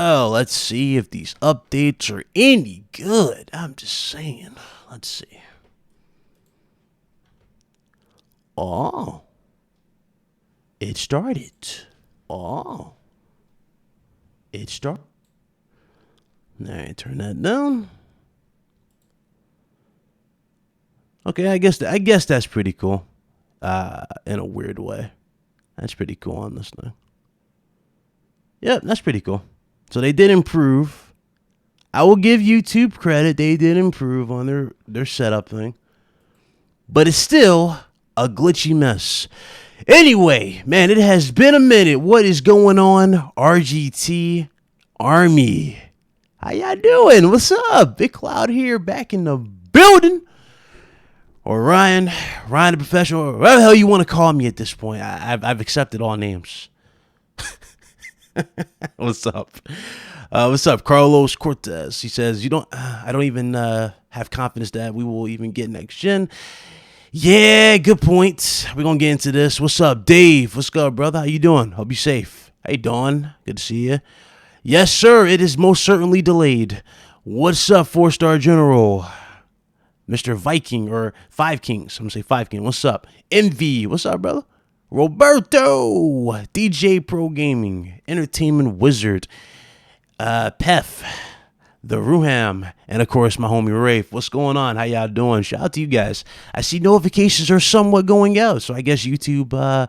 well. Let's see if these updates are any good. I'm just saying. Let's see. Oh. It started. Oh. It started. All right, turn that down. Okay, I guess that's pretty cool. In a weird way. That's pretty cool on this thing. Yep, that's pretty cool. So they did improve. I will give YouTube credit. They did improve on their setup thing. But it's still a glitchy mess. Anyway, man, it has been a minute. What is going on, RGT Army? How y'all doing? What's up? Big Cloud here, back in the building. Or Ryan the professional, or whatever the hell you want to call me at this point. I've accepted all names. What's up? What's up, Carlos Cortez? He says, I don't even have confidence that we will even get next gen. Yeah, good point. We're going to get into this. What's up, Dave? What's up, brother? How you doing? Hope you safe. Hey, Dawn. Good to see you. Yes, sir. It is most certainly delayed. What's up, 4-star general? Mr. Viking, or Five Kings. I'm going to say Five King. What's up? MV. What's up, brother? Roberto. DJ Pro Gaming. Entertainment Wizard. Pef. The Ruham. And, of course, my homie Rafe. What's going on? How y'all doing? Shout out to you guys. I see notifications are somewhat going out. So I guess YouTube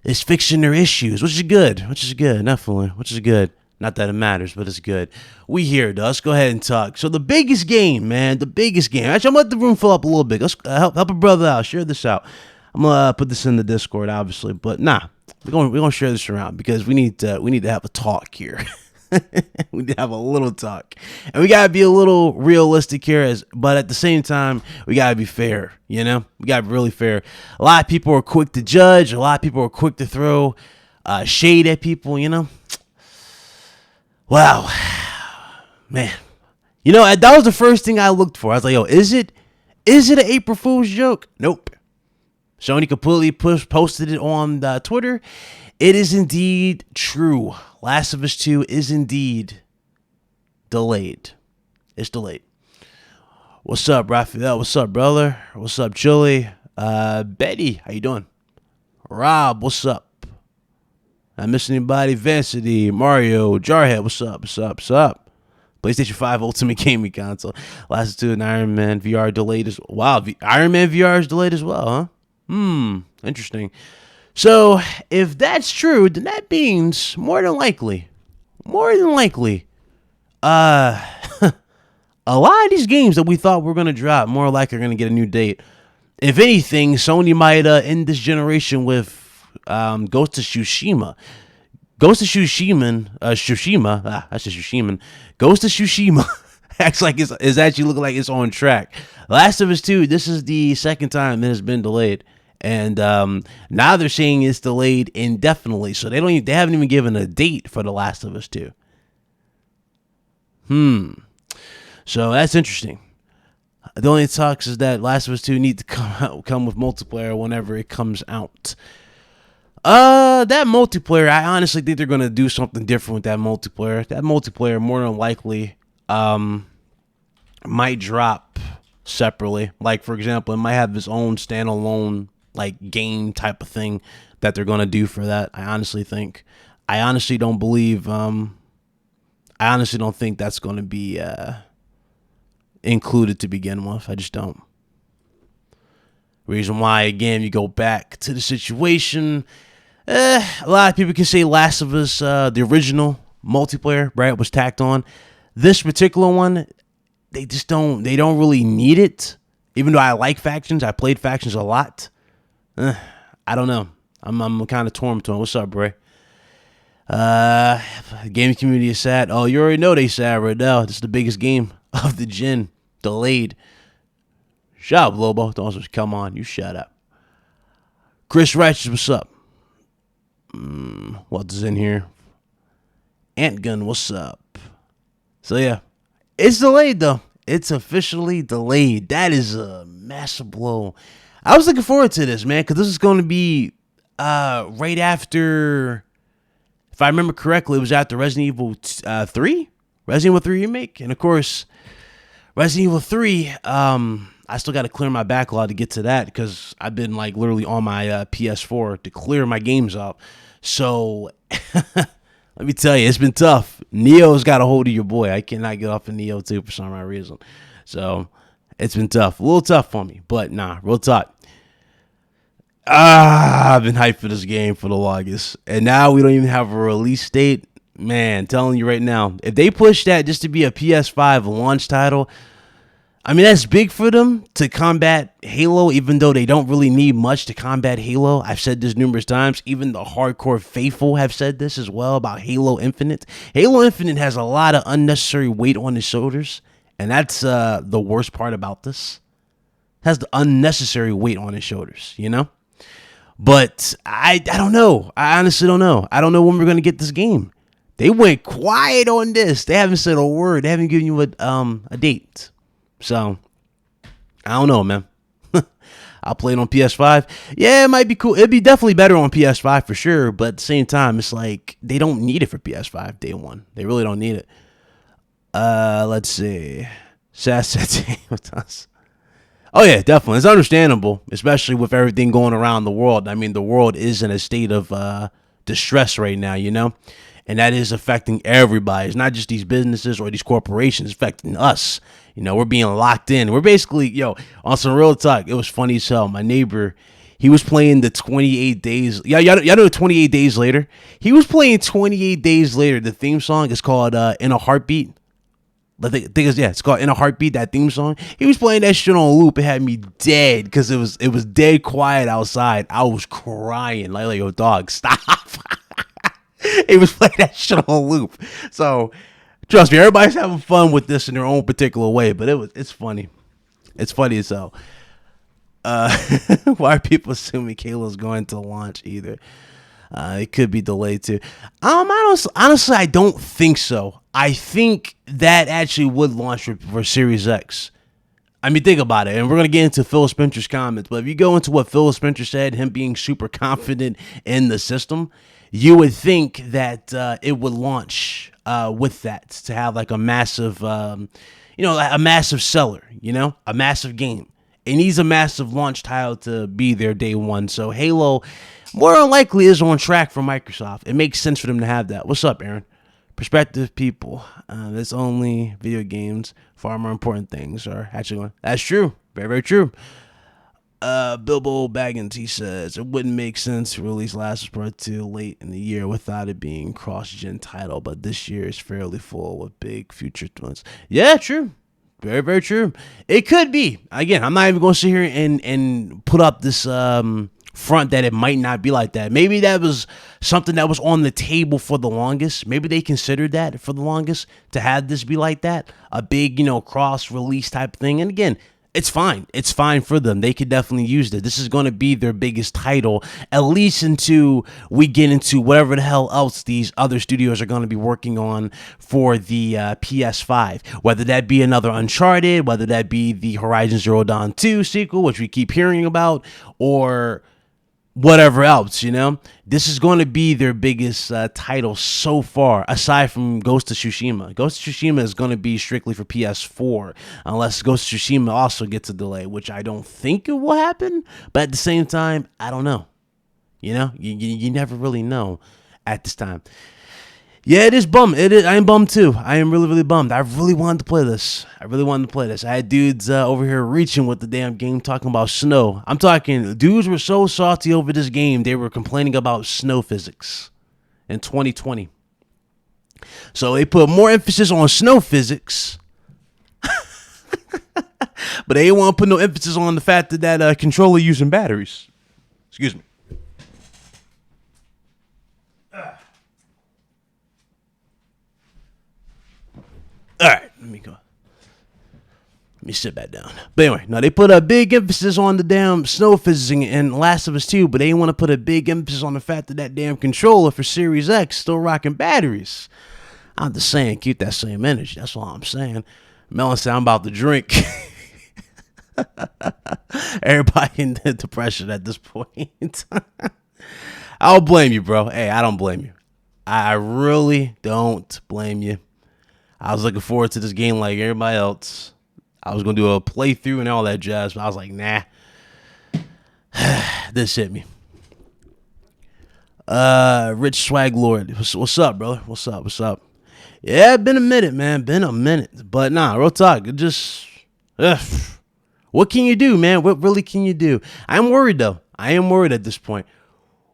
is fixing their issues, which is good. Definitely. Which is good. Not that it matters, but it's good. We here, though. Let's go ahead and talk. So the biggest game, man. The biggest game. Actually, I'm going to let the room fill up a little bit. Let's help a brother out. Share this out. I'm going to put this in the Discord, obviously. But nah, we're going to share this around because we need to have a talk here. We need to have a little talk. And we got to be a little realistic here. But at the same time, we got to be fair. You know? We got to be really fair. A lot of people are quick to judge. A lot of people are quick to throw shade at people, you know? Wow, man, that was the first thing I looked for. I was like, yo, is it an April Fool's joke? Nope. Sony completely posted it on Twitter. It is indeed true. Last of Us 2 is indeed delayed. It's delayed. What's up, Raphael? What's up, brother? What's up, Chili? Betty, how you doing? Rob, what's up? I miss anybody? Vancity, Mario, Jarhead, what's up? PlayStation 5 Ultimate Gaming Console. Last of Us 2 and Iron Man VR delayed as well. Wow, Iron Man VR is delayed as well, huh? Interesting. So, if that's true, then that means more than likely, a lot of these games that we thought were going to drop, more likely are going to get a new date. If anything, Sony might end this generation with Ghost of Tsushima. Ghost of Tsushima acts like it's actually looking like it's on track. Last of Us 2, this is the second time it has been delayed. And now they're saying it's delayed indefinitely. So they haven't even given a date for The Last of Us 2. So that's interesting. The only talks is that Last of Us 2 need to come with multiplayer whenever it comes out. That multiplayer, I honestly think they're going to do something different with that multiplayer. That multiplayer, more than likely, might drop separately. Like, for example, it might have its own standalone, like, game type of thing that they're going to do for that. I honestly think. I honestly don't think that's going to be included to begin with. I just don't. Reason why, again, you go back to the situation. A lot of people can say Last of Us, the original multiplayer, right, was tacked on. This particular one, they don't really need it. Even though I like factions, I played factions a lot. I don't know. I'm kind of torn between. What's up, Bray? Gaming community is sad. Oh, you already know they sad right now. This is the biggest game of the gen. Delayed. Shut up, Lobo. Don't come on. You shut up. Chris Righteous, what's up? What's in here? Antgun, what's up? So, yeah. It's delayed, though. It's officially delayed. That is a massive blow. I was looking forward to this, man, because this is going to be right after if I remember correctly, it was after Resident Evil 3, Resident Evil 3 remake, and of course, Resident Evil 3. I still got to clear my backlog to get to that because I've been like literally on my PS4 to clear my games out. So let me tell you, it's been tough. Neo's got a hold of your boy. I cannot get off of Neo 2 for some reason. So it's been tough, a little tough for me. But nah, real talk. I've been hyped for this game for the longest, and now we don't even have a release date. Man, telling you right now, if they push that just to be a PS5 launch title, I mean, that's big for them to combat Halo, even though they don't really need much to combat Halo. I've said this numerous times. Even the hardcore faithful have said this as well about Halo Infinite. Halo Infinite has a lot of unnecessary weight on his shoulders, and that's the worst part about this. It has the unnecessary weight on his shoulders, you know? But I don't know. I honestly don't know. I don't know when we're going to get this game. They went quiet on this. They haven't said a word. They haven't given you a date. So, I don't know, man. I'll play it on PS5. Yeah, it might be cool. It'd be definitely better on PS5 for sure. But at the same time, it's like they don't need it for PS5 day one. They really don't need it. Let's see. Oh, yeah, definitely. It's understandable, especially with everything going around the world. I mean, the world is in a state of distress right now, you know? And that is affecting everybody. It's not just these businesses or these corporations. It's affecting us. You know, we're being locked in. We're basically, on some real talk, it was funny as hell. My neighbor, he was playing the 28 days. Y'all know 28 Days Later? He was playing 28 Days Later. The theme song is called In a Heartbeat. It's called In a Heartbeat, that theme song. He was playing that shit on loop. It had me dead because it was dead quiet outside. I was crying. Like yo, dog, stop. He was playing that shit on loop. So, trust me, everybody's having fun with this in their own particular way, but it's funny. It's funny as hell. Why are people assuming Halo's going to launch either? It could be delayed too. Honestly, I don't think so. I think that actually would launch for Series X. I mean, think about it, and we're going to get into Phil Spencer's comments, but if you go into what Phil Spencer said, him being super confident in the system, you would think that it would launch with that to have like a massive, a massive seller, a massive game. It needs a massive launch title to be there day one. So Halo, more than likely, is on track for Microsoft. It makes sense for them to have that. What's up, Aaron? Perspective people. There's only video games. Far more important things are actually going. That's true. Very, very true. Bilbo Baggins, he says, it wouldn't make sense to release Last of Us Part 2 late in the year without it being cross-gen title, but this year is fairly full with big future ones. Yeah, true. Very, very true. It could be. Again, I'm not even going to sit here and put up this front that it might not be like that. Maybe that was something that was on the table for the longest. Maybe they considered that for the longest to have this be like that. A big, cross-release type thing. And again, it's fine. It's fine for them. They could definitely use it. This is going to be their biggest title, at least until we get into whatever the hell else these other studios are going to be working on for the PS5. Whether that be another Uncharted, whether that be the Horizon Zero Dawn 2 sequel, which we keep hearing about, or whatever else, this is going to be their biggest title so far, aside from Ghost of Tsushima. Ghost of Tsushima is going to be strictly for PS4, unless Ghost of Tsushima also gets a delay, which I don't think it will happen. But at the same time, I don't know. You never really know at this time. Yeah, it is bummed. I am bummed too. I am really, really bummed. I really wanted to play this. I had dudes over here reaching with the damn game talking about snow. I'm talking, dudes were so salty over this game, they were complaining about snow physics in 2020. So they put more emphasis on snow physics, but they didn't want to put no emphasis on the fact that controller using batteries. Excuse me. All right, let me sit back down. But anyway, now they put a big emphasis on the damn snow physics in Last of Us 2, but they didn't want to put a big emphasis on the fact that damn controller for Series X still rocking batteries. I'm just saying, keep that same energy. That's all I'm saying. Melon said, I'm about to drink. Everybody in depression at this point. I don't blame you, bro. Hey, I don't blame you. I really don't blame you. I was looking forward to this game like everybody else. I was going to do a playthrough and all that jazz, but I was like, nah. This hit me. Rich Swag Lord. What's up, brother? What's up? Yeah, been a minute, man. Been a minute. But nah, real talk. It just, what can you do, man? What really can you do? I'm worried, though. I am worried at this point.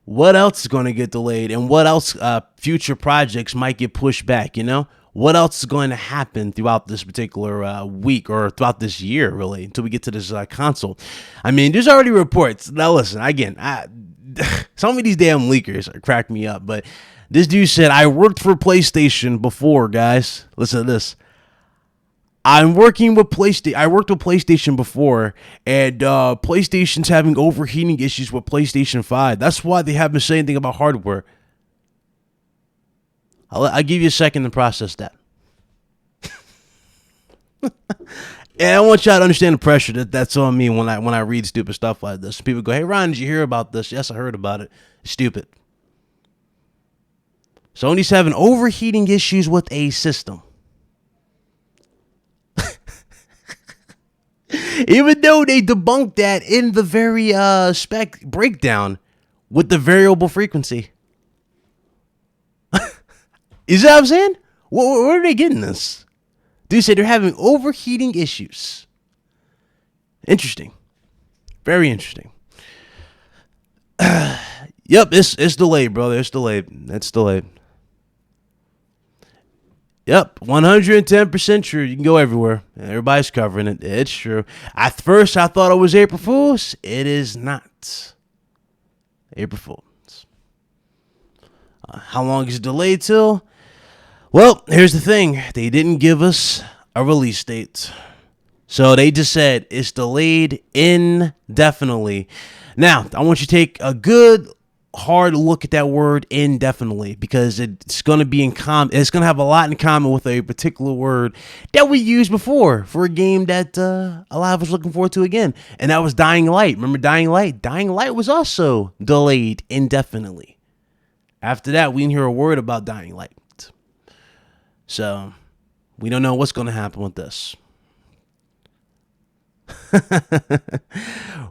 What else is going to get delayed, and what else future projects might get pushed back, you know? What else is going to happen throughout this particular week or throughout this year, really, until we get to this console? I mean, there's already reports. Now, listen, again, some of these damn leakers crack me up, but this dude said, I worked for PlayStation before, guys. Listen to this. I worked with PlayStation before, and PlayStation's having overheating issues with PlayStation 5. That's why they haven't said anything about hardware. I'll give you a second to process that. And I want y'all to understand the pressure that's on me when I read stupid stuff like this. People go, hey, Ron, did you hear about this? Yes, I heard about it. Stupid. Sony's having overheating issues with a system. Even though they debunked that in the very spec breakdown with the variable frequency. Is that what I'm saying? Where are they getting this? Dude said they're having overheating issues. Interesting. Very interesting. Yep, it's delayed, brother. It's delayed. It's delayed. Yep, 110% true. You can go everywhere. Everybody's covering it. It's true. At first, I thought it was April Fool's. It is not. April Fool's. How long is it delayed till? Well, here's the thing. They didn't give us a release date. So they just said it's delayed indefinitely. Now, I want you to take a good hard look at that word indefinitely, because it's going to be in common. It's going to have a lot in common with a particular word that we used before for a game that a lot of us looking forward to again, and that was Dying Light. Remember Dying Light? Dying Light was also delayed indefinitely. After that, we didn't hear a word about Dying Light. So we don't know what's going to happen with this.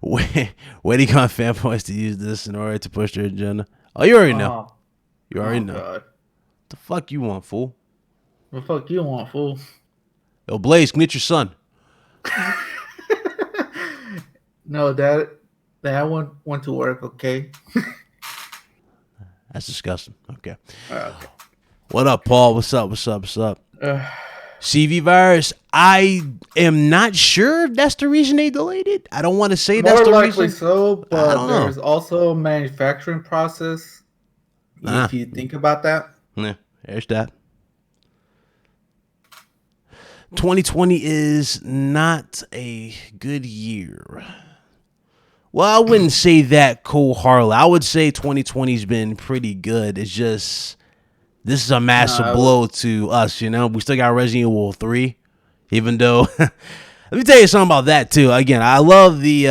Where do you want fanboys to use this in order to push their agenda? Oh, you already know. You already know. God. What the fuck you want, fool? What the fuck you want, fool? Yo, Blaze, can get your son. No, Dad went to work, okay? That's disgusting. Okay. Okay. What up, Paul? What's up? CV virus. I am not sure if that's the reason they delayed it. I don't want to say that's the reason. More likely so, but there's also a manufacturing process. If you think about that. Yeah, there's that. 2020 is not a good year. Well, I wouldn't say that cold-heartedly. I would say 2020's been pretty good. It's just, this is a massive blow to us, you know? We still got Resident Evil 3, even though, let me tell you something about that, too. Again, I love the,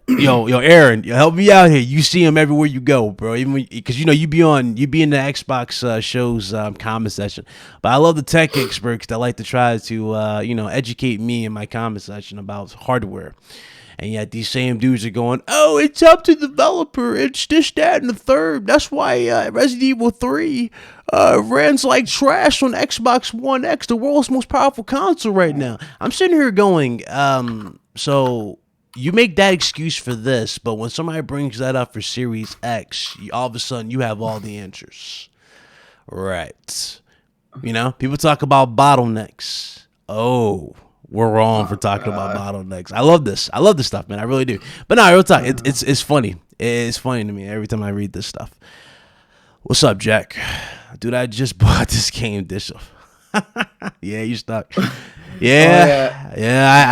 yo, Aaron, help me out here. You see him everywhere you go, bro. Even because, you know, you be in the Xbox shows comment section. But I love the tech experts that like to try to, educate me in my comment section about hardware. And yet these same dudes are going, oh, it's up to the developer. It's this, that, and the third. That's why Resident Evil 3 runs like trash on Xbox One X, the world's most powerful console right now. I'm sitting here going, so you make that excuse for this, but when somebody brings that up for Series X, all of a sudden you have all the answers. Right. You know, people talk about bottlenecks. Oh, we're wrong for talking about bottlenecks. I love this stuff, man. I really do. But no, real talk. It's funny. It's funny to me every time I read this stuff. What's up, Jack? Dude, I just bought this game digital. Yeah, you stuck. Yeah.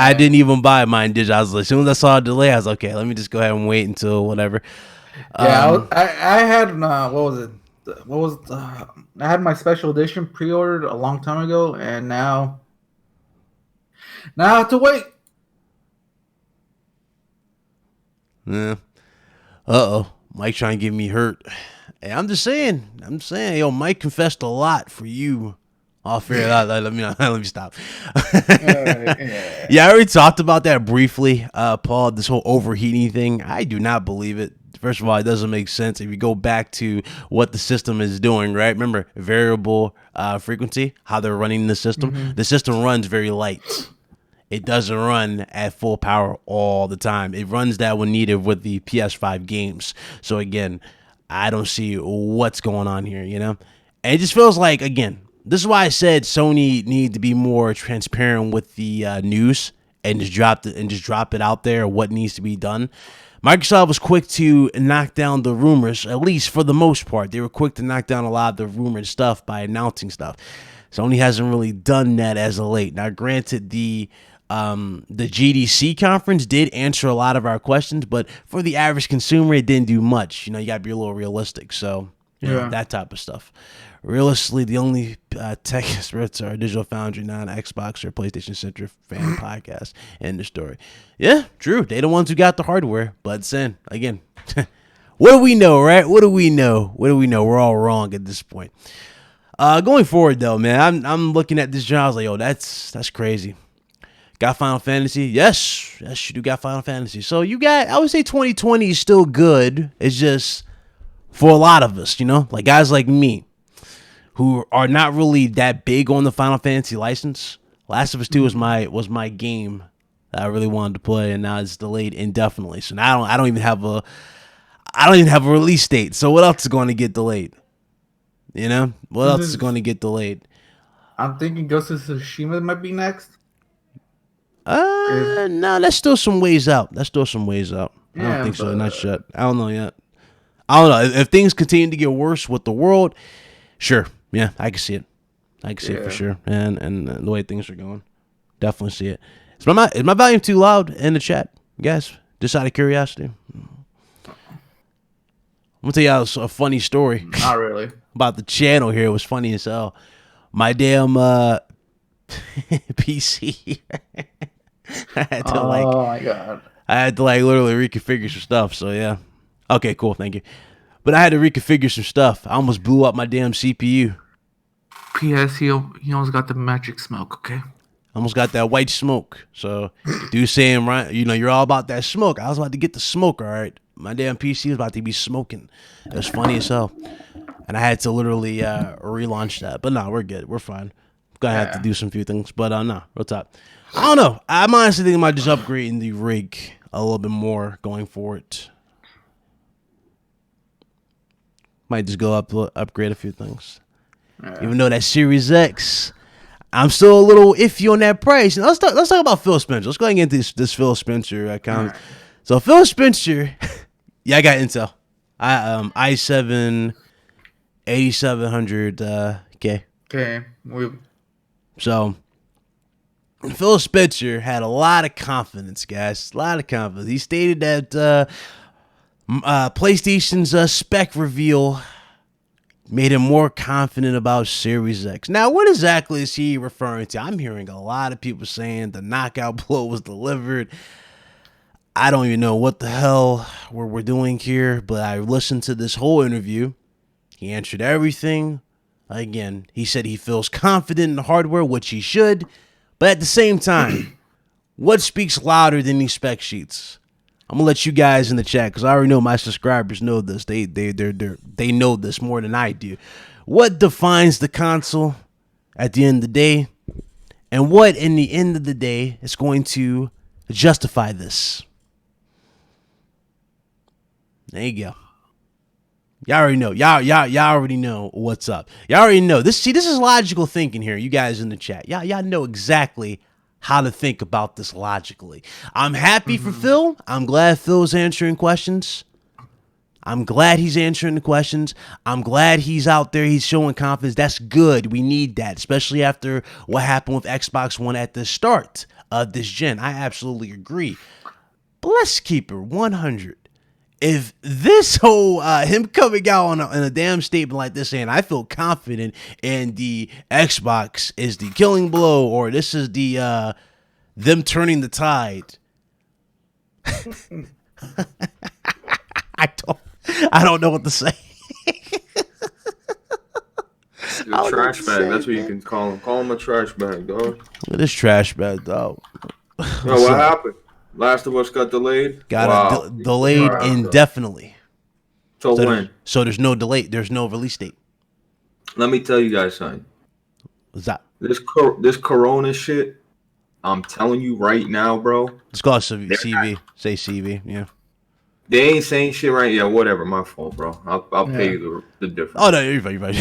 I didn't even buy mine digital. I was like, as soon as I saw a delay, I was like, okay, let me just go ahead and wait until whatever. Yeah, I had what was it? I had my special edition pre-ordered a long time ago, and now I have to wait. Yeah. Uh-oh. Mike trying to get me hurt. Hey, I'm just saying, yo, Mike confessed a lot for you. I'll figure it out. Let me stop. Yeah. Yeah, I already talked about that briefly, Paul. This whole overheating thing, I do not believe it. First of all, it doesn't make sense if you go back to what the system is doing, right? Remember, variable frequency, how they're running the system. Mm-hmm. The system runs very light. It doesn't run at full power all the time. It runs that when needed with the PS5 games. So again, I don't see what's going on here, you know? And it just feels like, again, this is why I said Sony need to be more transparent with the news and just drop it out there what needs to be done. Microsoft was quick to knock down the rumors, at least for the most part. They were quick to knock down a lot of the rumored stuff by announcing stuff. Sony hasn't really done that as of late. Now, granted, the GDC conference did answer a lot of our questions, but for the average consumer, it didn't do much. You know, you got to be a little realistic. So, you know, that type of stuff. Realistically, the only tech experts are Digital Foundry, non-Xbox or PlayStation Centric fan podcast. End the story. Yeah, true. They the ones who got the hardware. But then, again, what do we know, right? What do we know? We're all wrong at this point. Going forward, though, man, I'm looking at this job. I was like, yo, that's crazy. Got Final Fantasy? Yes, you do got Final Fantasy. So you got, I would say 2020 is still good. It's just for a lot of us, you know, like guys like me who are not really that big on the Final Fantasy license. Last of Us 2 was my game that I really wanted to play, and now it's delayed indefinitely. So now I don't even have a release date. So what else is going to get delayed? You know, what else is going to get delayed? I'm thinking Ghost of Tsushima might be next. No, that's still some ways out. I don't think so. Not yet. I don't know yet. I don't know. If things continue to get worse with the world, sure. Yeah, I can see it. For sure. And the way things are going, definitely see it. Is my volume too loud in the chat, guys? Just out of curiosity. I'm gonna tell you a funny story. Not really. About the channel here. It was funny as hell. My damn PC. I had to my god. I had to literally reconfigure some stuff. So yeah. Okay, cool. Thank you. But I had to reconfigure some stuff. I almost blew up my damn CPU. P.S. He almost got the magic smoke. Okay. Almost got that white smoke. So, dude saying, right, you know, you're all about that smoke. I was about to get the smoke, all right. My damn PC was about to be smoking. It was funny as hell. And I had to literally relaunch that. But no, we're good. We're fine. Gonna have to do some few things. But no, real top. I don't know. I'm honestly thinking about just upgrading the rig a little bit more going forward. Might just go upgrade a few things. Even though that Series X, I'm still a little iffy on that price. Let's talk about Phil Spencer. Let's go ahead and get this Phil Spencer comment. Right. So Phil Spencer, yeah, I got Intel. i7 8700K. Okay. So Phil Spencer had a lot of confidence, guys. A lot of confidence. He stated that PlayStation's spec reveal made him more confident about Series X. Now, what exactly is he referring to? I'm hearing a lot of people saying the knockout blow was delivered. I don't even know what the hell we're doing here, but I listened to this whole interview. He answered everything. Again, he said he feels confident in the hardware, which he should. But at the same time, what speaks louder than these spec sheets? I'm gonna let you guys in the chat because I already know my subscribers know this. They know this more than I do. What defines the console at the end of the day, and what in the end of the day is going to justify this? There you go. Y'all already know. Y'all already know what's up. Y'all already know this. See, this is logical thinking here. You guys in the chat, y'all know exactly how to think about this logically. I'm happy for Phil. I'm glad Phil's answering questions. I'm glad he's answering the questions. I'm glad he's out there. He's showing confidence. That's good. We need that, especially after what happened with Xbox One at the start of this gen. I absolutely agree. But let's keep it 100. If this whole him coming out in a damn statement like this saying I feel confident in the Xbox is the killing blow, or this is the them turning the tide, I don't know what to say. A trash bag. That's what you can call him. Call him a trash bag, dog. Look at this trash bag, dog. Yo, what happened? Last of Us got delayed. Got delayed indefinitely. So when? So there's no delay. There's no release date. Let me tell you guys something. What's that? This Corona shit. I'm telling you right now, bro. It's called CV. Say CV. Yeah. They ain't saying shit right. Yeah, whatever. My fault, bro. I'll pay you the difference. Oh no, you're right.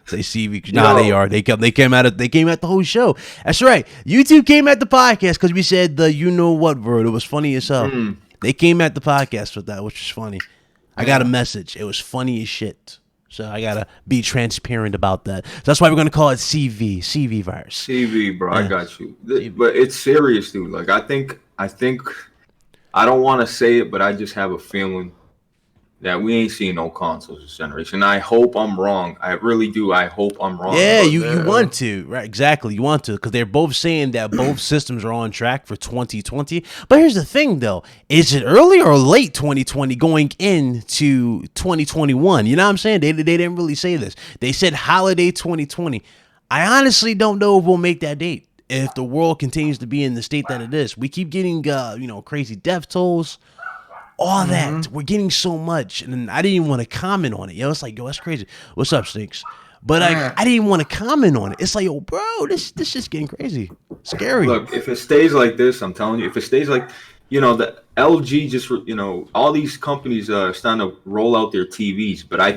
Say CV. Nah, they are. They came at the whole show. That's right. You two came at the podcast because we said the you know what word. It was funny as hell. They came at the podcast with that, which was funny. I got a message. It was funny as shit. So I gotta be transparent about that. So that's why we're gonna call it CV virus. CV, bro. Yeah. I got you. But it's serious, dude. Like I think I don't want to say it, but I just have a feeling that we ain't seeing no consoles this generation. I hope I'm wrong. I really do. I hope I'm wrong. Yeah, you want to. Right, exactly. You want to, because they're both saying that both systems are on track for 2020. But here's the thing, though. Is it early or late 2020 going into 2021? You know what I'm saying? They didn't really say this. They said holiday 2020. I honestly don't know if we'll make that date. If the world continues to be in the state that it is. We keep getting, crazy death tolls. All that. We're getting so much. And I didn't even want to comment on it. It's like, that's crazy. What's up, Stinks? But I didn't even want to comment on it. It's like, yo, bro, this shit's getting crazy. Scary. Look, if it stays like this, I'm telling you, if it stays like, the LG just, all these companies are starting to roll out their TVs. But I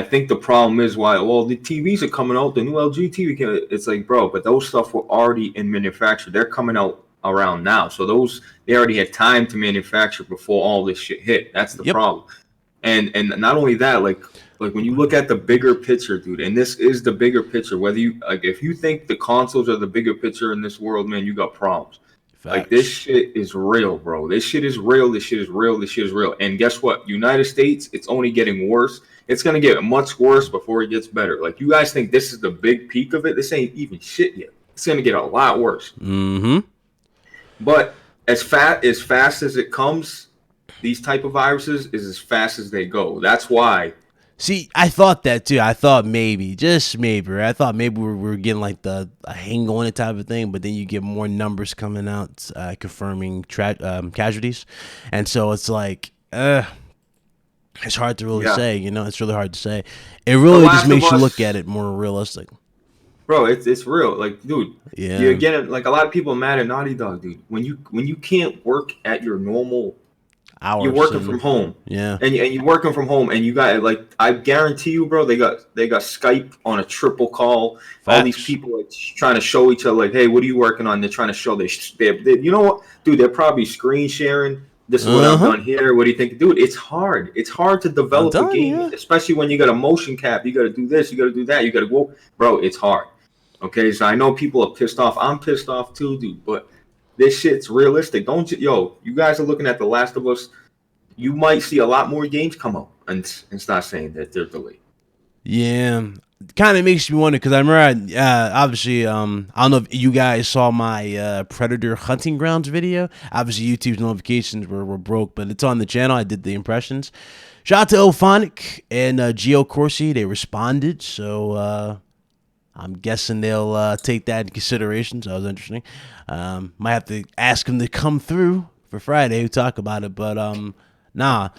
think the problem is the TVs are coming out, the new LG TV, it's like, bro, but those stuff were already in manufacture. They're coming out around now. So they already had time to manufacture before all this shit hit. That's the problem. And not only that, like when you look at the bigger picture, dude, and this is the bigger picture, whether if you think the consoles are the bigger picture in this world, man, you got problems. Facts. Like this shit is real, bro. This shit is real. This shit is real. This shit is real. And guess what? United States, it's only getting worse. It's going to get much worse before it gets better. Like you guys think this is the big peak of it. This ain't even shit yet. It's going to get a lot worse. Mm-hmm. But as fast as it comes, these type of viruses is as fast as they go. That's why. See, I thought that too. I thought maybe, just maybe. I thought maybe we were getting like a hang on it type of thing, but then you get more numbers coming out confirming casualties, and so it's like, it's hard to really say. It's really hard to say. It really just makes you look at it more realistic. Bro, it's real. Like, dude, you're getting like a lot of people are mad at Naughty Dog, dude. When you can't work at your normal hours, you're working from home. Yeah. And you're working from home, and you got like I guarantee you, bro, they got Skype on a triple call. Facts. All these people are trying to show each other like, hey, what are you working on? They're trying to show they you know what, dude? They're probably screen sharing. This is what I've done here. What do you think, dude? It's hard. It's hard to develop a game, especially when you got a motion cap. You got to do this. You got to do that. You got to go, bro. It's hard. Okay, so I know people are pissed off. I'm pissed off too, dude. But this shit's realistic. You guys are looking at The Last of Us. You might see a lot more games come out and start saying that they're delayed. Yeah, kind of makes me wonder because I remember, obviously, I don't know if you guys saw my Predator Hunting Grounds video. Obviously, YouTube's notifications were broke, but it's on the channel. I did the impressions. Shout out to Elphonic and Geo Corsi. They responded, so I'm guessing they'll take that into consideration. So that was interesting. Might have to ask them to come through for Friday to talk about it, but nah.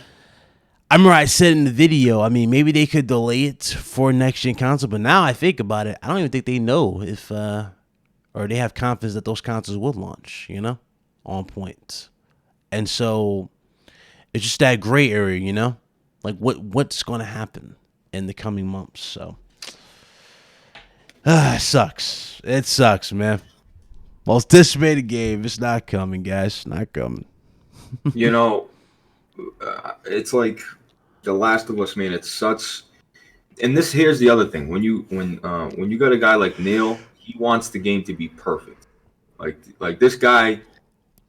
I remember I said in the video, I mean, maybe they could delay it for next gen console, but now I think about it, I don't even think they know if, or they have confidence that those consoles will launch, on point. And so it's just that gray area, like what's going to happen in the coming months. So, it sucks. It sucks, man. Most anticipated game, it's not coming, guys. It's not coming. It's like The Last of Us, man. It's such, and here's the other thing. When you got a guy like Neil, he wants the game to be perfect. Like this guy,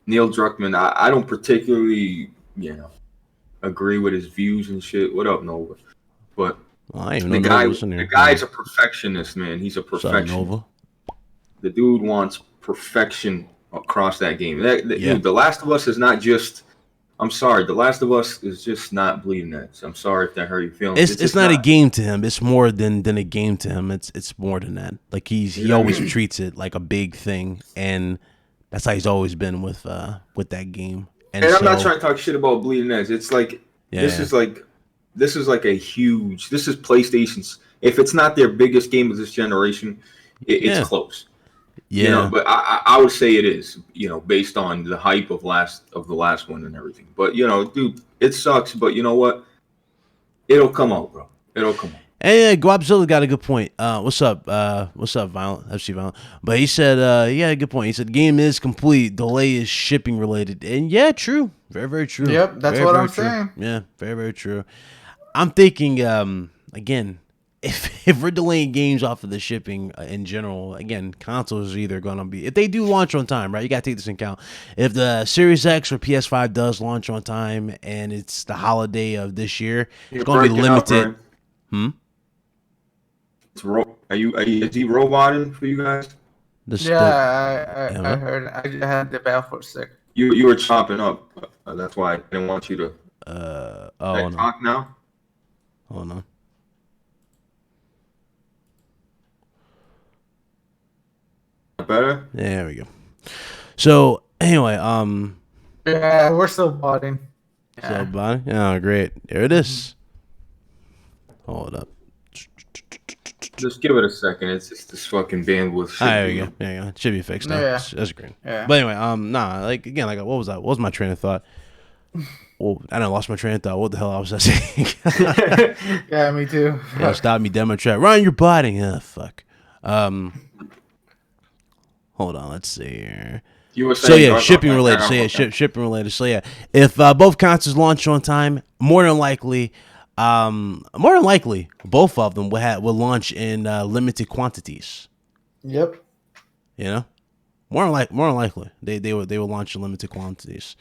Neil Druckmann. I don't particularly, agree with his views and shit. What up, Nova? But the guy's a perfectionist, man. He's a perfectionist. Nova? The dude wants perfection across that game. Dude, The Last of Us is not just I'm sorry, The Last of Us is just not Bleeding Edge. I'm sorry if that hurt your feelings. It's not a game to him. It's more than a game to him. It's more than that. Like he always treats it like a big thing, and that's how he's always been with that game. And I'm not trying to talk shit about Bleeding Edge. It's like this is like a huge. This is PlayStation's. If it's not their biggest game of this generation, it's close. Yeah, you know, but I would say it is, you know, based on the hype of the last one and everything. But you know, dude, it sucks. But you know what? It'll come out, bro. It'll come out. Hey, Guapzilla got a good point. What's up? What's up, Violent? FC Violent. But he said, a good point. He said, game is complete. Delay is shipping related. And yeah, true. Very, very true. Yep, that's very, what very I'm true. saying. Yeah, very, very true. I'm thinking, again, if we're delaying games off of the shipping in general, again, consoles are either going to be, if they do launch on time, right? You got to take this into account. If the Series X or PS5 does launch on time and it's the holiday of this year, it's going to be limited. It's is he roboting for you guys? I heard. I had the bell for a sec. You were chopping up. That's why I didn't want you to talk now. Hold on. Better? Yeah, there we go. So anyway, yeah, we're still botting. Yeah. So botting? Oh, great. There it is. Hold up. Just give it a second. It's just this fucking bandwidth. There you go. There you go. It should be fixed now. Yeah. That's great. Yeah. But anyway, what was that? What was my train of thought? Well, I lost my train of thought. What the hell I was saying? Yeah, me too. Yeah, stop me dead my track. Ryan, you're botting. Fuck. Hold on. Let's see here. You were saying shipping related. Shipping related. So yeah, if both consoles launch on time, more than likely, both of them will launch in limited quantities. Yep. You know, more than likely, they will launch in limited quantities,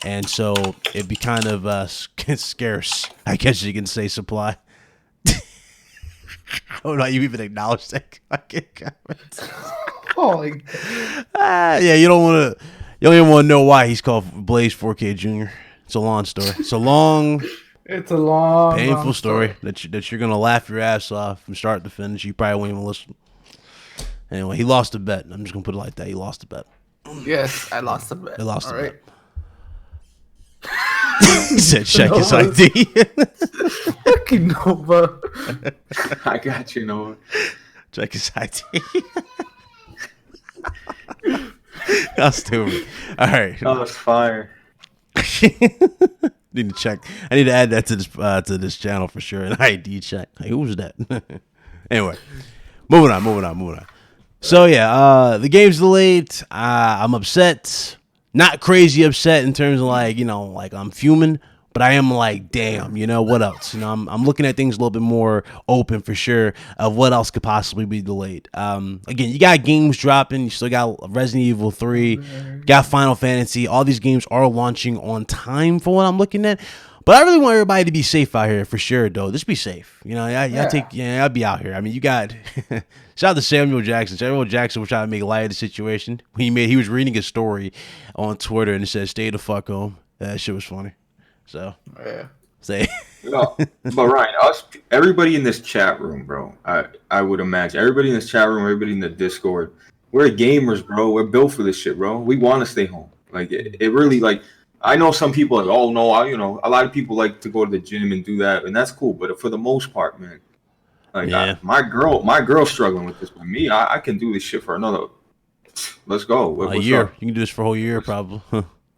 and so it'd be kind of scarce, I guess you can say, supply. I don't know how you even acknowledge that fucking comment. Holy. Yeah, you don't even want to know why he's called Blaze 4K Jr. It's a long story. It's a long, painful story that you're gonna laugh your ass off from start to finish. You probably won't even listen. Anyway, he lost a bet. I'm just gonna put it like that. He lost a bet. Yes, I lost a bet. He lost a bet. Right. He said, check his ID. Fucking Nova. I got you, Nova. Check his ID. That's stupid. All right. That was fire. Need to check. I need to add that to this channel for sure. An ID check. Hey, who was that? Anyway, moving on. So yeah, the game's delayed. I'm upset. Not crazy upset in terms of like I'm fuming, but I am like, damn, what else? I'm looking at things a little bit more open for sure of what else could possibly be delayed. Again, you got games dropping. You still got Resident Evil 3, got Final Fantasy. All these games are launching on time for what I'm looking at. But I really want everybody to be safe out here for sure, though. Just be safe. I'll be out here. I mean, you got shout out to Samuel Jackson. Samuel Jackson was trying to make light of the situation. He was reading a story on Twitter and it said, "Stay the fuck home." That shit was funny. So yeah. Say. No, but Ryan, everybody in this chat room, bro. I would imagine everybody in this chat room, everybody in the Discord, we're gamers, bro. We're built for this shit, bro. We want to stay home. Like it really like. I know some people like, oh no, a lot of people like to go to the gym and do that, and that's cool. But for the most part, man, like my girl's struggling with this. But me, I can do this shit for another. Let's go. A year. Up? You can do this for a whole year, probably.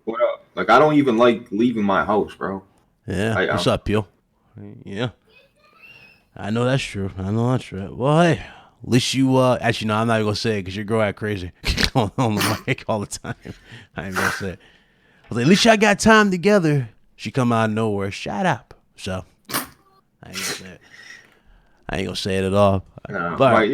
What up? Like I don't even like leaving my house, bro. Yeah. What's up, Peel? Yeah. I know that's true. Well, hey, at least you. Actually, no, I'm not even gonna say it because your girl act crazy on the mic all the time. I ain't gonna say it. I was like, at least y'all got time together. She come out of nowhere. Shut up. So I ain't gonna say it at all. But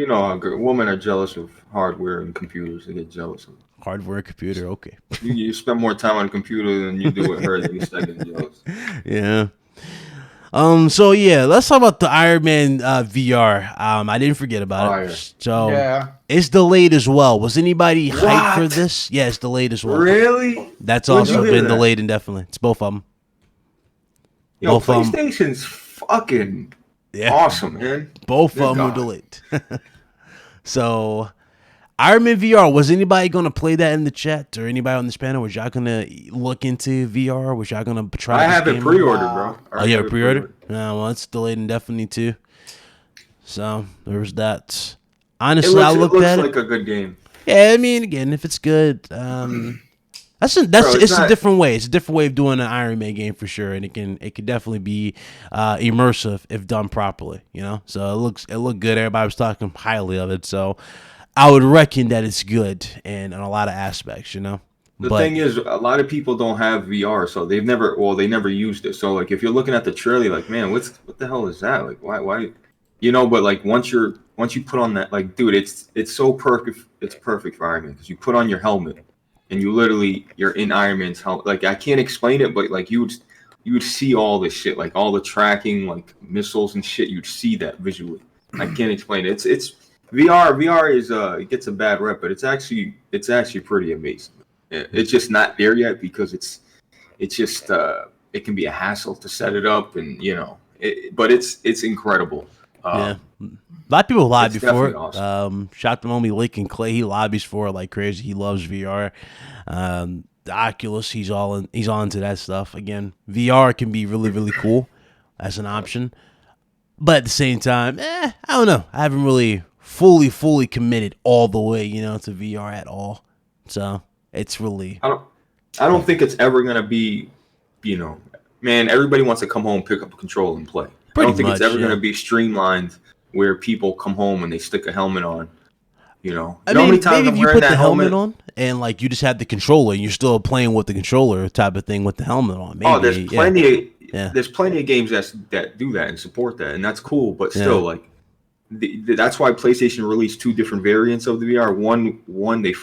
women are jealous of hardware and computers. They get jealous of hardware and computer. Okay. You spend more time on a computer than you do with her. Then you start getting jealous. Yeah. So yeah, let's talk about the Iron Man VR. I didn't forget about it. So yeah. It's delayed as well. Was anybody hyped for this? Yeah, it's delayed as well. Really? That's also been delayed indefinitely. It's both of them. Yo, Both of them, PlayStation's fucking yeah, awesome, man. both Good of them were God. delayed. So, Iron Man VR, was anybody going to play that in the chat or anybody on this panel? Was y'all going to look into VR? Was y'all going to try I this have it game? pre-ordered, bro. I Oh, already yeah, have it pre-order? No, well, it's delayed indefinitely too. So, there was that. Honestly, I It looked looks at like it. a good game. Yeah, I mean, again, if it's good, that's Bro, it's a not. different way. It's a different way of doing an Iron Man game for sure, and it can definitely be immersive if done properly. You know, so it looked good. Everybody was talking highly of it, so I would reckon that it's good in a lot of aspects. You know, The but thing is, a lot of people don't have VR, so they never used it. So like, if you're looking at the trailer, you're like, man, what the hell is that? Like, why, you know? But like, once you put on that, like, dude, it's so perfect. It's perfect for Iron Man because you put on your helmet and you're in Iron Man's helmet. Like, I can't explain it, but like, you would see all this shit, like all the tracking, like missiles and shit. You'd see that visually. I can't explain it. It's VR. VR is it gets a bad rep, but it's actually pretty amazing. It's just not there yet because it's just it can be a hassle to set it up, and you know, but it's incredible. yeah, a lot of people lobby It's for definitely it. awesome. Shout to homie Lincoln Clay. He lobbies for it like crazy. He loves VR. The Oculus, he's all into that stuff. Again, VR can be really really cool as an option, but at the same time, I don't know. I haven't really fully committed all the way, you know, to VR at all. So it's really I don't think it's ever gonna be, you know, man. Everybody wants to come home, pick up a controller, and play. I pretty don't think it's much, ever yeah. gonna be streamlined where people come home and they stick a helmet on. You know, I how many mean, times maybe I'm if you wearing put the that helmet helmet? on and like you just have the controller and you're still playing with the controller type of thing with the helmet on. Maybe, yeah. There's plenty of games that do that and support that, and that's cool. But Yeah. still, like, that's why PlayStation released two different variants of the VR. One they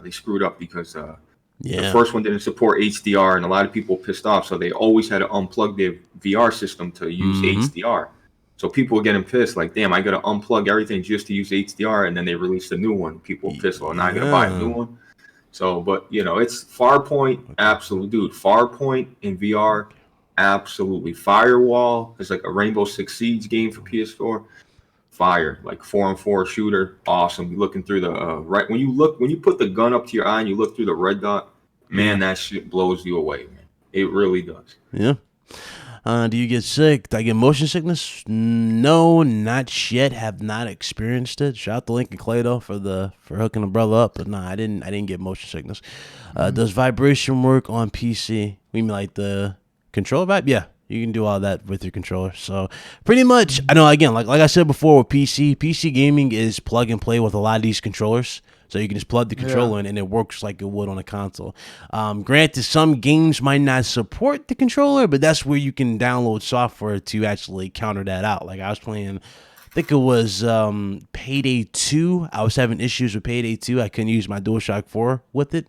they screwed up because the Yeah. first one didn't support HDR, and a lot of people pissed off. So they always had to unplug their VR system to use HDR. So people were getting pissed, like, damn, I got to unplug everything just to use HDR, and then they released a new one. People were pissed, well, now I got to buy a new one. So, but you know, it's Farpoint, absolute dude. Farpoint in VR, absolutely. Firewall is like a Rainbow Six Siege game for PS4. Fire, like 4-on-4 shooter, awesome. You're looking through the right when you put the gun up to your eye and you look through the red dot, man, that shit blows you away, man. It really does. Yeah. Do you get sick? Do I get motion sickness? No, not yet. Have not experienced it. Shout out to Lincoln Clay though for hooking a brother up. But nah, I didn't get motion sickness. Does vibration work on PC? We mean like the controller vibe? Yeah, you can do all that with your controller. So pretty much, I know again, like I said before with PC gaming is plug and play with a lot of these controllers. So you can just plug the controller in and it works like it would on a console. Granted, some games might not support the controller, but that's where you can download software to actually counter that out. Like I was playing, I think it was Payday 2. I was having issues with Payday 2. I couldn't use my DualShock 4 with it.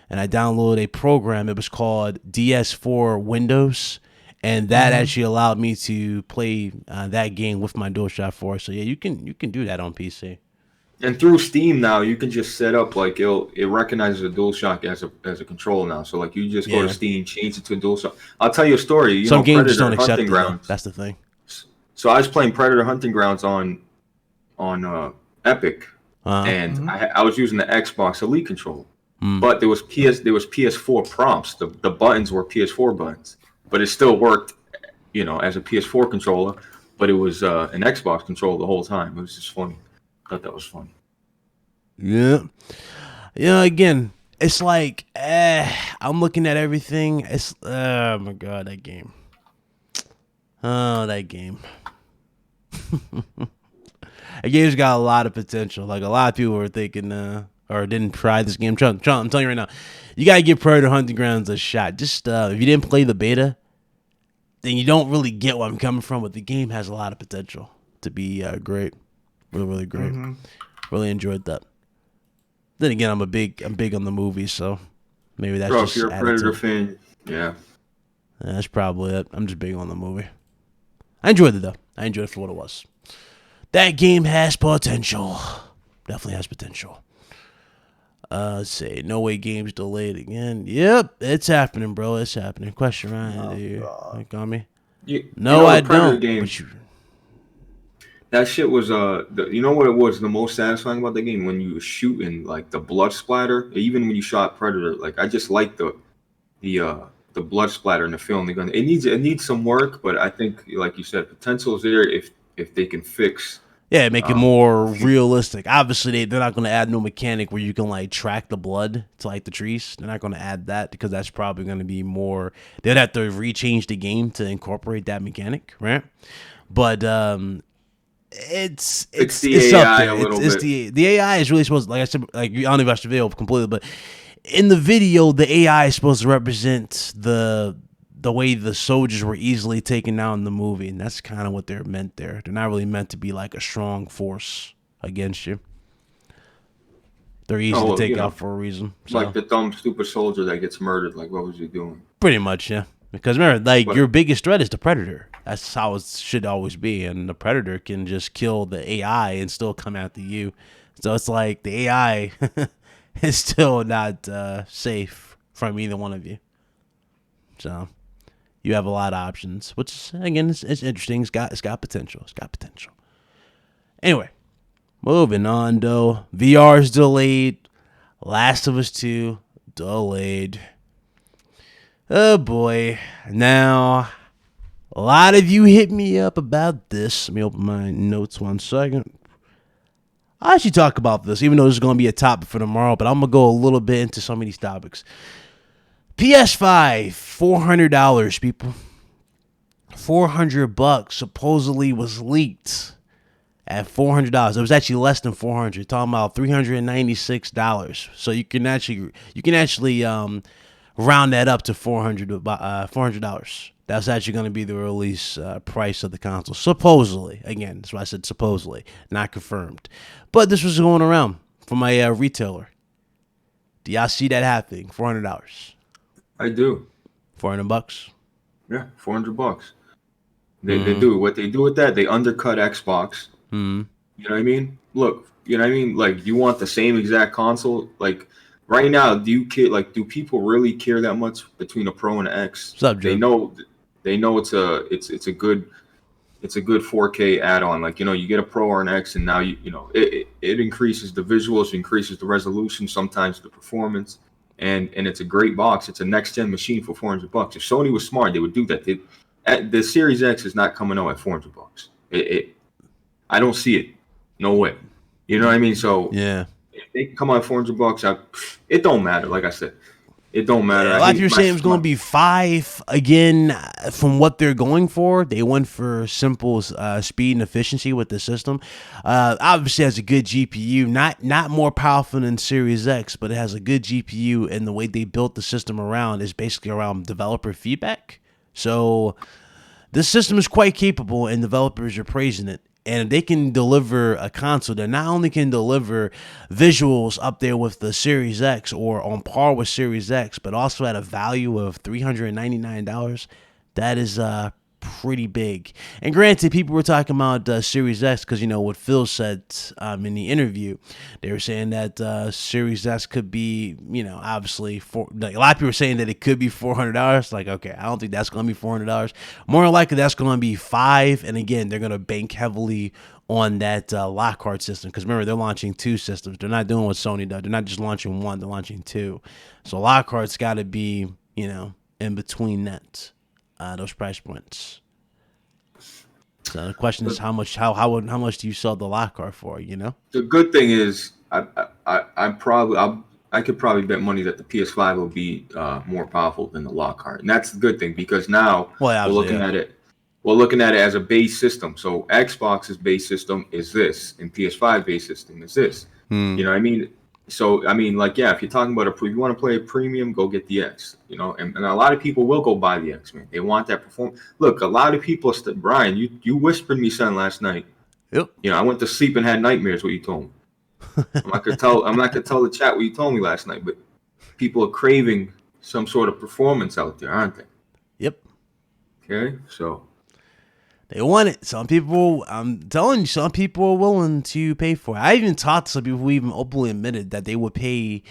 And I downloaded a program. It was called DS4 Windows. And that actually allowed me to play that game with my DualShock 4. So yeah, you can do that on PC. And through Steam now, you can just set up like it recognizes a DualShock as a controller now. So like you just go to Steam, change it to a DualShock. I'll tell you a story. You Some know, games just Predator don't accept Hunting it. Grounds. That's the thing. So I was playing Predator Hunting Grounds on Epic, and I was using the Xbox Elite controller. But there was PS4 prompts. The buttons were PS4 buttons, but it still worked, you know, as a PS4 controller. But it was an Xbox controller the whole time. It was just funny. I thought that was funny. Yeah. Yeah, again, it's like, I'm looking at everything. It's, oh my God, that game. Oh, that game. That game's got a lot of potential. Like, a lot of people were thinking, or didn't try this game. I'm telling you right now, you got to give Predator Hunting Grounds a shot. Just, if you didn't play the beta, then you don't really get where I'm coming from, but the game has a lot of potential to be great. Really, really great. Really enjoyed that. Then again, I'm big on the movies, so maybe that's Bro, just if you're a Predator fan, yeah. That's probably it. I'm just big on the movie. I enjoyed it though. I enjoyed it for what it was. That game has potential. Definitely has potential. Let's see. No Way Games delayed again. Yep, it's happening, bro. It's happening. Question, Ryan. You got me? No, I the Predator don't. game. But That shit was you know what it was the most satisfying about the game, when you were shooting, like the blood splatter. Even when you shot Predator, like I just like the blood splatter in the film. The gun, it needs some work, but I think, like you said, potential is there if they can fix. yeah, make it more realistic. Obviously, they're not going to add no mechanic where you can like track the blood to like the trees. They're not going to add that because that's probably going to be more. They'd have to rechange the game to incorporate that mechanic, right? But it's the up AI there. a little bit. The AI is really supposed to, like I said, like I don't know if I should video completely, but in the video, the AI is supposed to represent the way the soldiers were easily taken down in the movie, and that's kind of what they're meant there. They're not really meant to be like a strong force against you. They're easy to take out for a reason. So. Like the dumb, stupid soldier that gets murdered. Like, what was he doing? Pretty much, yeah. Because remember, like your biggest threat is the Predator. That's how it should always be, and the Predator can just kill the AI and still come after you. So it's like the AI is still not safe from either one of you. So you have a lot of options, which again is interesting. It's got potential. It's got potential. Anyway, moving on though. VR is delayed. Last of Us 2 delayed. Oh boy. Now, a lot of you hit me up about this. Let me open my notes 1 second. I should talk about this, even though this is going to be a topic for tomorrow, but I'm going to go a little bit into some of these topics. PS5, $400, people. $400 supposedly was leaked at $400. It was actually less than $400. Talking about $396. So you can actually round that up to $400. That's actually going to be the release price of the console. Supposedly. Again, that's why I said supposedly. Not confirmed. But this was going around from my retailer. Do y'all see that happening? $400. I do. $400? Yeah, $400. They do. What they do with that, they undercut Xbox. Mm-hmm. You know what I mean? Look, you know what I mean? Like, you want the same exact console? Like, right now, do people really care that much between a Pro and an X? What's up, Joe? They know it's a good 4K add-on. Like, you get a Pro or an X, and now it increases the visuals, increases the resolution, sometimes the performance, and it's a great box. It's a next-gen machine for $400. If Sony was smart, they would do that. The Series X is not coming out at $400. I don't see it. No way. You know what I mean? So yeah, if they come out at $400, it don't matter. Like I said, it don't matter. Yeah, a lot of you saying it was going to be $5 again. From what they're going for, they went for simple speed and efficiency with the system. Obviously, it has a good GPU, not more powerful than Series X, but it has a good GPU, and the way they built the system around is basically around developer feedback. So this system is quite capable, and developers are praising it. And they can deliver a console that not only can deliver visuals up there with the Series X or on par with Series X, but also at a value of $399. That is pretty big. And granted, people were talking about Series X because, what Phil said in the interview. They were saying that Series X could be, obviously, a lot of people were saying that it could be $400. Like, okay, I don't think that's going to be $400. More likely, that's going to be $500. And again, they're going to bank heavily on that Lockhart system. Because remember, they're launching 2 systems. They're not doing what Sony does. They're not just launching 1. They're launching 2. So Lockhart's got to be, in between that. Those price points. So the question is, how much do you sell the Lockhart for? The good thing is, I could probably bet money that the PS5 will be more powerful than the Lockhart, and that's the good thing because now we're looking at it as a base system. So Xbox's base system is this, and PS5 base system is this. You know what I mean? So, if you're talking about if you want to play a premium, go get the X, and a lot of people will go buy the X, man. They want that performance. Look, a lot of people, Brian, you whispered me something last night. Yep. I went to sleep and had nightmares, what you told me. I'm not gonna tell the chat what you told me last night, but people are craving some sort of performance out there, aren't they? Yep. Okay, so. They want it. Some people, I'm telling you, some people are willing to pay for it. I even talked to some people who even openly admitted that they would pay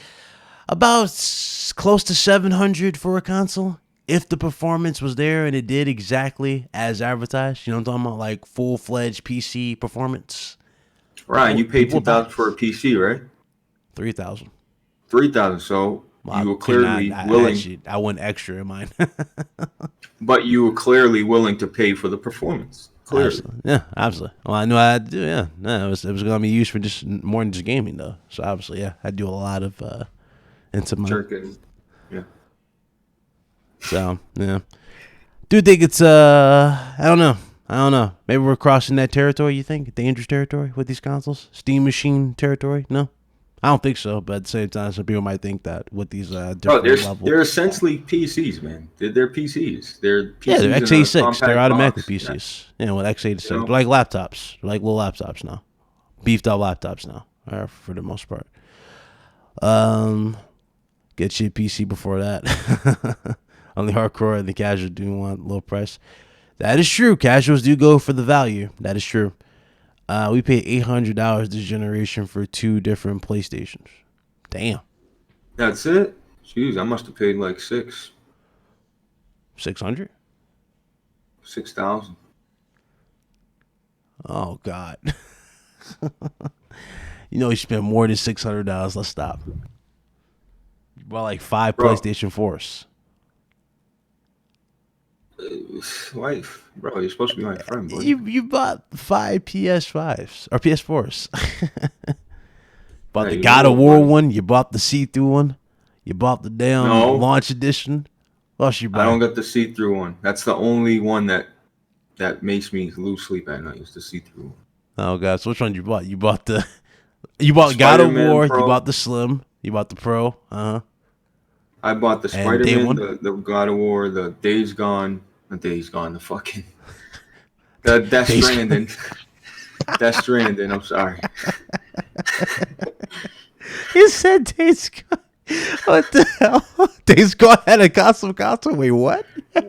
about close to $700 for a console if the performance was there and it did exactly as advertised, you know what I'm talking about, like full-fledged PC performance. Right, you paid people $2,000 for a PC, right? 3,000. 3,000. So Well, you were clearly willing. I went extra in mine. But you were clearly willing to pay for the performance. Clearly. Absolutely. Yeah, absolutely. Well, I knew I had to do. Yeah, no, it was going to be used for just more than just gaming though. So obviously, yeah, I do a lot of into my. Jerking. Yeah. So yeah, do you think it's I don't know. Maybe we're crossing that territory. You think dangerous territory with these consoles? Steam machine territory? No. I don't think so, but at the same time, some people might think that with these different levels. They're essentially PCs, man. They're PCs. They're PCs. Yeah, they're x86. They're automatically box. PCs. Yeah, with x86. You know? They're like laptops. They're like little laptops now. Beefed up laptops now, for the most part. Get your PC before that. Only hardcore and the casual do want low price. That is true. Casuals do go for the value. That is true. We paid $800 this generation for 2 different PlayStations. Damn. That's it? Jeez, I must have paid like $600. 600? 6,000. Oh God. You know you spent more than $600. Let's stop. You bought like 5 PlayStation 4s. Wife, bro, you're supposed to be my friend, boy. You bought 5 PS5s or PS4s. Bought the God of War one. You bought the see-through one. You bought the damn launch edition. What else you bought? I don't get the see-through one. That's the only one that makes me lose sleep at night. Is the see-through one. Oh God! So which one you bought? You bought God of War. Pro. You bought the Slim. You bought the Pro. I bought the Spider-Man, the God of War, the Days Gone. Not Days Gone. The fucking Death Stranding. Death Stranding. I'm sorry. He said Days Gone. What the hell? Days Gone had a console. Wait, what? Yeah,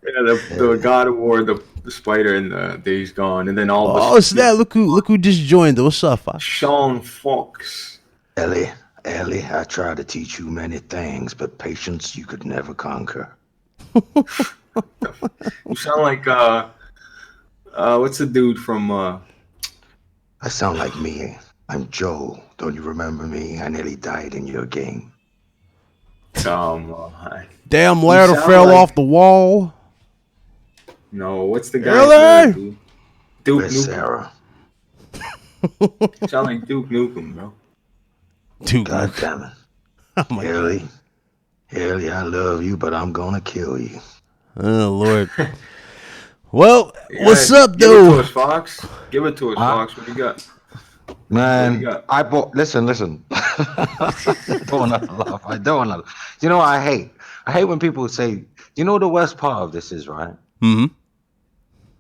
the God of War, the Spider, and the Days Gone, and then all. Oh, snap! Look who just joined. What's up, Fox? Sean Fox. Ellie, I tried to teach you many things, but patience you could never conquer. You sound like what's the dude from? I sound like me. I'm Joe. Don't you remember me? I nearly died in your game. Come on. Damn ladder fell off the wall. No, what's the guy? Really? Duke Nukem. Sarah. Sound like Duke Nukem, bro. Duke God Nukem. damn it. Oh my God. Haley, I love you, but I'm gonna kill you. Oh Lord. Well, what's up, though? Give it to us, Fox. Give it to us, Fox. What you got? Man, I bought. Listen. I don't want to laugh. I don't want to. You know what I hate? I hate when people say, you know what the worst part of this is, right? Mm-hmm.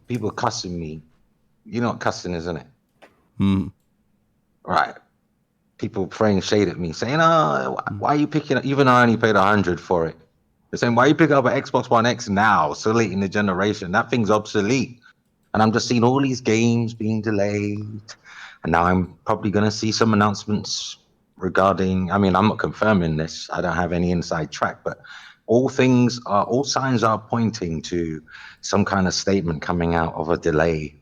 People cussing me. You know what cussing is, isn't it? Mm-hmm. Right. People throwing shade at me, saying, "Oh, why are you picking up?" Even though I only paid $100 for it. They're saying, "Why are you picking up an Xbox One X now, so late in the generation? That thing's obsolete." And I'm just seeing all these games being delayed. And now I'm probably going to see some announcements regarding, I mean, I'm not confirming this. I don't have any inside track, but all signs are pointing to some kind of statement coming out of a delay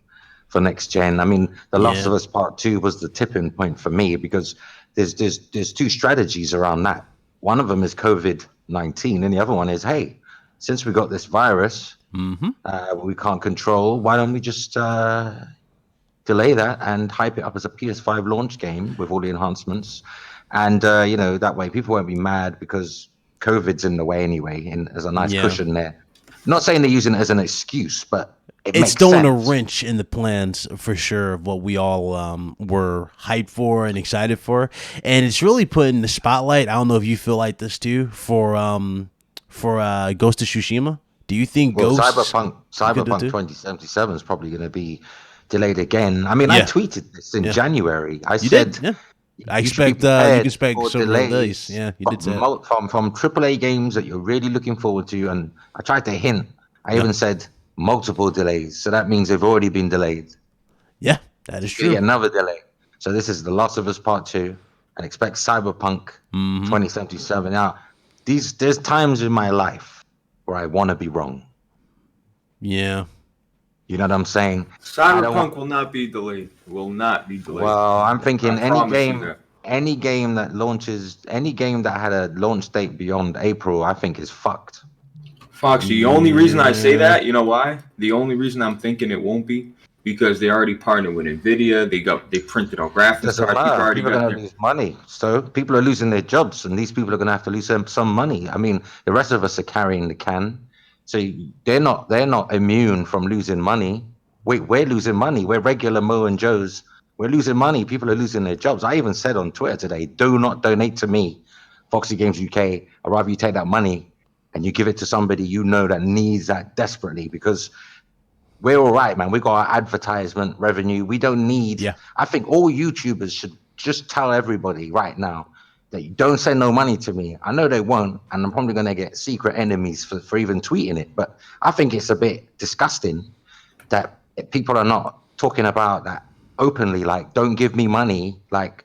for next gen. I mean, The Last of Us Part 2 was the tipping point for me because there's 2 strategies around that. One of them is COVID-19 and the other one is, hey, since we got this virus, we can't control, why don't we just delay that and hype it up as a PS5 launch game with all the enhancements, and that way people won't be mad because COVID's in the way anyway, and there's a nice cushion there. Not saying they're using it as an excuse, but it's throwing a wrench in the plans for sure of what we all were hyped for and excited for, and it's really putting the spotlight. I don't know if you feel like this too for Ghost of Tsushima. Do you think Cyberpunk 2077 is probably going to be delayed again? I mean, I tweeted this in January. I said, I expect you can expect some delays. Yeah, you did say from AAA games that you're really looking forward to, and I tried to hint. I even said multiple delays, so that means they've already been delayed. Yeah, that is true. Another delay. So this is The Last of Us Part 2, and expect Cyberpunk 2077. Now, there's times in my life or I want to be wrong. Yeah. You know what I'm saying? Cyberpunk will not be delayed. Will not be delayed. Well, I'm thinking I any game that launches, any game that had a launch date beyond April, I think is fucked. Fox, the only reason I say that, you know why? The only reason I'm thinking it won't be because they already partnered with Nvidia. They printed on graphics Doesn't cards. matter. People are going to lose money. So people are losing their jobs, and these people are going to have to lose some money. I mean, the rest of us are carrying the can, so they're not immune from losing money. We're losing money. We're regular Mo and Joes. We're losing money. People are losing their jobs. I even said on Twitter today, do not donate to me, Foxy Games UK. I'd rather you take that money and you give it to somebody you know that needs that desperately, because we're all right, man. We got our advertisement revenue. We don't need. Yeah. I think all YouTubers should just tell everybody right now that you don't send no money to me. I know they won't, and I'm probably going to get secret enemies for even tweeting it. But I think it's a bit disgusting that people are not talking about that openly. Like, don't give me money. Like,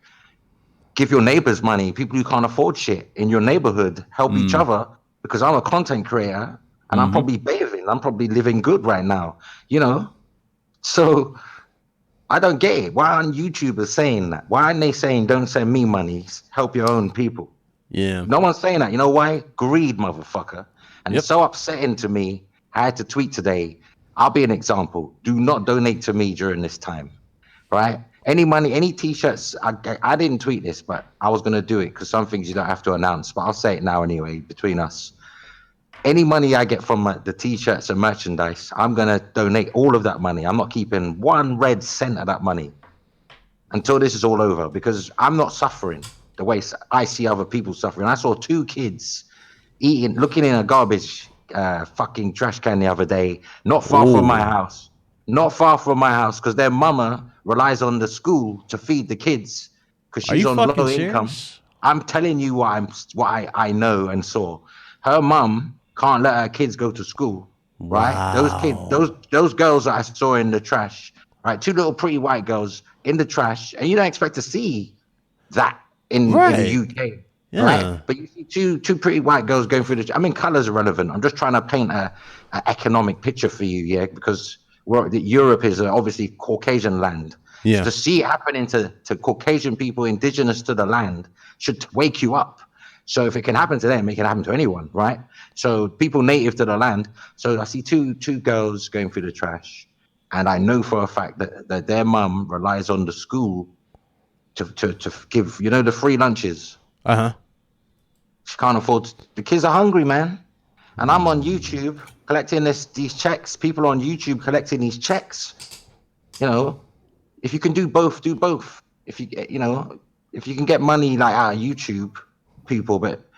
give your neighbors money. People who can't afford shit in your neighborhood, help each other. Because I'm a content creator and I'm probably bathing. I'm probably living good right now, you know? So I don't get it. Why aren't YouTubers saying that? Why aren't they saying, don't send me money, help your own people? Yeah. No one's saying that. You know why? Greed, motherfucker. And it's so upsetting to me. I had to tweet today. I'll be an example. Do not donate to me during this time, right? Any money, any T-shirts. I didn't tweet this, but I was going to do it because some things you don't have to announce. But I'll say it now anyway, between us. Any money I get from the T-shirts and merchandise, I'm going to donate all of that money. I'm not keeping 1 red cent of that money until this is all over, because I'm not suffering the way I see other people suffering. I saw 2 kids looking in a garbage fucking trash can the other day, not far from my house. Not far from my house, because their mama relies on the school to feed the kids because she's on low income. I'm telling you what I know and saw. Her mum can't let her kids go to school, right? Wow. Those girls that I saw in the trash, right? 2 little pretty white girls in the trash, and you don't expect to see that in the UK, right? But you see two pretty white girls going through the. I mean, colors are relevant. I'm just trying to paint a economic picture for you, yeah, because Europe is obviously Caucasian land. Yeah. So to see it happening to Caucasian people indigenous to the land should wake you up. So if it can happen to them, it can happen to anyone, right? So people native to the land. So I see two girls going through the trash, and I know for a fact that their mum relies on the school to give, you know, the free lunches. She can't afford the kids are hungry, man. And I'm on YouTube collecting these checks. People on YouTube collecting these checks. You know, if you can do both, do both. If you can get money like out of YouTube people, but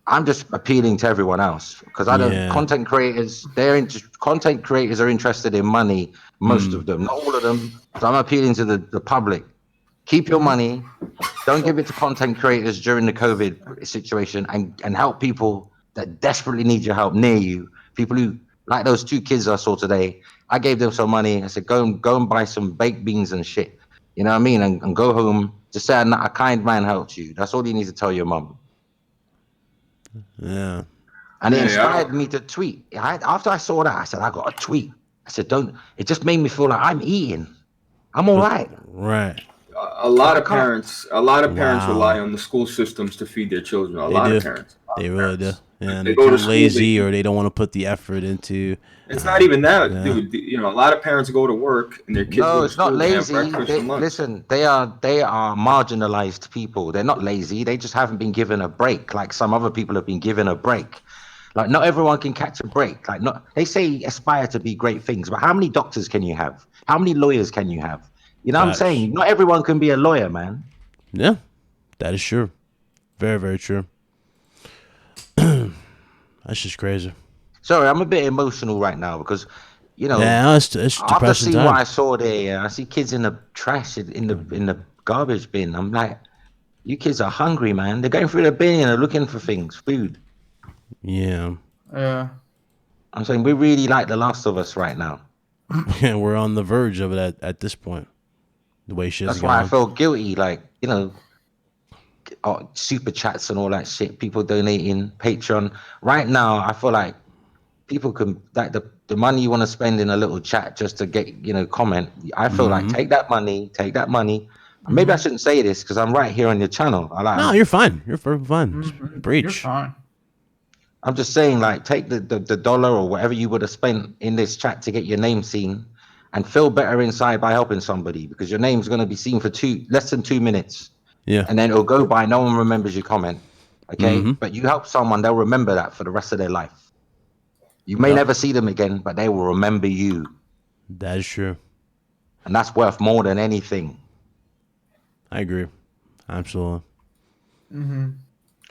I'm just appealing to everyone else because I don't. Content creators, content creators are interested in money. Most of them, not all of them. So I'm appealing to the public. Keep your money. Don't give it to content creators during the COVID situation, and help people that desperately need your help near you. People who, like those 2 kids I saw today, I gave them some money. I said, go and buy some baked beans and shit. You know what I mean? And go home. Just say a kind man helped you. That's all you need to tell your mum. Yeah. And it inspired me to tweet. After I saw that, I said, I got to tweet. I said, it just made me feel like I'm eating. I'm all right. Right. A lot of parents rely on the school systems to feed their children. A lot of parents. They really do. And they they're go to too school, lazy, or they don't want to put the effort into. It's not even that, dude. You know, a lot of parents go to work and their kids go to school. No, it's not lazy. Listen, they are marginalized people. They're not lazy. They just haven't been given a break, like some other people have been given a break. Like, not everyone can catch a break. Like, they say aspire to be great things, but how many doctors can you have? How many lawyers can you have? You know what I'm saying? Not everyone can be a lawyer, man. Yeah, that is true. Very, very true. That's just crazy. Sorry, I'm a bit emotional right now because, you know, it's depressing after seeing time. what I saw there, I see kids in the trash, in the garbage bin. I'm like, you kids are hungry, man. They're going through the bin and they're looking for things, food. Yeah. I'm saying we're really like The Last of Us right now. And we're on the verge of it at this point. The way shit's That's going. why I feel guilty, like, you know, super chats and all that shit, people donating, Patreon. Right now, I feel like people can like the money you want to spend in a little chat just to get comment. I feel like take that money. Maybe I shouldn't say this because I'm right here on your channel. No, you're fine. You're fine. Breach. You're fine. I'm just saying, like, take the dollar or whatever you would have spent in this chat to get your name seen, and feel better inside by helping somebody, because your name's going to be seen for less than 2 minutes. Yeah. And then it'll go by. No one remembers your comment. Okay. But you help someone, they'll remember that for the rest of their life. You may never see them again, but they will remember you. That is true. And that's worth more than anything. I agree. Absolutely. And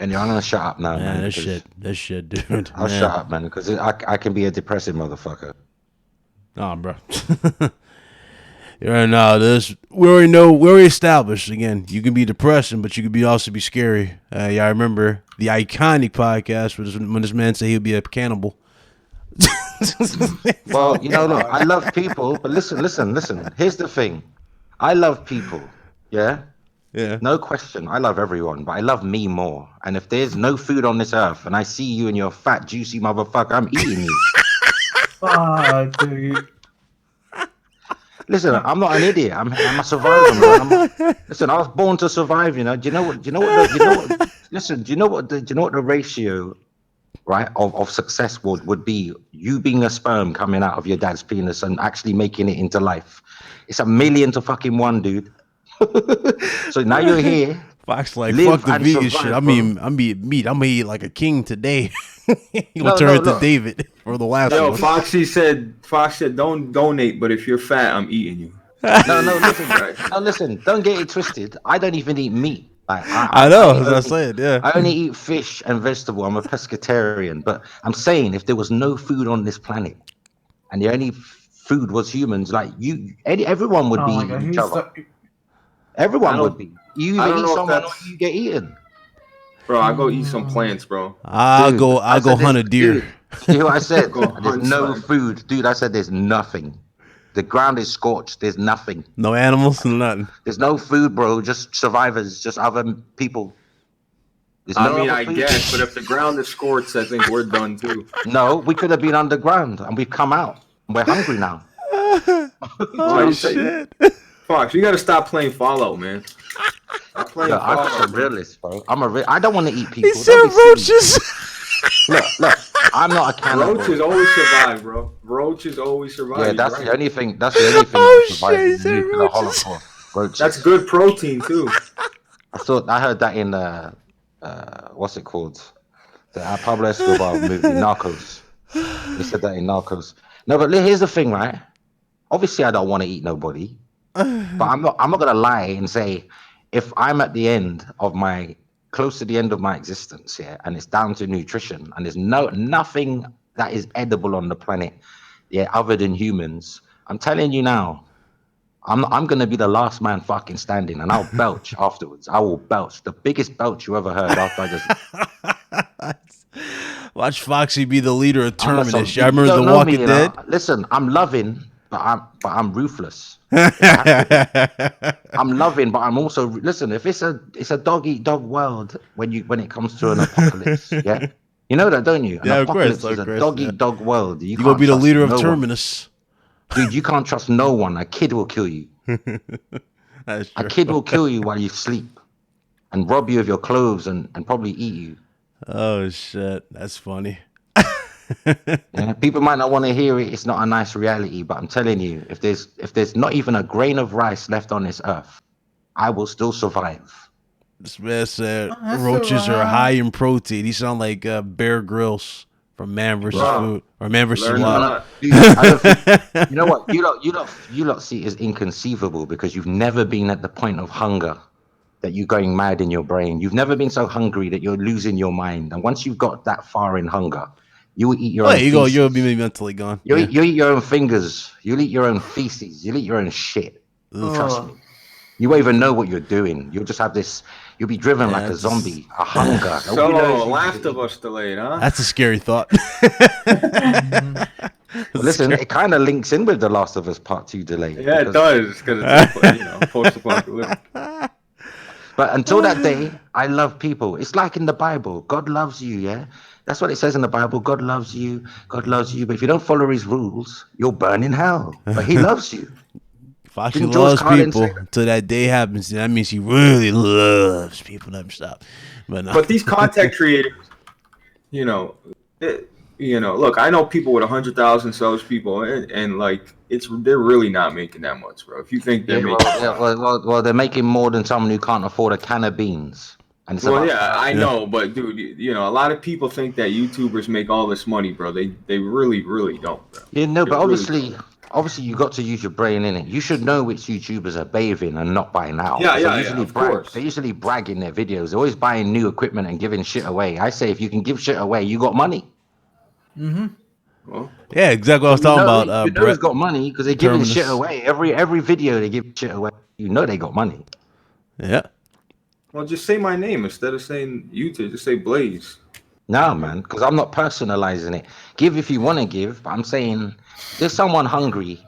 I'm going to shut up now, Man, man. This shit, dude. I'll shut up, man, because I can be a depressing motherfucker. Oh, bro. Yeah, no, we already established, again, you can be depressing, but you can also be scary. Yeah, I remember the iconic podcast when this man said he would be a cannibal. Well, look, I love people, but listen. Here's the thing. I love people, yeah? Yeah. No question. I love everyone, but I love me more. And if there's no food on this earth and I see you and you're fat, juicy motherfucker, I'm eating you. Fuck, dude. Listen, I'm not an idiot. I'm a survivor, man. Listen, I was born to survive. Do you know what? Listen, do you know what the ratio, right, of success would be? You being a sperm coming out of your dad's penis and actually making it into life. It's 1,000,000 to fucking 1, dude. So now you're here. Fox like, fuck the vegan shit. I'm eating meat. I'm gonna eat like a king today. You'll turn to David for the last one. Fox said, don't donate, but if you're fat, I'm eating you. Listen, don't get it twisted. I don't even eat meat. Like, I know, as I said, yeah. I only eat fish and vegetable. I'm a pescatarian. But I'm saying, if there was no food on this planet and the only food was humans, like everyone would be eating each other. Everyone would be. You either eat someone or you get eaten. Bro, I go eat some plants, bro. I'll go hunt a deer. You know what I said? There's no food. Dude, I said there's nothing. The ground is scorched. There's nothing. No animals, nothing. There's no food, bro. Just survivors, just other people. I guess, but if the ground is scorched, I think we're done too. No, we could have been underground and we've come out. We're hungry now. Oh, shit. Fox, you gotta stop playing Fallout, man. I'm a realist, bro. I don't want to eat people. He said roaches. Look, I'm not a cannibal. Roaches always survive, bro. Roaches always survive. Yeah, that's the only thing. That's the only thing that survives in the Holocaust. Roaches. That's good protein too. I heard that in what's it called? The Pablo Escobar movie, Narcos. They said that in Narcos. No, but here's the thing, right? Obviously, I don't want to eat nobody, but I'm not gonna lie and say if I'm at the end of close to the end of my existence, yeah, and it's down to nutrition, and there's nothing that is edible on the planet, yeah, other than humans. I'm telling you now, I'm gonna be the last man fucking standing, and I'll belch afterwards. I will belch, the biggest belch you ever heard. After I just watch Foxy be the leader of Terminus. I remember The Walking Dead. Listen, I'm loving, but I'm ruthless. I'm loving, but I'm also if it's a dog eat dog world when it comes to an apocalypse, yeah. You know that, don't you? An apocalypse is a dog eat dog world. You gonna be the leader of Terminus. Dude, you can't trust no one. A kid will kill you. That's true. A kid will kill you while you sleep and rob you of your clothes and probably eat you. Oh shit, that's funny. Yeah, people might not want to hear it. It's not a nice reality, but I'm telling you, if there's not even a grain of rice left on this earth, I will still survive. This man said roaches are high in protein. He sound like Bear Grylls from Man vs. Food or Man vs. Wild. You know what? You lot see it as inconceivable because you've never been at the point of hunger that you're going mad in your brain. You've never been so hungry that you're losing your mind. And once you've got that far in hunger, you will eat your own feces. You'll be mentally gone. You eat your own fingers. You'll eat your own feces. You'll eat your own shit. Trust me. You won't even know what you're doing. You'll just have this. You'll be driven like a zombie, a hunger. So, Last of Us delayed, huh? That's a scary thought. Listen, it kind of links in with The Last of Us Part 2 delay. Yeah, it does. Because it's post-apocalyptic. But until that day, I love people. It's like in the Bible. God loves you, yeah? That's what it says in the Bible. God loves you. God loves you. But if you don't follow his rules, you'll burn in hell. But he loves you. Foxy Didn't George loves Carlin say people until that day happens. That means he really loves people. Never stop. But, no. But these content creators, you know, look, I know people with 100,000 subs, people, and like they're really not making that much, bro. If you think they're making, well, they're making more than someone who can't afford a can of beans. And it's well, about yeah, I know, but dude, a lot of people think that YouTubers make all this money, bro. They really, really don't, bro. but obviously you got to use your brain in it. You should know which YouTubers are bathing and not by now. Yeah, of course. They usually brag in their videos. They're always buying new equipment and giving shit away. I say if you can give shit away, you got money. Mm-hmm. Well, Yeah, exactly what I was talking about. You know Brett it's got money because they're giving shit Terminus. away. Every video they give shit away. You know they got money. Yeah. well, just say my name instead of saying YouTube. Just say Blaze. No, man, because I'm not personalizing it. Give if you want to give, but I'm saying there's someone hungry.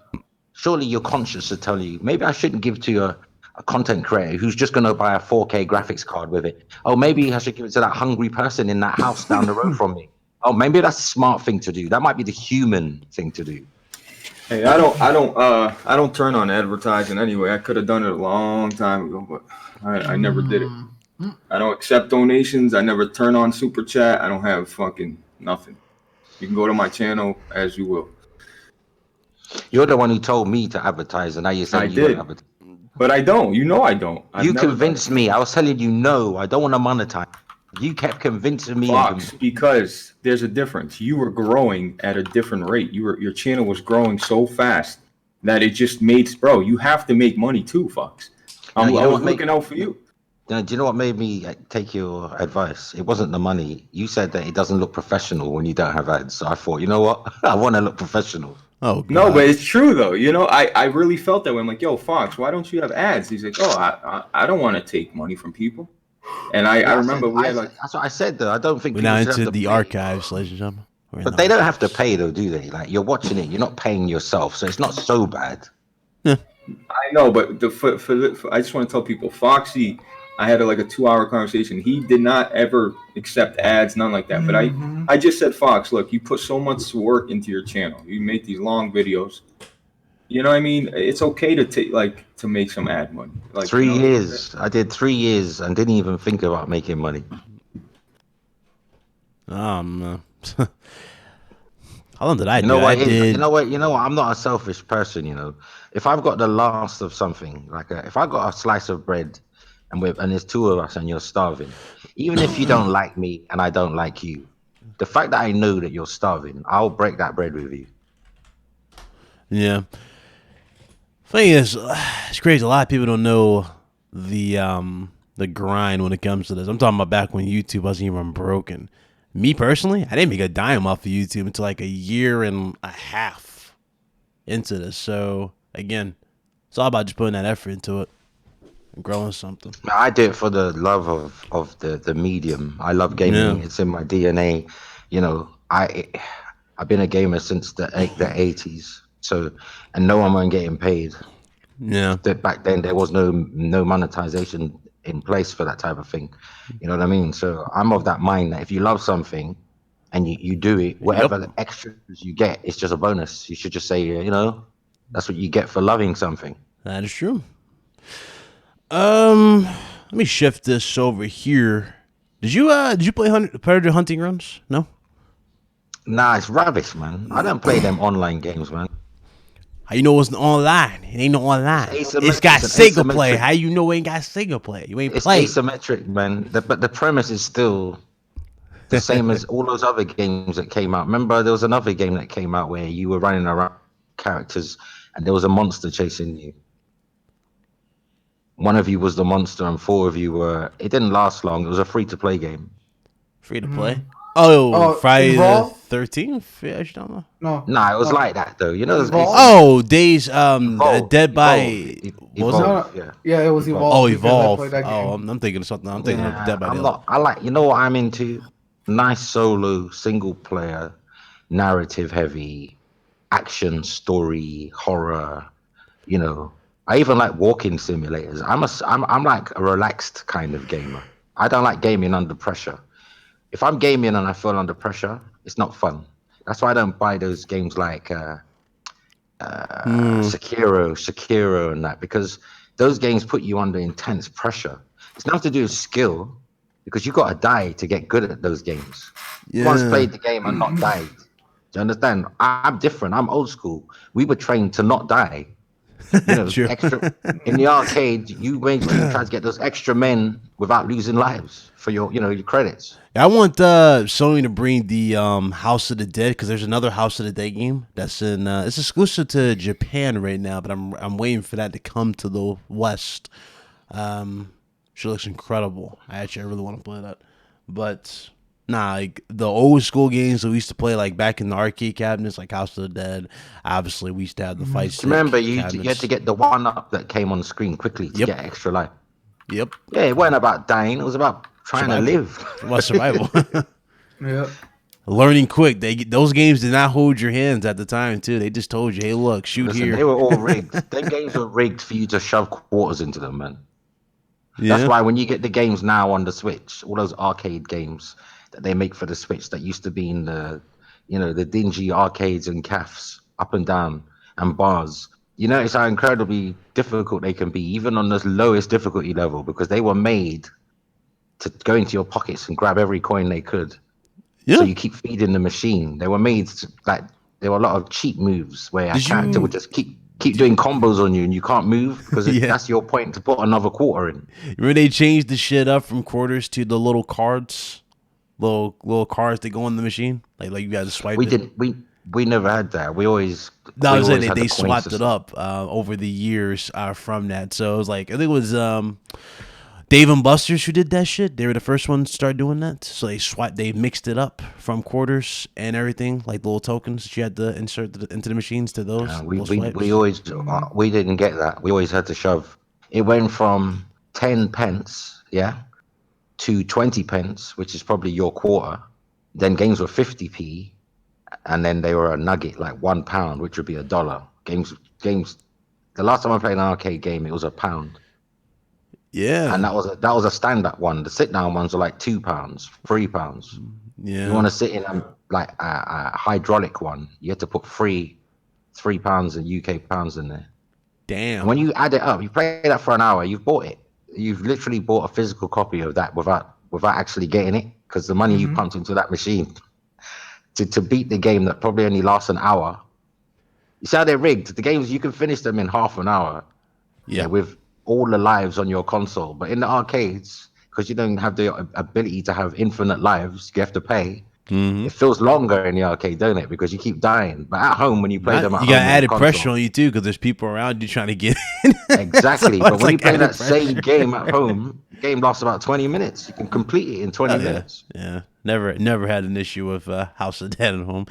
Surely your conscience should tell you, maybe I shouldn't give to a content creator who's just going to buy a 4K graphics card with it. Oh, maybe I should give it to that hungry person in that house down the road from me. Oh, maybe that's a smart thing to do. That might be the human thing to do. Hey, I don't turn on advertising anyway. I could have done it a long time ago, but I never did it. I don't accept donations. I never turn on super chat. I don't have fucking nothing. You can go to my channel as you will. You're the one who told me to advertise, and now you're saying I you did. want to advertise. But I don't. You know I don't. You convinced me. I was telling you, no, I don't want to monetize. You kept convincing me. Fox, because there's a difference. You were growing at a different rate. Your channel was growing so fast that it just made, bro, you have to make money too, Fox. I was looking out for you. Do you know what made me take your advice? It wasn't the money. You said that it doesn't look professional when you don't have ads. So I thought, you know what? I want to look professional. Oh, God. No, but it's true though. I really felt that way. I'm like, yo, Fox, why don't you have ads? He's like, oh, I don't want to take money from people. And I remember that's what I said though. I don't think We're people now should into have to the pay. archives, ladies and gentlemen. But they don't have to pay though, do they? Like you're watching it, you're not paying yourself, so it's not so bad. I know, but I just want to tell people, Foxy, I had like a 2-hour conversation. He did not ever accept ads, none like that. But I just said, Fox, look, you put so much work into your channel. You make these long videos. You know what I mean? It's okay to make some ad money. Like 3 years. I did 3 years and didn't even think about making money. How long did I do? You know what? I'm not a selfish person. If I've got the last of something, if I got a slice of bread, and there's two of us, and you're starving, even if you don't like me and I don't like you, the fact that I know that you're starving, I'll break that bread with you. Yeah. Thing is, it's crazy. A lot of people don't know the grind when it comes to this. I'm talking about back when YouTube wasn't even broken. Me personally, I didn't make a dime off of YouTube until like a year and a half into this. So again, it's all about just putting that effort into it and growing something. I do it for the love of the medium. I love gaming. Yeah. It's in my DNA. I've been a gamer since the 80s. So, and no one wasn't getting paid. Yeah. Back then there was no monetization in place for that type of thing. You know what I mean? So I'm of that mind that if you love something and you do it, whatever extras you get, it's just a bonus. You should just say, that's what you get for loving something. That is true. Let me shift this over here. Did you play Predator Hunting Grounds? No? Nah, it's rubbish, man. I don't play them online games, man. How you know it's online? It ain't no online. It's got single play. How you know it ain't got single play? You ain't played. It's asymmetric, man. But the premise is still the same as all those other games that came out. Remember, there was another game that came out where you were running around characters and there was a monster chasing you. One of you was the monster and 4 of you were... It didn't last long. It was a free-to-play game. Free to play? Oh, Friday the 13th? Yeah, you don't know. No. Nah, it was like that though. Days Dead by Evolve. Yeah, it was Evolve. Oh, Evolve. I'm thinking of something. I'm thinking of Dead by Daylight. What I'm into? Nice solo, single player, narrative heavy, action, story, horror, I even like walking simulators. I'm like a relaxed kind of gamer. I don't like gaming under pressure. If I'm gaming and I feel under pressure, it's not fun. That's why I don't buy those games like Sekiro, and that, because those games put you under intense pressure. It's nothing to do with skill, because you got to die to get good at those games. Yeah. Once played the game and not died. Do you understand? I'm different. I'm old school. We were trained to not die. You know, True. extra in the arcade. You basically try to get those extra men without losing lives for your, you know, your credits. I want Sony to bring the House of the Dead, because there's another House of the Dead game that's in. It's exclusive to Japan right now, but I'm waiting for that to come to the West. She looks incredible. I really want to play that, but nah, like the old school games that we used to play, like back in the arcade cabinets, like House of the Dead. Obviously, we used to have the fight stick. Remember, you had to get the one up that came on screen quickly to get extra life. Yep. Yeah, it wasn't about dying. It was about trying to live. It was survival. Yeah. Learning quick. Those games did not hold your hands at the time too. They just told you, "Hey, look, shoot Listen, here." they were all rigged. Them games were rigged for you to shove quarters into them, man. Yeah. That's why when you get the games now on the Switch, all those arcade games that they make for the Switch that used to be in the, you know, the dingy arcades and cafes up and down and bars. You notice how incredibly difficult they can be, even on the lowest difficulty level, because they were made to go into your pockets and grab every coin they could. Yeah. So you keep feeding the machine. They were made to, like, there were a lot of cheat moves where a character would just keep doing combos on you and you can't move because that's your point to put another quarter in. Remember they changed the shit up from quarters to the little cards, little cards that go in the machine, like you guys swipe. We never had that. We always. No, I was saying they the swapped it up over the years from that. So it was like, I think it was Dave and Buster's who did that shit. They were the first ones to start doing that. So they mixed it up from quarters and everything, like the little tokens that you had to insert into the machines to those. We didn't get that. We always had to shove. It went from 10 pence, to 20 pence, which is probably your quarter. Then games were 50p, and then they were a nugget, like £1, which would be $1. Games. The last time I played an arcade game, it was £1. Yeah, and that was a stand-up one. The sit-down ones were like £2, £3. Yeah, you want to sit in a hydraulic one, you had to put £3 in UK pounds in there. Damn. And when you add it up, you play that for an hour, you've bought it. You've literally bought a physical copy of that without actually getting it, because the money you pumped into that machine to beat the game that probably only lasts an hour. You see how they're rigged? The games, you can finish them in half an hour. Yeah, with all the lives on your console. But in the arcades, because you don't have the ability to have infinite lives, you have to pay. It feels longer in the arcade, don't it? Because you keep dying. But at home, when you play them at home, you got added console, pressure on you too, because there's people around you trying to get in. Exactly. So but when you play that pressure. same game at home, the game lasts about 20 minutes. You can complete it in 20 minutes. Yeah. Never had an issue with House of Dead at home.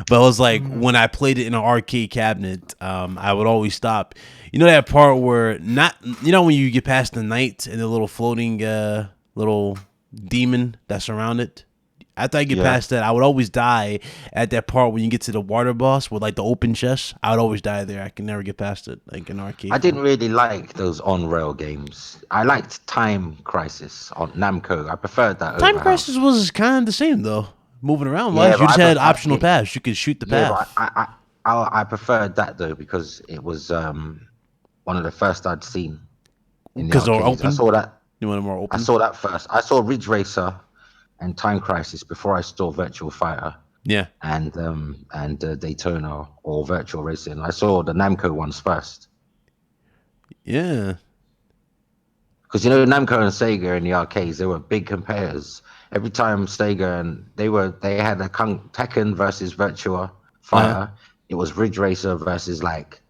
But it was like when I played it in an arcade cabinet, I would always stop. You know that part where when you get past the knight and the little floating little demon that's around it? After I get past that, I would always die at that part when you get to the water boss with like the open chest. I would always die there. I can never get past it, like in arcade. I didn't really like those on-rail games. I liked Time Crisis on Namco. I preferred that. Time Crisis was kind of the same though. Moving around, Yeah, you just had optional paths. paths. You could shoot the Yeah, path. but I preferred that though, because it was one of the first I'd seen. Because they were open. I saw that. You want it more open? I saw that first. I saw Ridge Racer and Time Crisis before I saw Virtual Fighter. Yeah. And Daytona or Virtual Racing. I saw the Namco ones first. Yeah. Because Namco and Sega in the arcades, they were big competitors. Every time Sega and they had a Tekken versus Virtua Fighter. It was Ridge Racer versus like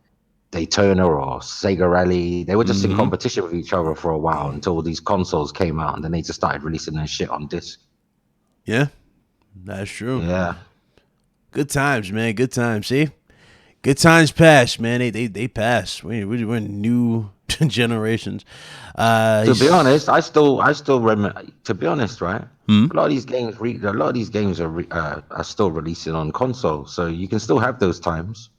Daytona or Sega Rally. They were just in competition with each other for a while until these consoles came out, and then they just started releasing their shit on disc. Yeah, that's true. Yeah. Good times, man. Good times. See, good times passed, man. They passed. We're in new generations. To be honest, I still remember. To be honest, right? A lot of these games are still releasing on console, so you can still have those times.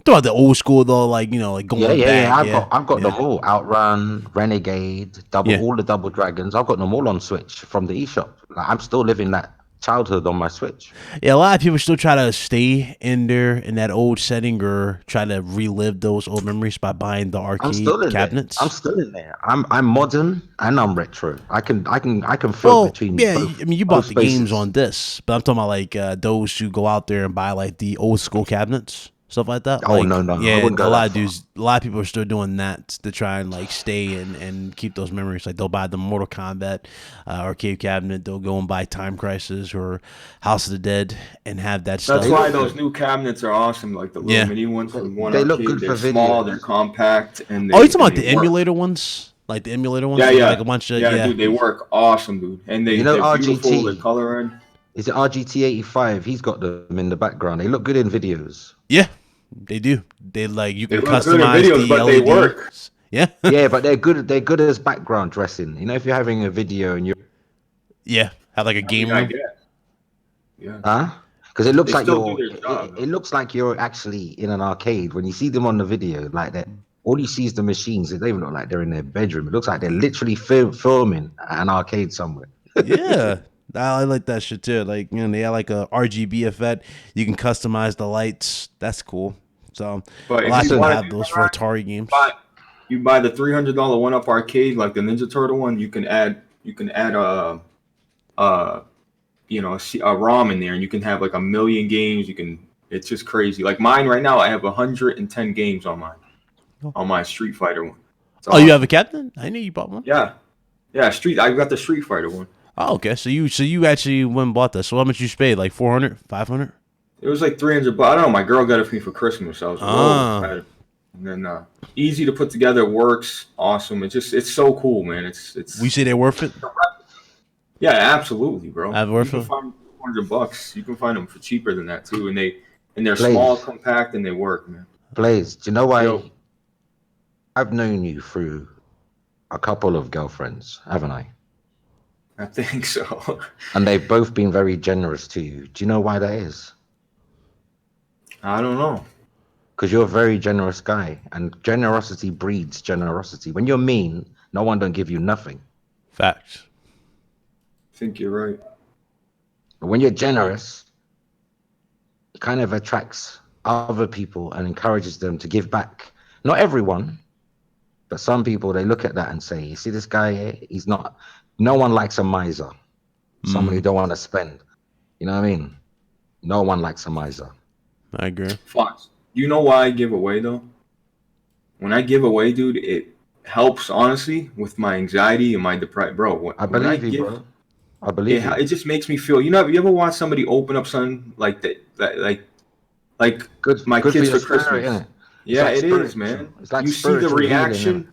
Throughout the old school though, like like going back. I've got them all. Outrun, Renegade, all the Double Dragons. I've got them all on Switch from the eShop. Like, I'm still living that childhood on my Switch. Yeah, a lot of people still try to stay in that old setting or try to relive those old memories by buying the arcade cabinets. I'm still in there. I'm modern and I'm retro. I can float between both. I mean, you bought the games on this, but I'm talking about like those who go out there and buy like the old school cabinets. Stuff like that. Oh, like, no. Yeah, I wouldn't go a lot that of dudes, a lot of people are still doing that to try and like stay and keep those memories. Like they'll buy the Mortal Kombat arcade cabinet. They'll go and buy Time Crisis or House of the Dead and have that stuff. That's why those new cabinets are awesome. Like the little mini ones from one arcade. Look good they're for small, video. they're compact, and you talking about the emulator ones? Like the emulator ones? Yeah. Like a bunch of dude, they work awesome, dude. And they're beautiful. They're coloring. Is it RGT85? He's got them in the background. They look good in videos. Yeah. They do. They like you can look customize good in videos, the but LED. they work. Yeah. Yeah, but they're good. They're good as background dressing. If you're having a video and you're have like a game room. Yeah. Huh? Because it looks They like still do their job, it looks like you're actually in an arcade when you see them on the video like that. All you see is the machines. They don't even look like they're in their bedroom. It looks like they're literally filming at an arcade somewhere. Yeah. I like that shit too. Like they have like a RGB effect. You can customize the lights. That's cool. So but a lot of people have those for Atari games. You buy the $300 1-up arcade, like the Ninja Turtle one. You can add a ROM in there, and you can have like 1 million games. It's just crazy. Like mine right now, I have 110 games on mine, on my Street Fighter one. You have a captain? I knew you bought one. Yeah. I got the Street Fighter one. Oh, okay. So you actually went and bought this. So how much you paid? Like 400, 500? It was like 300, but I don't know. My girl got it for me for Christmas. So I was excited. And then easy to put together, works awesome. It's so cool, man. It's. We say they're worth it. Yeah, absolutely, bro. Worth it. $400. You can find them for cheaper than that too, and they're small, compact, and they work, man. Blaze, do you know why? I've known you through a couple of girlfriends, haven't I? I think so. And they've both been very generous to you. Do you know why that is? I don't know. Because you're a very generous guy, and generosity breeds generosity. When you're mean, no one don't give you nothing. Facts. I think you're right. But when you're generous, it kind of attracts other people and encourages them to give back. Not everyone, but some people, they look at that and say, you see this guy here? He's not... No one likes a miser. Someone who don't want to spend. You know what I mean? No one likes a miser. I agree. Fox, you know why I give away, though? When I give away, dude, it helps, honestly, with my anxiety and my depression. Bro, I believe you, bro. I believe you. It just makes me feel... You ever watch somebody open up something like that? Like my kids for Christmas. Yeah, it is, man. It's like you see the reaction. Healing,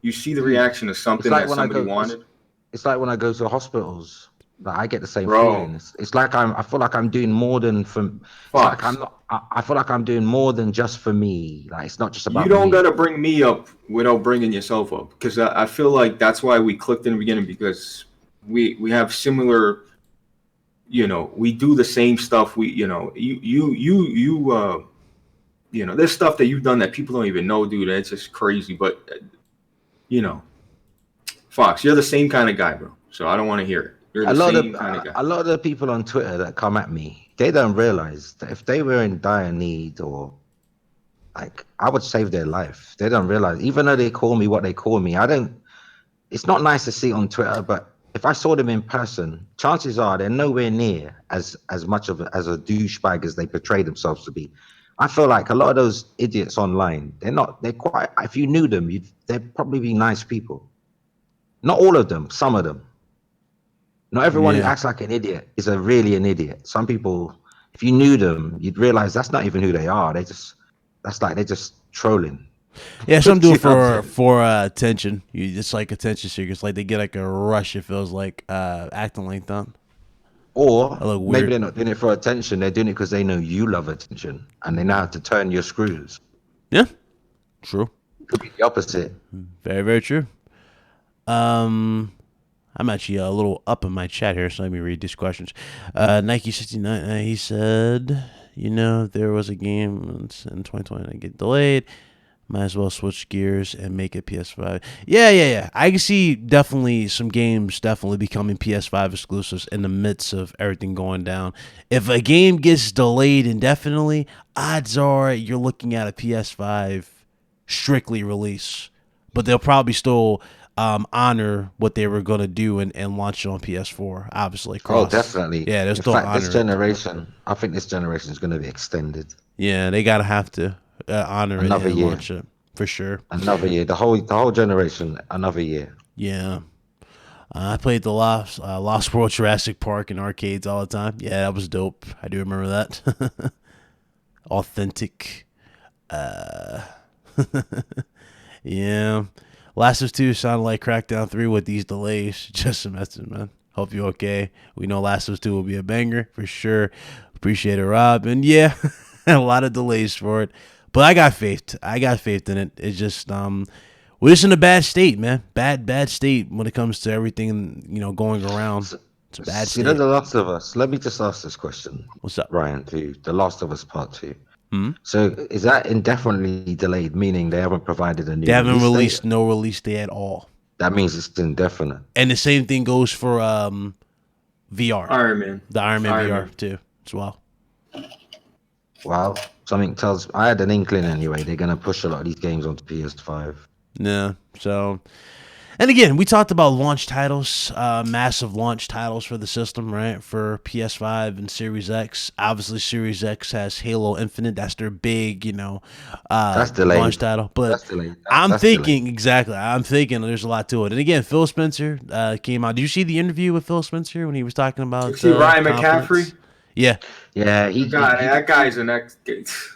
you see the reaction of something that somebody wanted. It's like when I go to hospitals, I get the same feeling. It's like I feel like I'm doing more than for. Like I feel like I'm doing more than just for me. Like it's not just about. You don't gotta bring me up without bringing yourself up, because I feel like that's why we clicked in the beginning, because we have similar. We do the same stuff. There's stuff that you've done that people don't even know, dude. It's just crazy, but Fox, you're the same kind of guy, bro. So I don't want to hear it. You're the same kind of guy. A lot of the people on Twitter that come at me, they don't realize that if they were in dire need or I would save their life. They don't realize, even though they call me what they call me, it's not nice to see on Twitter, but if I saw them in person, chances are they're nowhere near as much of as a douchebag as they portray themselves to be. I feel like a lot of those idiots online, they're quite, if you knew them, they'd probably be nice people. Not all of them, some of them. Not everyone who acts like an idiot is really an idiot. Some people, if you knew them, you'd realize that's not even who they are. They're just trolling. Yeah, some do it for attention. It's like attention seekers. Like they get like a rush. It feels like acting like that. Or maybe they're not doing it for attention. They're doing it because they know you love attention and they know how to turn your screws. Yeah, true. Could be the opposite. Very, very true. I I'm actually a little up in my chat here, so let me read these questions. Nike 69, he said, there was a game in 2020 that get delayed. Might as well switch gears and make it PS5. Yeah. I can see definitely some games definitely becoming PS5 exclusives in the midst of everything going down. If a game gets delayed indefinitely, odds are you're looking at a PS5 strictly release. But they'll probably still honor what they were going to do and launch it on PS4, obviously. Oh, definitely. Yeah, they'll In still fact, honor this it. generation, I think this generation is going to be extended. Yeah, they got to have to honor Another it and year. launch it, for sure. Another year. The whole generation, another year. Yeah. I played the Lost World Jurassic Park in arcades all the time. Yeah, that was dope. I do remember that. Authentic. Yeah. Last of Us 2 sounded like Crackdown 3 with these delays. Just a message, man. Hope you're okay. We know Last of Us 2 will be a banger for sure. Appreciate it, Rob. And yeah, a lot of delays for it. But I got faith. I got faith in it. It's just we're just in a bad state, man. Bad state when it comes to everything, going around. It's a bad state. The Last of Us. Let me just ask this question. What's up, Ryan? To The Last of Us Part 2. Hmm? So is that indefinitely delayed, meaning they haven't provided a new? They haven't released date? no release date at all. That means it's indefinite. And the same thing goes for VR. Iron Man. The Iron Man VR Man. too, as well. Well, something tells. I had an inkling anyway. They're gonna push a lot of these games onto PS5. Yeah. So, and again, we talked about launch titles, massive launch titles for the system, right? For PS5 and Series X. Obviously, Series X has Halo Infinite. That's their big, That's delayed. launch title. But That's delayed. I'm thinking exactly. I'm thinking there's a lot to it. And again, Phil Spencer came out. Did you see the interview with Phil Spencer when he was talking about? You see Ryan confidence? McCaffrey? Yeah. Yeah, that guy's an ex.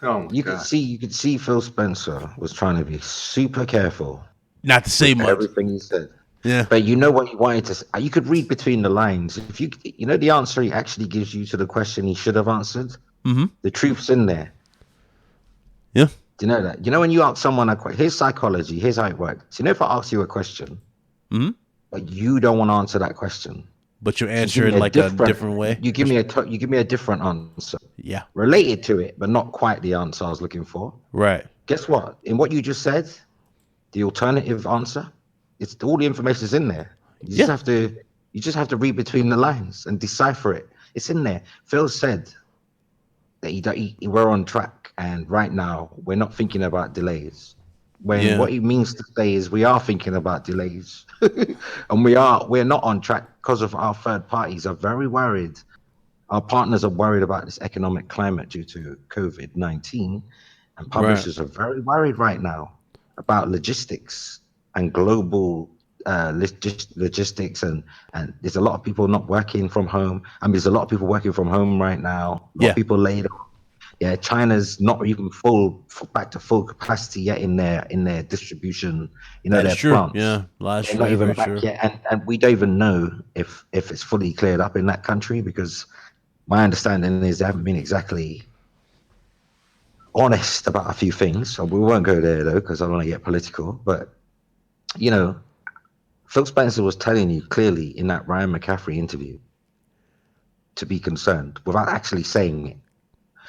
Oh my you god! could see Phil Spencer was trying to be super careful. Not to say much. Everything he said. Yeah. But you know what he wanted to say? You could read between the lines. If you know the answer he actually gives you to the question he should have answered. Mm-hmm. The truth's in there. Yeah. Do you know that? You know when you ask someone a question, here's psychology, here's how it works. You know if I ask you a question, but you don't want to answer that question, but you answer it like a different way. You give me a different answer. Yeah. Related to it, but not quite the answer I was looking for. Right. Guess what? In what you just said, the alternative answer, it's all the information is in there. You just have to read between the lines and decipher it. It's in there. Phil said that we're on track, and right now we're not thinking about delays. What he means to say is we are thinking about delays, and we're not on track because of our third parties are very worried. Our partners are worried about this economic climate due to COVID-19, and publishers are very worried right now about logistics and global logistics, and there's a lot of people not working from home. I mean, there's a lot of people working from home right now. A lot of people laid off. Yeah, China's not even back to full capacity yet in their distribution. Their plants. Yeah, they're not even back yet, and we don't even know if it's fully cleared up in that country, because my understanding is they haven't been exactly honest about a few things. So we won't go there though, because I don't want to get political. But Phil Spencer was telling you clearly in that Ryan McCaffrey interview to be concerned without actually saying it.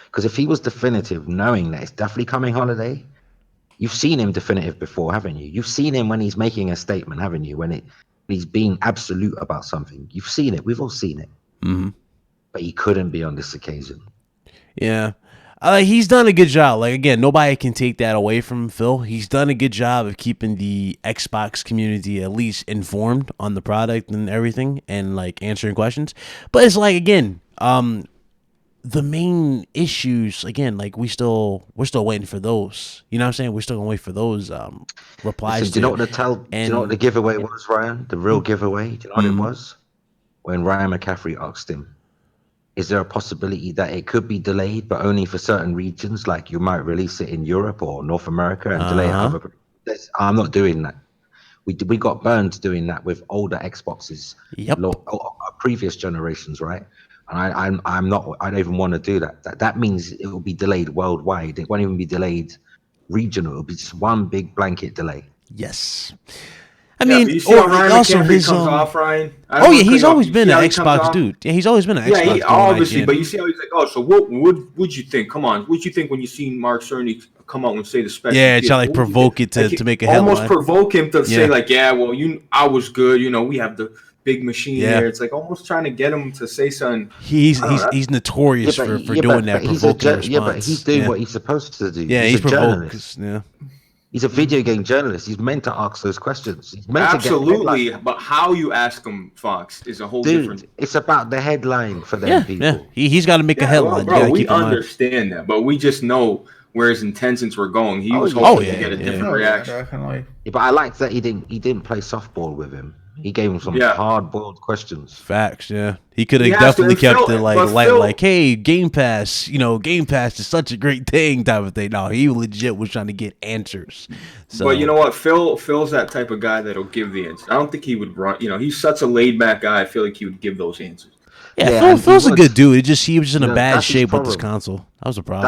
Because if he was definitive, knowing that it's definitely coming holiday, you've seen him definitive before, haven't you? You've seen him when he's making a statement, haven't you? When he's being absolute about something. You've seen it. We've all seen it. Mm-hmm. But he couldn't be on this occasion. Yeah. He's done a good job. Like, again, nobody can take that away from Phil. He's done a good job of keeping the Xbox community at least informed on the product and everything, and like answering questions. But it's like, again, the main issues, again, like we're still waiting for those. You know what I'm saying? We're still gonna wait for those replies. Do you know what do you know what the giveaway was, Ryan? The real giveaway? Do you know what it was? When Ryan McCaffrey asked him, is there a possibility that it could be delayed, but only for certain regions? Like you might release it in Europe or North America and delay it. I'm not doing that. We got burned doing that with older Xboxes, previous generations, right? And I'm not. I don't even want to do that. That means it will be delayed worldwide. It won't even be delayed regional. It'll be just one big blanket delay. Yes. I Yeah, mean, but you see how or Ryan also McCaffrey his comes off, Ryan? I Oh don't yeah, wanna cut he's you off. always You been see an how he comes Xbox off? dude. Yeah, he's always been an Yeah, Xbox he dude on obviously, IGN. but you see how he's like, oh, so what would you think? Come on, what'd you think when you seen Mark Cerny come out and say the special? Yeah, PS? try to like What would you provoke think? it Like, to make a almost headline. provoke him to say Yeah. like, yeah, well, I was good. We have the big machine Yeah. here. It's like almost trying to get him to say something. He's I don't know, he's notorious for doing that, provoking a response. Yeah, but he's doing what he's supposed to do. Yeah, he's a provoking. journalist. Yeah. He's a video game journalist. He's meant to ask those questions. He's meant absolutely, to get but how you ask him, Fox, is a whole different. It's about the headline for them Yeah, people. yeah. He's got to make a headline. Well, bro, we keep in mind. understand that, but we just know where his intentions were going. He was yeah. hoping to get a different reaction. Definitely. Yeah, but I like that he didn't play softball with him. He gave him some hard-boiled questions. Facts, yeah. He could He have has to, definitely and kept Phil- it like but light, Phil- like, hey, Game Pass, Game Pass is such a great thing type of thing. No, he legit was trying to get answers. So, But you know what? Phil's that type of guy that'll give the answers. I don't think he would run. He's such a laid-back guy. I feel like he would give those answers. Yeah, Phil's a good dude. He was just in a bad shape with this problem. console. That was a problem.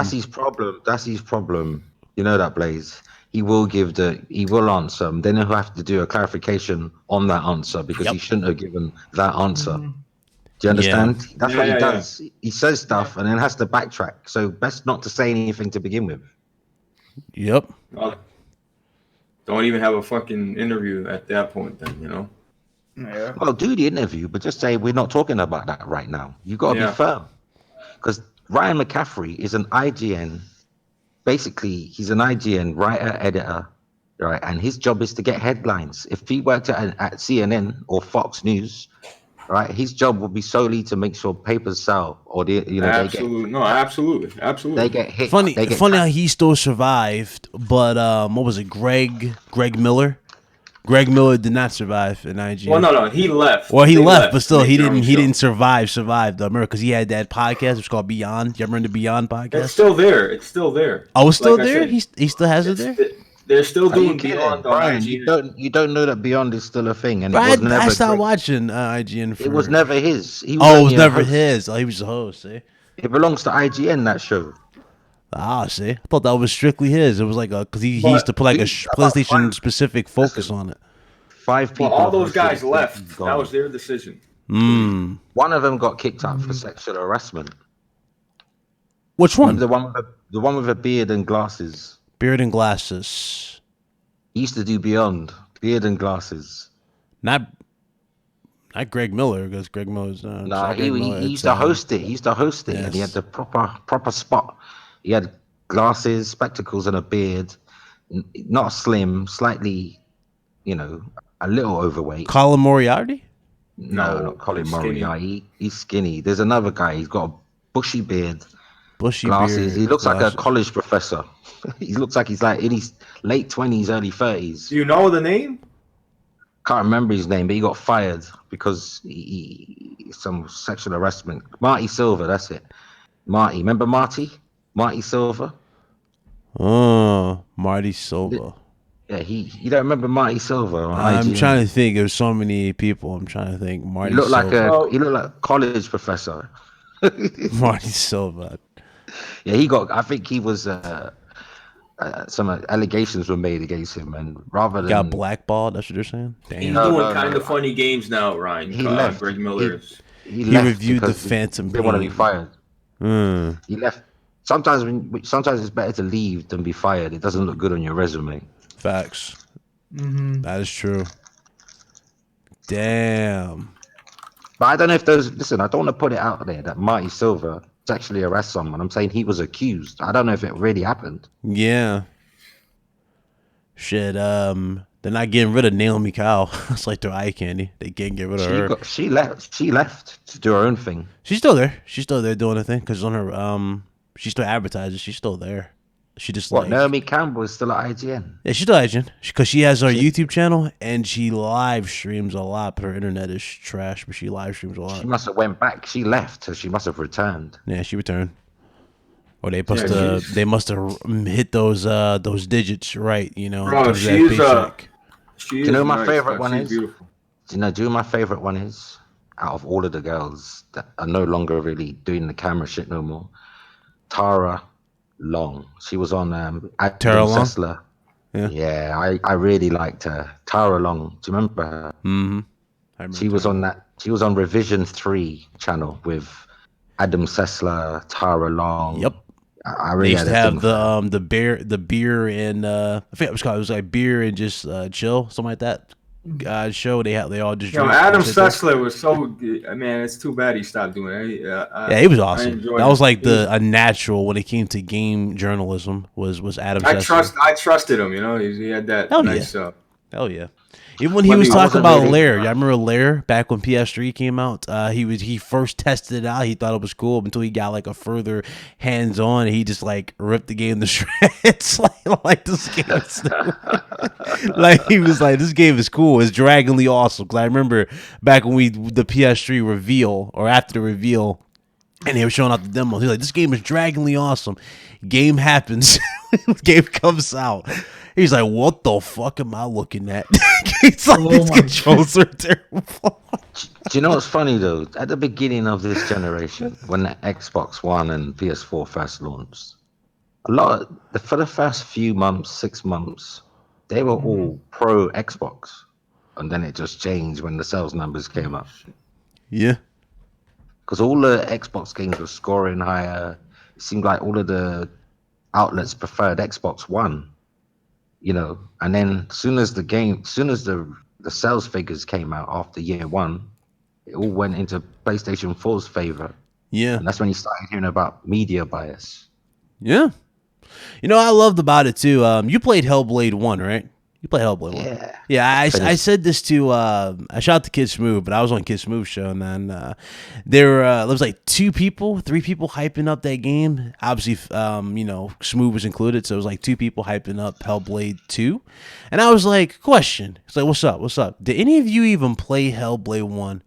That's his problem. You know that, Blaze. He will answer, and then he'll have to do a clarification on that answer because he shouldn't have given that answer. Do you understand? Yeah. That's what he does. He says stuff and then has to backtrack. So best not to say anything to begin with. Yep. Don't even have a fucking interview at that point, then. Yeah. Well, do the interview, but just say we're not talking about that right now. You got to be firm, because Ryan McCaffrey is an IGN. Basically, he's an IGN writer, editor, right? And his job is to get headlines. If he worked at CNN or Fox News, right, his job would be solely to make sure papers sell, or absolutely. They get hit. Funny how he still survived, but what was it? Greg Miller. Greg Miller did not survive in IGN. Well, no, he left. Well, he left, but still, he didn't survive. Remember, because he had that podcast, which was called Beyond. You remember the Beyond podcast? It's still there. Oh, it's still there. He still has it there. They're still doing Beyond on Brian, IGN. you don't know that Beyond is still a thing, and I stopped watching IGN. It was never his. It was never his. Oh, he was the host. See, it belongs to IGN, that show. Ah, see, I thought that was strictly his. It was like because he used to put like a PlayStation specific focus on it. 5 people. Well, all those guys left. That was their decision. One of them got kicked out for sexual harassment. Which one? The one with a beard and glasses. Beard and glasses. He used to do Beyond. Beard and glasses. Not Greg Miller, because Greg Miller's he used to host it. He used to host it, and he had the proper spot. He had glasses, spectacles, and a beard. Not slim, slightly, a little overweight. Colin Moriarty? No, not Colin Moriarty. He's skinny. There's another guy. He's got a bushy beard, glasses. He looks like a college professor. He looks like he's like in his late 20s, early 30s. Do you know the name? Can't remember his name, but he got fired because he some sexual harassment. Marty Silver, that's it. Marty, remember Marty? Marty Silver. Oh, Marty Silver. Yeah, you don't remember Marty Silver? I'm trying to think. There's so many people. I'm trying to think. Marty. He looked Silver. like a college professor. Marty Silver. Yeah, I think he was. Some allegations were made against him, and rather than got blackballed. That's what you're saying. Damn. He's doing kind of funny games now, Ryan. He left. Greg Miller. He reviewed the Phantom. They want to be fired. Mm. He left. Sometimes it's better to leave than be fired. It doesn't look good on your resume. Facts. That is true. Damn. But I don't know if listen, I don't want to put it out there that Marty Silver sexually harassed someone. I'm saying he was accused. I don't know if it really happened. Yeah. Shit, they're not getting rid of Naomi Kyle. It's like their eye candy. They can't get rid of her. She left to do her own thing. She's still there. She's still there doing her thing because on her she still advertises. She's still there. She just Naomi Campbell is still at IGN. Yeah, she's still at IGN because she has her YouTube channel and she live streams a lot. But her internet is trash, but she live streams a lot. She must have went back. She left, so she must have returned. Yeah, she returned. Or they must have hit those digits right. Bro, she's do you know my favorite one is? Beautiful. Do you know who my favorite one is? Out of all of the girls that are no longer really doing the camera shit no more, Tara Long. She was on Adam Tara Long? Sessler. Yeah, I really liked Tara Long. Do you remember her? Mm-hmm. I remember She was on that. She was on Revision 3 channel with Adam Sessler, Tara Long. Yep. I They really used had to a thing have for the beer and I forget what it was called. It was like beer and just chill, something like that. Show they all just drink. Adam and sit there. Sessler was so good. Man, it's too bad he stopped doing it. Yeah, he was I awesome. enjoyed That was him. like He was- a natural when it came to game journalism was Adam Sessler. I trusted him. You know, he had that Hell nice. Hell yeah. Even when he Well, was I talking wasn't about really- Lair, I remember Lair back when PS3 came out. He first tested it out. He thought it was cool until he got like a further hands on. He just like ripped the game to shreds. like this game, is like he was like, this game is cool. It's draggonly awesome. Because I remember back when the PS3 reveal or after the reveal. And they were showing off the demos. He's like, this game is draggonly awesome. Game happens. Game comes out. He's like, what the fuck am I looking at? It's like, these controls are terrible. Do you know what's funny though? At the beginning of this generation, when the Xbox One and PS4 first launched, for the first few months, 6 months, they were all pro Xbox, and then it just changed when the sales numbers came up. Yeah. Because all the Xbox games were scoring higher. It seemed like all of the outlets preferred Xbox One, you know. And then as soon as the sales figures came out after year one, it all went into PlayStation 4's favor. Yeah. And that's when you started hearing about media bias. Yeah. You know, I loved about it too. You played Hellblade 1, right? You played Hellblade 1. Yeah. Yeah, I said this to I shot to Kid Smooth, but I was on Kid Smooth show, and then there was like 3 people hyping up that game. Obviously, Smooth was included, so it was like 2 people hyping up Hellblade 2. And I was like, question. It's like, what's up? What's up? Did any of you even play Hellblade 1?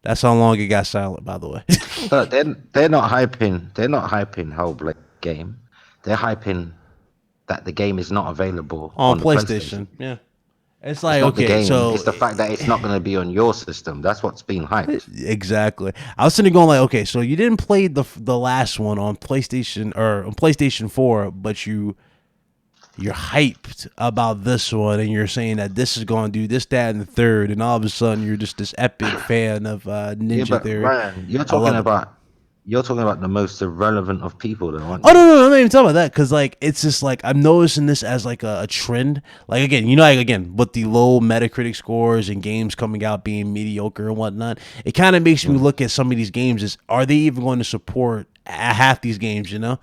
That's how long it got silent, by the way. But they're not hyping Hellblade game. They're hyping that the game is not available on the PlayStation. Yeah. It's like, It's not the okay, game, so it's the fact that it's not going to be on your system. That's what's being hyped. exactly. I was sitting there going like, okay, so you didn't play the last one on PlayStation or on PlayStation 4, but you're hyped about this one, and you're saying that this is going to do this, that, and the third, and all of a sudden you're just this epic fan of Ninja Theory. Ryan, you're talking about the most irrelevant of people, though, aren't Oh you? no, I'm not even talking about that because like it's just like I'm noticing this as like a trend. Like again, with the low Metacritic scores and games coming out being mediocre and whatnot, it kind of makes me look at some of these games as are they even going to support half these games, you know?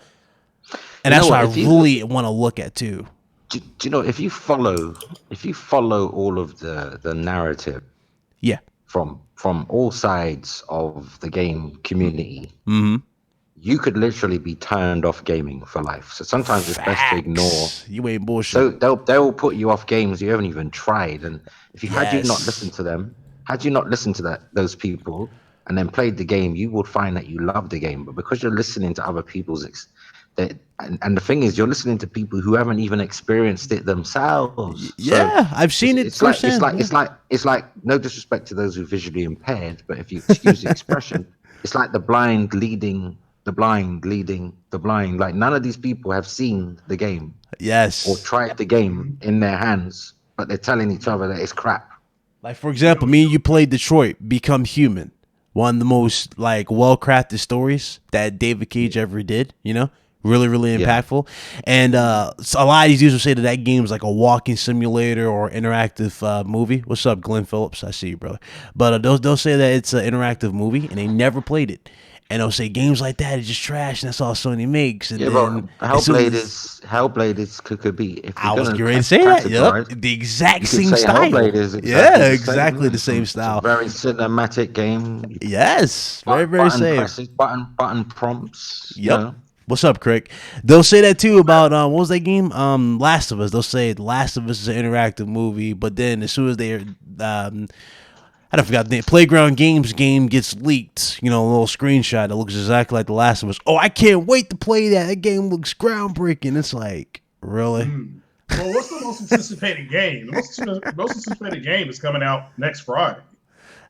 And that's what I really want to look at too. Do you know if you follow all of the narrative, Yeah. from all sides of the game community, you could literally be turned off gaming for life. So sometimes it's best to ignore. You ain't bullshit. So they'll put you off games you haven't even tried. And if you had you not listened to them, those people, and then played the game, you would find that you love the game. But because you're listening to other people's and the thing is, you're listening to people who haven't even experienced it themselves. Yeah, I've seen it firsthand. It's like no disrespect to those who are visually impaired, but if you excuse the expression, it's like the blind leading the blind. Like none of these people have seen the game, yes, or tried the game in their hands, but they're telling each other that it's crap. Like for example, me and you played Detroit Become Human, one of the most like well-crafted stories that David Cage ever did. You know. Really, really impactful. And so a lot of these dudes will say that game is like a walking simulator or interactive movie. What's up, Glenn Phillips? I see you, brother. But they'll say that it's an interactive movie, and they never played it. And they'll say games like that is just trash, and that's all Sony makes. And then Hellblade could be. If I was getting ready to say that. Yep, the exact same style. Hellblade is exactly the same style. It's a very cinematic game. Yes, very same. Button prompts. Yep. You know? What's up, Craig? They'll say that too about what was that game? Last of Us. They'll say Last of Us is an interactive movie, but then as soon as they I forgot the name. Playground Games game gets leaked. You know, a little screenshot that looks exactly like The Last of Us. Oh, I can't wait to play that. That game looks groundbreaking. It's like, really? Well, what's the most anticipated game? The most anticipated game is coming out next Friday.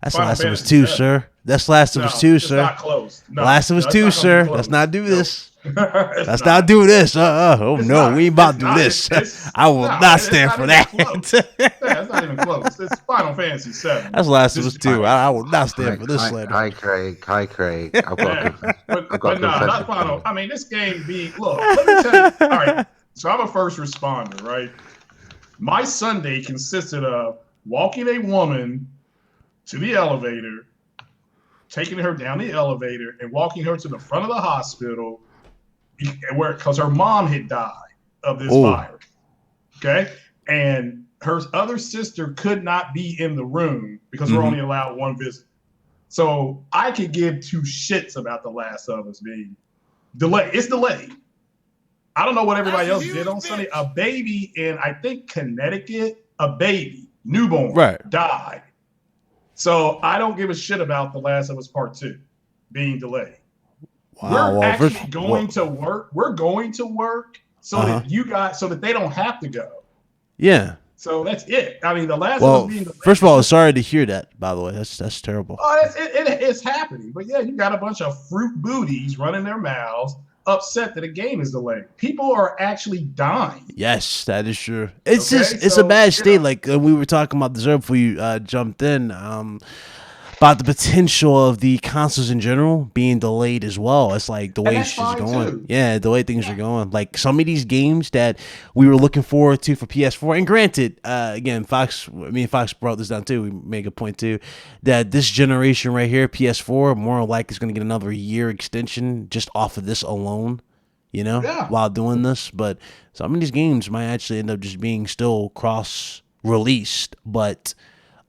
That's Last of Us 2, sir. That's Last of Us 2, sir. It's not close. No, Last of Us 2, sir. Let's not do this. Let's not do this. Oh no, we ain't about to do this. I will not stand for that. It's not even close. It's Final Fantasy VII. That's Last of Us 2. I will not stand for this slander. Hi, Craig. I've got but no, not Final. I mean, this game look, let me tell you. All right, so I'm a first responder, right? My Sunday consisted of walking a woman to the elevator, taking her down the elevator, and walking her to the front of the hospital because her mom had died of this virus. Okay? And her other sister could not be in the room because we're only allowed one visit. So I could give two shits about The Last of Us being delayed. It's delayed. I don't know what everybody else did on Sunday. A baby in, I think, Connecticut, newborn, died. So I don't give a shit about The Last of Us Part 2 being delayed. Wow, we're actually going to work. We're going to work so that they don't have to go. Yeah. So that's it. I mean, The Last of Us being delayed. First of all, sorry to hear that, by the way. That's terrible. Oh, it's happening. But yeah, you got a bunch of fruit booties running their mouths, upset that a game is delayed. People are actually dying. Yes, that is true. It's a bad state. Like we were talking about this before you jumped in, about the potential of the consoles in general being delayed as well. It's like the way shit's going. Too. Yeah, the way things are going. Like some of these games that we were looking forward to for PS4, and granted, again, Fox brought this down too. We make a point too that this generation right here, PS4, more like is going to get another year extension just off of this alone. While doing this, but some of these games might actually end up just being still cross-released, but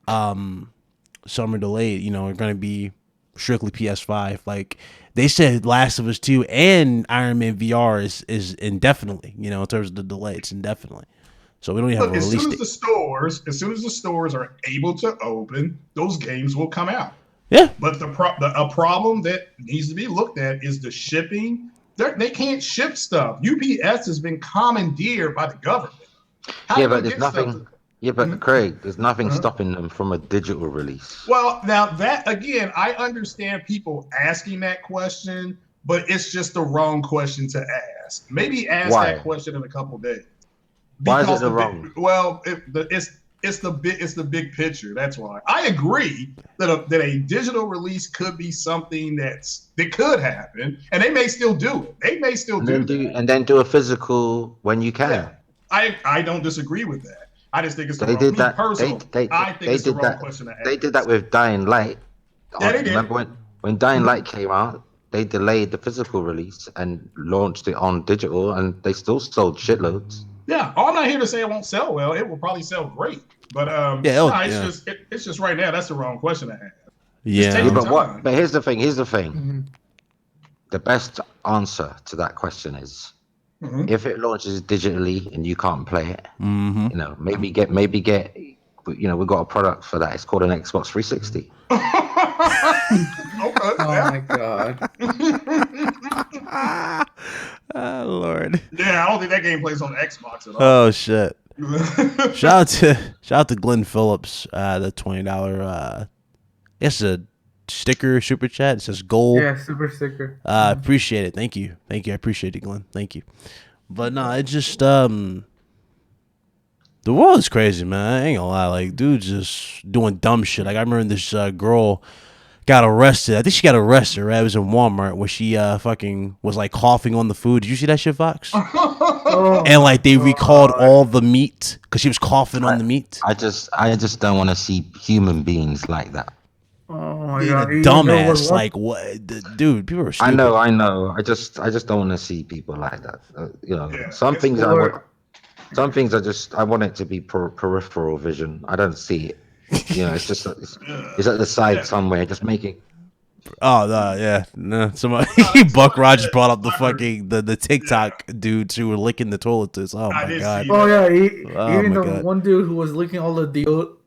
some are delayed, are going to be strictly PS5. Like they said, Last of Us 2 and Iron Man VR is indefinitely, in terms of the delay, it's indefinitely. So we don't even have a release date. As soon as the stores are able to open, those games will come out. Yeah. But a problem that needs to be looked at is the shipping. They can't ship stuff. UPS has been commandeered by the government. But there's nothing. Yeah, but Craig, there's nothing stopping them from a digital release. Well, now that again, I understand people asking that question, but it's just the wrong question to ask. Maybe ask that question in a couple of days. Why is it the wrong? Well, it's the big picture. That's why I agree that a digital release could be something that could happen, and they may still do it. They may still and then do a physical when you can. Yeah. I don't disagree with that. I just think it's I think it's the wrong question to ask. They did that with Dying Light. Yeah, they did. Remember when Dying Light came out, they delayed the physical release and launched it on digital, and they still sold shitloads. Yeah, I'm not here to say it won't sell well. It will probably sell great, but it's just right now that's the wrong question to ask. Yeah, but here's the thing. Mm-hmm. The best answer to that question is if it launches digitally and you can't play it. Maybe get. We've got a product for that. It's called an Xbox 360. Okay. Oh my god. Oh, Lord. Yeah, I don't think that game plays on Xbox at all. Oh shit. shout out to Glenn Phillips, the $20 it's a sticker super chat. It says gold. Yeah, super sticker. Appreciate it. Thank you. I appreciate it, Glenn. Thank you. But no, it just the world is crazy, man. I ain't gonna lie. Like, dude's just doing dumb shit. Like, I remember this girl got arrested. I think she got arrested, right? It was in Walmart where she fucking was like coughing on the food. Did you see that shit, Fox? And like they recalled all the meat because she was coughing on the meat. I just don't want to see human beings like that. Oh my god, dumbass! Like what, dude? People are stupid. I know. I just don't want to see people like that. Some things I want. Some things I want it to be peripheral vision. I don't see it. It's just it's at the side somewhere, just making. Oh yeah, no. Somebody Buck Rogers brought up the fucking the TikTok dudes who were licking the toilets. Oh my god. Oh yeah, even the one dude who was licking all the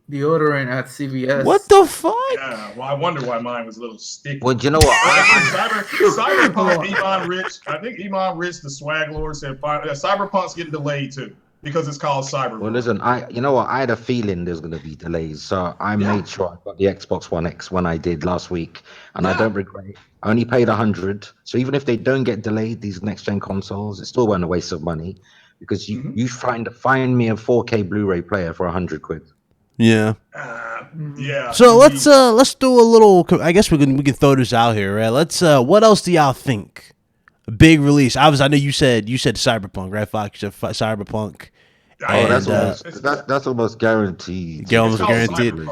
deodorant at CVS. What the fuck? Yeah, well, I wonder why mine was a little sticky. Well, you know what? Cyberpunk, Iman Rich, the swag lord said Cyberpunk's getting delayed too. because it's called Cyberpunk. Well, listen, you know what? I had a feeling there's going to be delays, so I made sure I got the Xbox One X when I did last week, and I don't regret it. I only paid 100, so even if they don't get delayed, these next gen consoles, it still wasn't a waste of money, because you find me a 4K Blu-ray player for 100 quid. Yeah. Yeah. So let's do a little. I guess we can throw this out here, right? Let's. What else do y'all think? A big release. Obviously, I know you said Cyberpunk, right? Fox, you said Cyberpunk. Oh, that's almost guaranteed. Almost guaranteed.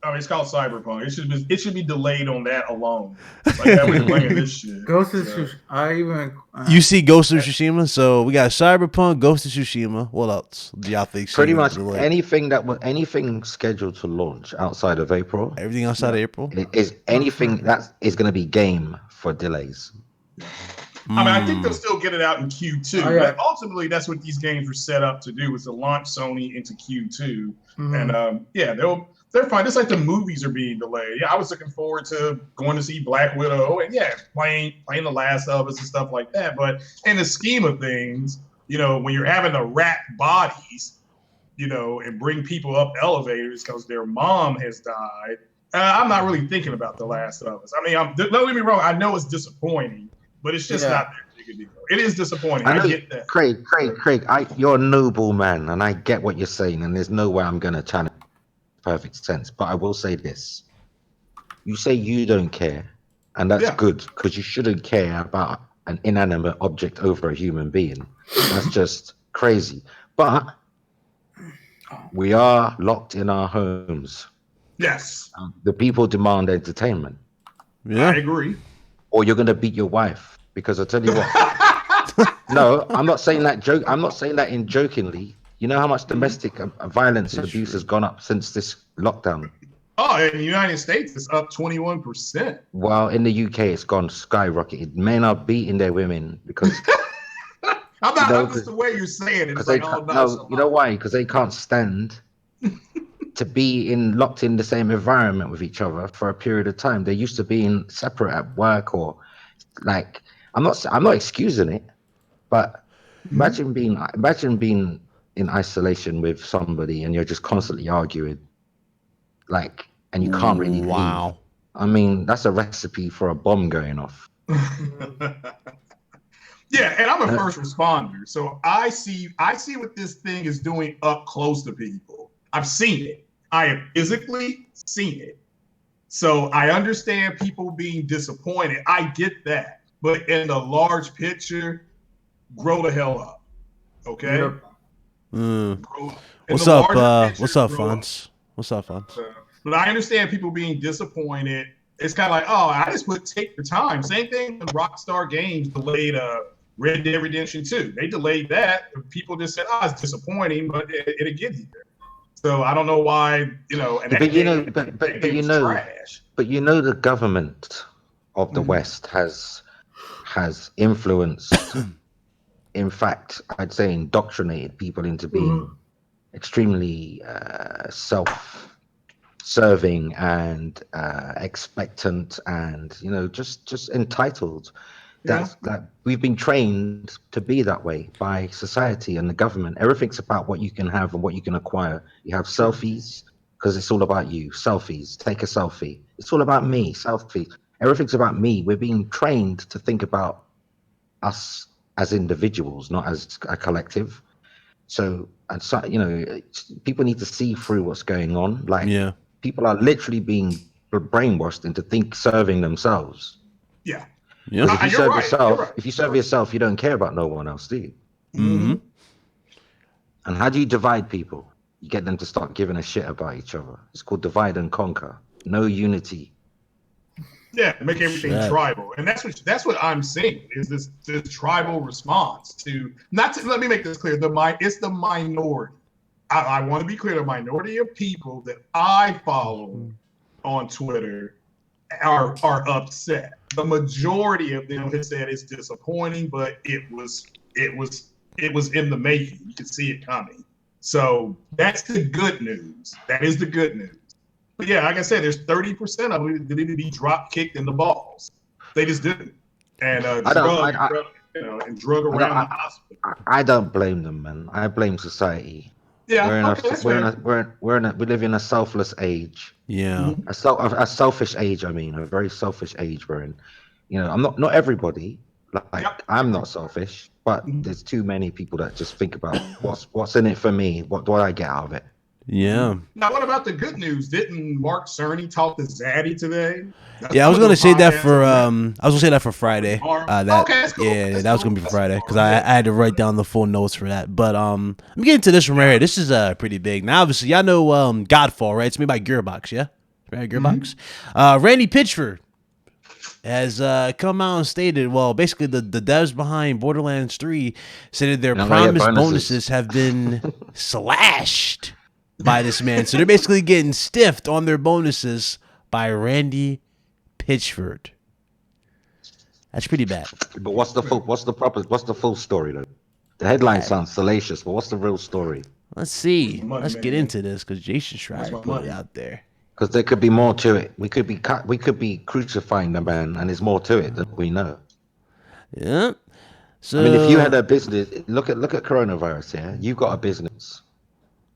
I mean, it's called Cyberpunk. It should be delayed on that alone. Like that we're playing this shit. Ghost of Tsushima. You see Ghost of Tsushima, so we got Cyberpunk, Ghost of Tsushima. What else do y'all think? Pretty much anything scheduled to launch outside of April. Everything outside of April is anything that is going to be game for delays. I mean, I think they'll still get it out in Q2. But ultimately, that's what these games were set up to do, is to launch Sony into Q2. And they're fine. Just like the movies are being delayed. Yeah, I was looking forward to going to see Black Widow and playing The Last of Us and stuff like that. But in the scheme of things, when you're having to wrap bodies, and bring people up elevators because their mom has died, I'm not really thinking about The Last of Us. I mean, don't get me wrong. I know it's disappointing, but it's just not that big a deal. It is disappointing. I get that. Craig, you're a noble man, and I get what you're saying, and there's no way I'm going to challenge perfect sense. But I will say this. You say you don't care, and that's good, because you shouldn't care about an inanimate object over a human being. That's just crazy. But we are locked in our homes. Yes. The people demand entertainment. Yeah. I agree. Or you're going to beat your wife, because I tell you what. No, I'm not saying that joke. I'm not saying that in jokingly. You know how much domestic violence and abuse has gone up since this lockdown? Oh, in the United States, it's up 21%. Well, in the UK, it's gone skyrocketed. Men are beating their women because... I'm just the way you're saying it. It's like, you know why? Because they can't stand to be locked in the same environment with each other for a period of time. They're used to being separate at work, or like, I'm not excusing it, but imagine being in isolation with somebody and you're just constantly arguing, like, and you can't really leave. I mean, that's a recipe for a bomb going off. Yeah, and I'm a first responder, so I see what this thing is doing up close to people. I've seen it. I have physically seen it. So I understand people being disappointed. I get that. But in the large picture, grow the hell up. Okay? Yep. What's up, Fonz? What's up, Fonz? But I understand people being disappointed. It's kind of like, I just would take the time. Same thing when Rockstar Games delayed Red Dead Redemption 2. They delayed that. People just said, it's disappointing, but it'll get here. So I don't know why, But you know, the government of the West has influenced, in fact, I'd say indoctrinated people into being extremely self-serving and expectant, and just entitled. That we've been trained to be that way by society and the government. Everything's about what you can have and what you can acquire. You have selfies because it's all about you. Selfies, take a selfie. It's all about me. Selfies. Everything's about me. We're being trained to think about us as individuals, not as a collective. So people need to see through what's going on. People are literally being brainwashed into serving themselves. Yeah. Yeah. If you serve yourself, you don't care about no one else, do you? Mm-hmm. And how do you divide people? You get them to start giving a shit about each other. It's called divide and conquer. No unity. Yeah, make everything tribal, and that's what I'm seeing is this tribal response to let me make this clear. It's the minority. I want to be clear. The minority of people that I follow on Twitter are upset. The majority of them have said it's disappointing, but it was in the making. You could see it coming. So that's the good news. That is the good news. But yeah, like I said, there's 30% of them that need to be drop kicked in the balls. They just didn't. And and drug around the hospital. I don't blame them, man. I blame society. Yeah, We live in a selfless age. Yeah. A selfish age. I mean, a very selfish age we're in. I'm not everybody. Like I'm not selfish, but there's too many people that just think about what's in it for me. What do I get out of it? Yeah. Now, what about the good news? Didn't Mark Cerny talk to Zaddy today? Yeah, I was gonna say that for Friday. Okay, that's cool. Yeah, That's that was cool. gonna be for That's Friday cool. because I had to write down the full notes for that. But I'm getting to this from right here. This is pretty big. Now, obviously, y'all know Godfall, right? It's made by Gearbox, yeah, right? Gearbox. Randy Pitchford has come out and stated, well, basically the devs behind Borderlands 3 said that their promised bonuses have been slashed by this man. So they're basically getting stiffed on their bonuses by Randy Pitchford. That's pretty bad. But what's the full story though? The headline sounds salacious, but what's the real story? Let's see. Let's get into this because Jason Schreier put it out there. Because there could be more to it. We could be crucifying the man, and there's more to it than we know. Yeah. So I mean, if you had a business, look at coronavirus. Yeah, you've got a business.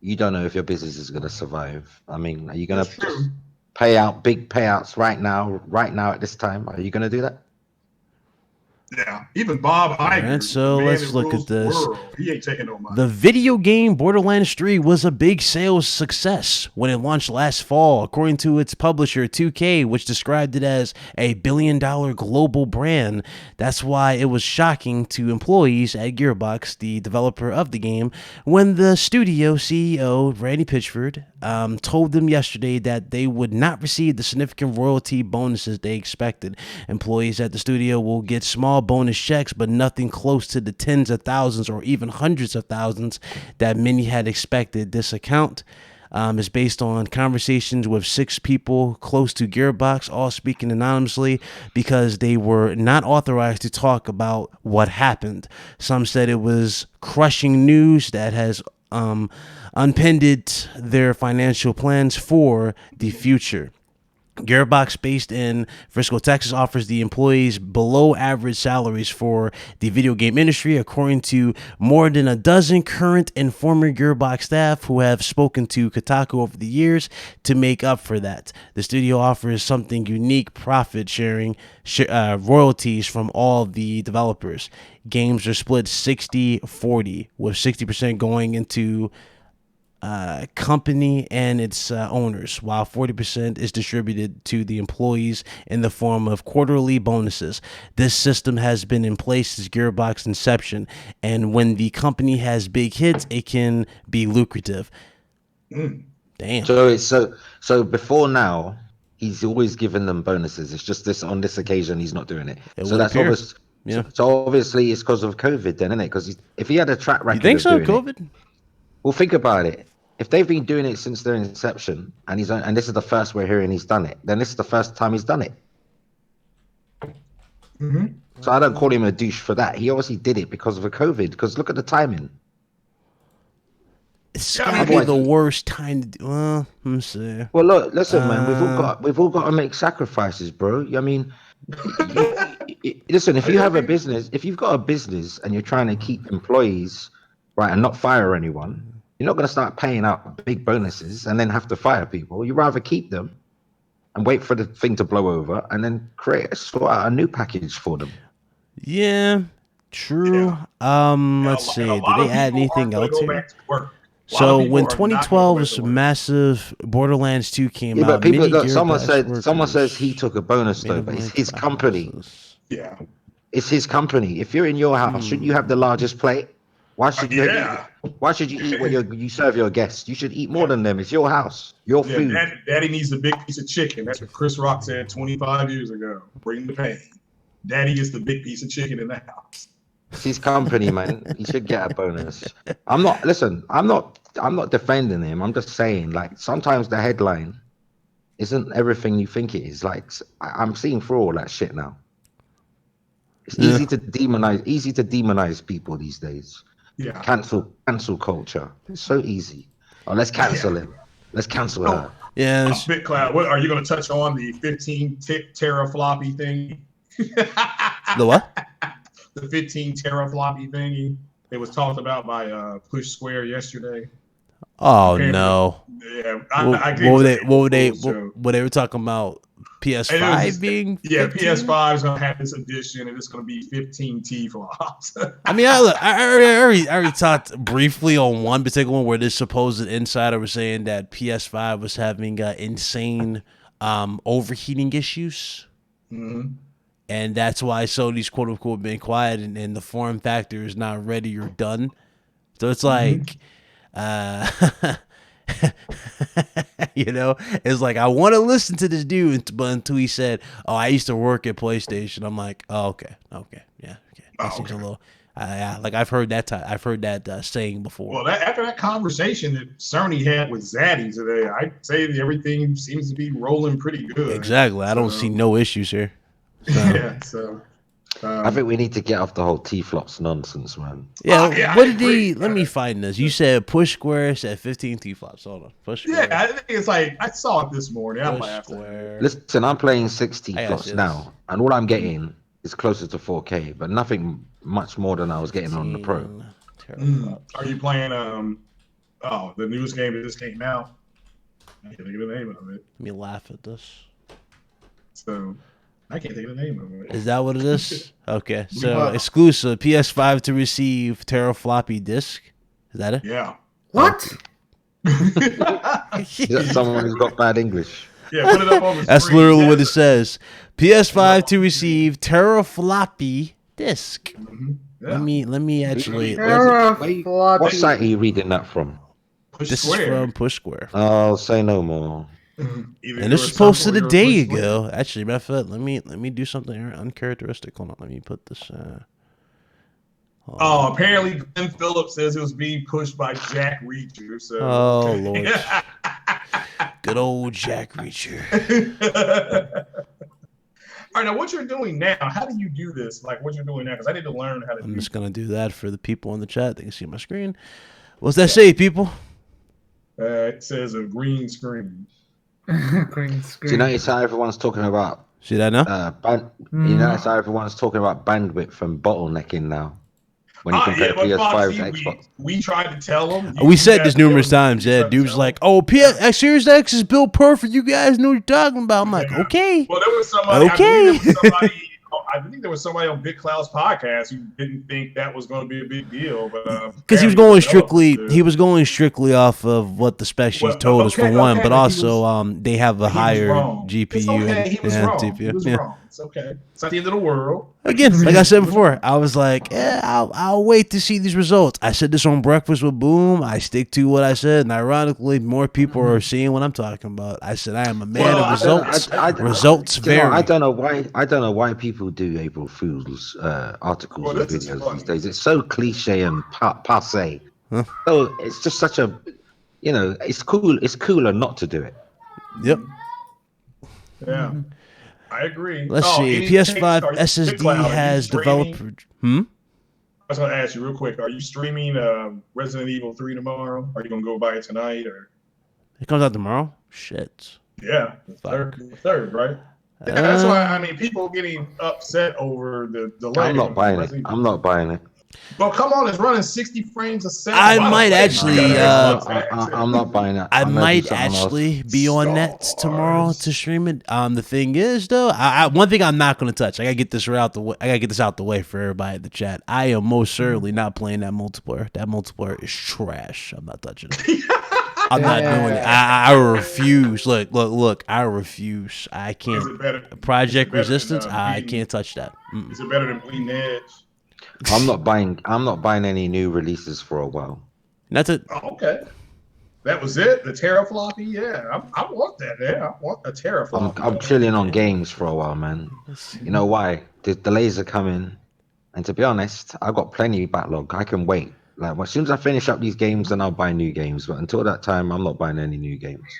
You don't know if your business is going to survive. I mean, are you going to pay out big payouts right now at this time? Are you going to do that? Yeah, even Bob Iger. Right, so let's look at this. He ain't taking no money. The video game Borderlands 3 was a big sales success when it launched last fall, according to its publisher 2K, which described it as a billion-dollar global brand. That's why it was shocking to employees at Gearbox, the developer of the game, when the studio CEO, Randy Pitchford, told them yesterday that they would not receive the significant royalty bonuses they expected. Employees at the studio will get small bonus checks, but nothing close to the tens of thousands or even hundreds of thousands that many had expected. This account is based on conversations with 6 people close to Gearbox, all speaking anonymously because they were not authorized to talk about what happened. Some said it was crushing news that has unpinned their financial plans for the future. Gearbox, based in Frisco, Texas, offers the employees below average salaries for the video game industry, according to more than a dozen current and former Gearbox staff who have spoken to Kotaku over the years to make up for that. The studio offers something unique: profit sharing royalties from all the developers. Games are split 60-40, with 60% going into company and its owners, while 40% is distributed to the employees in the form of quarterly bonuses. This system has been in place since Gearbox inception, and when the company has big hits, it can be lucrative. Damn. So before now, he's always given them bonuses. It's just on this occasion he's not doing it. So that's obvious. Yeah. So obviously it's because of COVID, then, isn't it? Because if he had a track record, you think so? COVID? Well, think about it. If they've been doing it since their inception, and this is the first we're hearing he's done it, then this is the first time he's done it. So I don't call him a douche for that. He obviously did it because of the COVID. Because look at the timing. It's gotta be the worst time to do. Well, let me see. Well, look, listen, man. We've all got to make sacrifices, bro. I mean, listen. If you have a business, if you've got a business and you're trying to keep employees, right, and not fire anyone. You're not going to start paying out big bonuses and then have to fire people. You'd rather keep them and wait for the thing to blow over and then sort out a new package for them. Yeah, true. Let's see. Did they add anything else here? So when 2012's massive Borderlands 2 came out, but someone says he took a bonus though, but it's his company. Yeah, it's his company. If you're in your house, shouldn't you have the largest plate? Why should you? Why should you eat when you serve your guests? You should eat more than them. It's your house, your food. Daddy needs a big piece of chicken. That's what Chris Rock said 25 years ago. Bring the pain. Daddy is the big piece of chicken in the house. It's his company, man. He should get a bonus. I'm not defending him. I'm just saying, like, sometimes the headline isn't everything you think it is. Like, I'm seeing through all that shit now. It's easy to demonize people these days. Yeah. Cancel culture. It's so easy. Oh, let's cancel him. Let's cancel her. Yeah. BitCloud, what are you going to touch on the 15 terafloppy thing? The what? the 15 terafloppy thingy that was talked about by Push Square yesterday. Oh Apparently, no! Yeah, What they were talking about? PS5 being 15? PS5 is gonna have this edition, and it's gonna be 15 T-flops. I mean, I already talked briefly on one particular one where this supposed insider was saying that PS5 was having insane overheating issues. Mm-hmm. And that's why Sony's quote unquote been quiet and the form factor is not ready or done. So it's like, you know, it's like I want to listen to this dude, but until he said, "Oh, I used to work at PlayStation," I'm like, "Oh, okay, yeah, okay." That seems a little, like I've heard that saying before. Well, after that conversation that Sony had with Zaddy today, I'd say that everything seems to be rolling pretty good. Exactly, I don't see no issues here. So. Yeah, so. I think we need to get off the whole T-flops nonsense, man. Yeah, what did he? Let me find this. You said Push Square said 15 T-flops. Hold on, Push Square. Yeah, I think it's like I saw it this morning. I laughed. Listen, I'm playing 6 T-flops now, and all I'm getting is closer to 4K, but nothing much more than I was getting on the Pro. Are you playing the newest game that just came out? I can't think of the name of it. Let me laugh at this. So. I can't think of the name of it. Is that what it is? Okay. So exclusive PS5 to receive terafloppy disk. Is that it? Yeah. What? Is that someone who's got bad English? Yeah, put it up on the That's screen. literally what it says. PS5 to receive terafloppy disk. Mm-hmm. Yeah. Let me actually. What site are you reading that from? This is from Push Square. Oh, say no more. And this was posted a day ago. Actually, matter of fact, let me do something uncharacteristic. Hold on, let me put this. Apparently Glenn Phillips says it was being pushed by Jack Reacher. So. Oh Lord, good old Jack Reacher. All right, now what you're doing now? How do you do this? Like what you're doing now? Because I need to learn how to. I'm just gonna do that for the people in the chat. They can see my screen. What's that say, people? It says a green screen. Green screen. Do you notice how everyone's talking about? See that now? You notice how everyone's talking about bandwidth and bottlenecking now. When you compare PS5 to Xbox. We tried to tell them. We said this numerous times. Yeah, dude's like, "Oh, Series X is built perfect. You guys know what you're talking about." I'm like, "Okay." Well, there was somebody. Okay. I think there was somebody on Big Cloud's podcast who didn't think that was going to be a big deal, but because he was going strictly off of what the spec sheet told us for one, but also they have a higher GPU. It's okay. He was wrong. GPU. He was wrong. It's okay. It's not the end of the world. Again, like I said before, I was like, I'll wait to see these results. I said this on Breakfast with Boom. I stick to what I said, and ironically, more people are seeing what I'm talking about. I said I am a man of results. Results vary. I don't know why people do April Fool's articles and videos these days. It's so cliche and passe. So it's just such a, it's cool. It's cooler not to do it. Yep. Yeah. I agree. Let's see. PS5 SSD has developed. I was going to ask you real quick. Are you streaming Resident Evil 3 tomorrow? Are you going to go buy it tonight? Or it comes out tomorrow? Shit. Yeah. The third, right? Yeah, that's why, people getting upset over the delay. I'm not buying it. I'm not buying it. Well, come on, it's running 60 frames a second. I might actually. I'm not buying it. I might actually be on Nets tomorrow to stream it. The thing is, though, one thing I'm not going to touch. I gotta get this out the way. I gotta get this out the way for everybody in the chat. I am most certainly not playing that multiplayer. That multiplayer is trash. I'm not touching it. I'm not doing it. I refuse. Look. I refuse. I can't. Project Resistance. I can't touch that. Is it better than Bleeding Edge? I'm not buying any new releases for a while. That's it. Oh, okay. That was it? The terafloppy? Yeah. I want that. Yeah. I want a terafloppy. I'm chilling on games for a while, man. You know why? The delays are coming. And to be honest, I've got plenty of backlog. I can wait. Like, as soon as I finish up these games, then I'll buy new games. But until that time, I'm not buying any new games.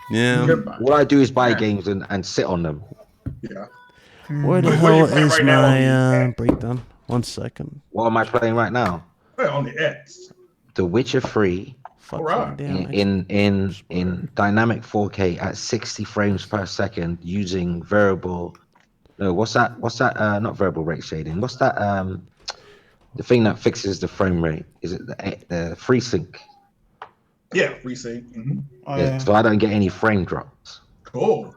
Yeah. All I do is buy games and sit on them. Yeah. Where the hell is my breakdown? 1 second. What am I playing right now? On the X. The Witcher 3 in dynamic 4K at 60 frames per second using variable No, what's that? Not variable rate shading. What's that? The thing that fixes the frame rate. Is it the FreeSync? Yeah, FreeSync. Mm-hmm. Oh, Yeah. So I don't get any frame drops. Cool.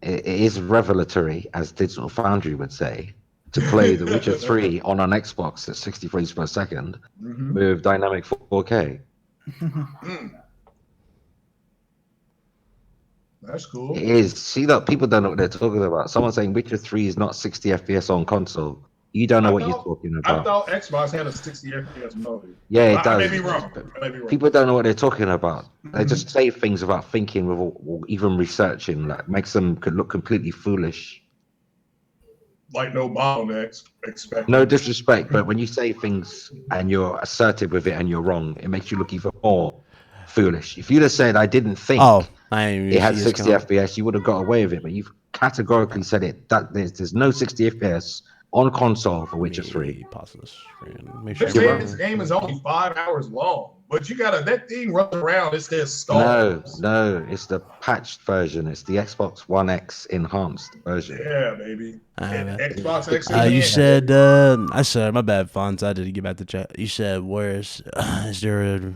It is revelatory, as Digital Foundry would say, to play The Witcher 3 on an Xbox at 60 frames per second with dynamic 4K. That's cool. It is. See that people don't know what they're talking about. Someone saying Witcher 3 is not 60 FPS on console. You don't know what you're talking about. I thought Xbox had a 60 FPS mode. Yeah, it does. I may be wrong. People don't know what they're talking about. They just say things without thinking or even researching. That makes them look completely foolish. Like no bottlenecks. Expect. No disrespect, but when you say things and you're assertive with it and you're wrong, it makes you look even more foolish. If you'd have said, I didn't think it had 60 FPS, you would have got away with it. But you've categorically said it that there's no 60 FPS on console for Witcher 3. They're saying this game is only 5 hours long, but you gotta that thing runs around. It says stars. No, it's the patched version. It's the Xbox One X enhanced version. Yeah, baby. Xbox X. You said, I said, my bad, Fonz. I didn't get back to chat. You said, is there a,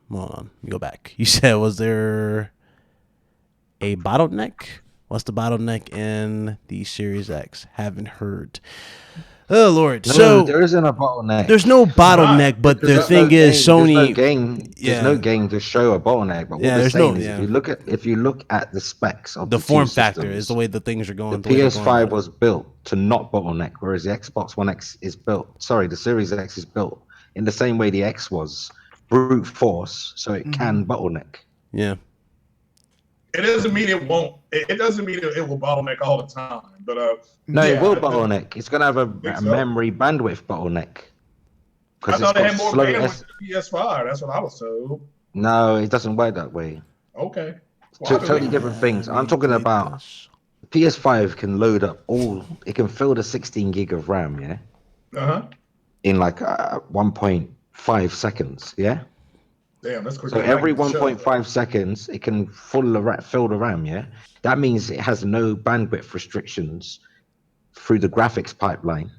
hold on, go back. You said, was there a bottleneck? What's the bottleneck in the Series X? Haven't heard. Oh Lord! No, so there isn't a bottleneck. There's no bottleneck, but the thing is, Sony. There's no game to show a bottleneck. But what we're saying is, if you look at the specs of the form factor is the way the things are going. The PS5 was built to not bottleneck, whereas the Xbox One X is built. Sorry, the Series X is built in the same way the X was, brute force, so it can bottleneck. Yeah. It doesn't mean it won't. It doesn't mean it will bottleneck all the time. But no, it will bottleneck. It's gonna have a memory bandwidth bottleneck. I thought it had more bandwidth than the PS5. That's what I was told. No, it doesn't work that way. Okay. Totally different things. I'm talking about PS5 can load up it can fill the 16 gig of RAM, yeah? In like 1.5 seconds, yeah? Damn, that's quick. So every 1.5 seconds, it can fill the RAM, yeah? That means it has no bandwidth restrictions through the graphics pipeline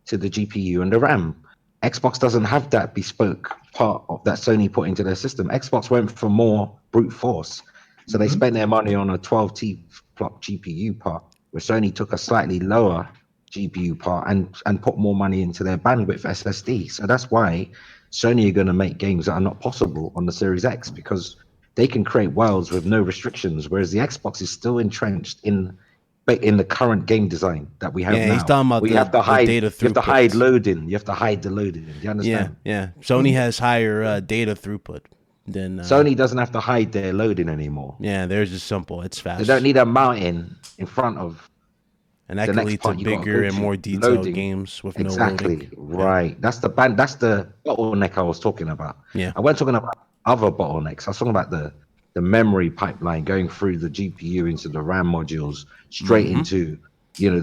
to the GPU and the RAM. Xbox doesn't have that bespoke part of that Sony put into their system. Xbox went for more brute force. So they spent their money on a 12T clock GPU part, where Sony took a slightly lower GPU part and put more money into their bandwidth SSD. So that's why Sony are going to make games that are not possible on the Series X, because they can create worlds with no restrictions, whereas the Xbox is still entrenched in the current game design that we have now. He's talking about you have to hide loading. You have to hide the loading. Do you understand? Yeah. Sony has higher data throughput than Sony doesn't have to hide their loading anymore. Yeah, theirs is simple. It's fast. They don't need a mountain in front of. And that can lead to bigger and more detailed games with no loading. Right. That's the bottleneck I was talking about. Yeah. I wasn't talking about other bottlenecks. I was talking about the memory pipeline going through the GPU into the RAM modules straight into,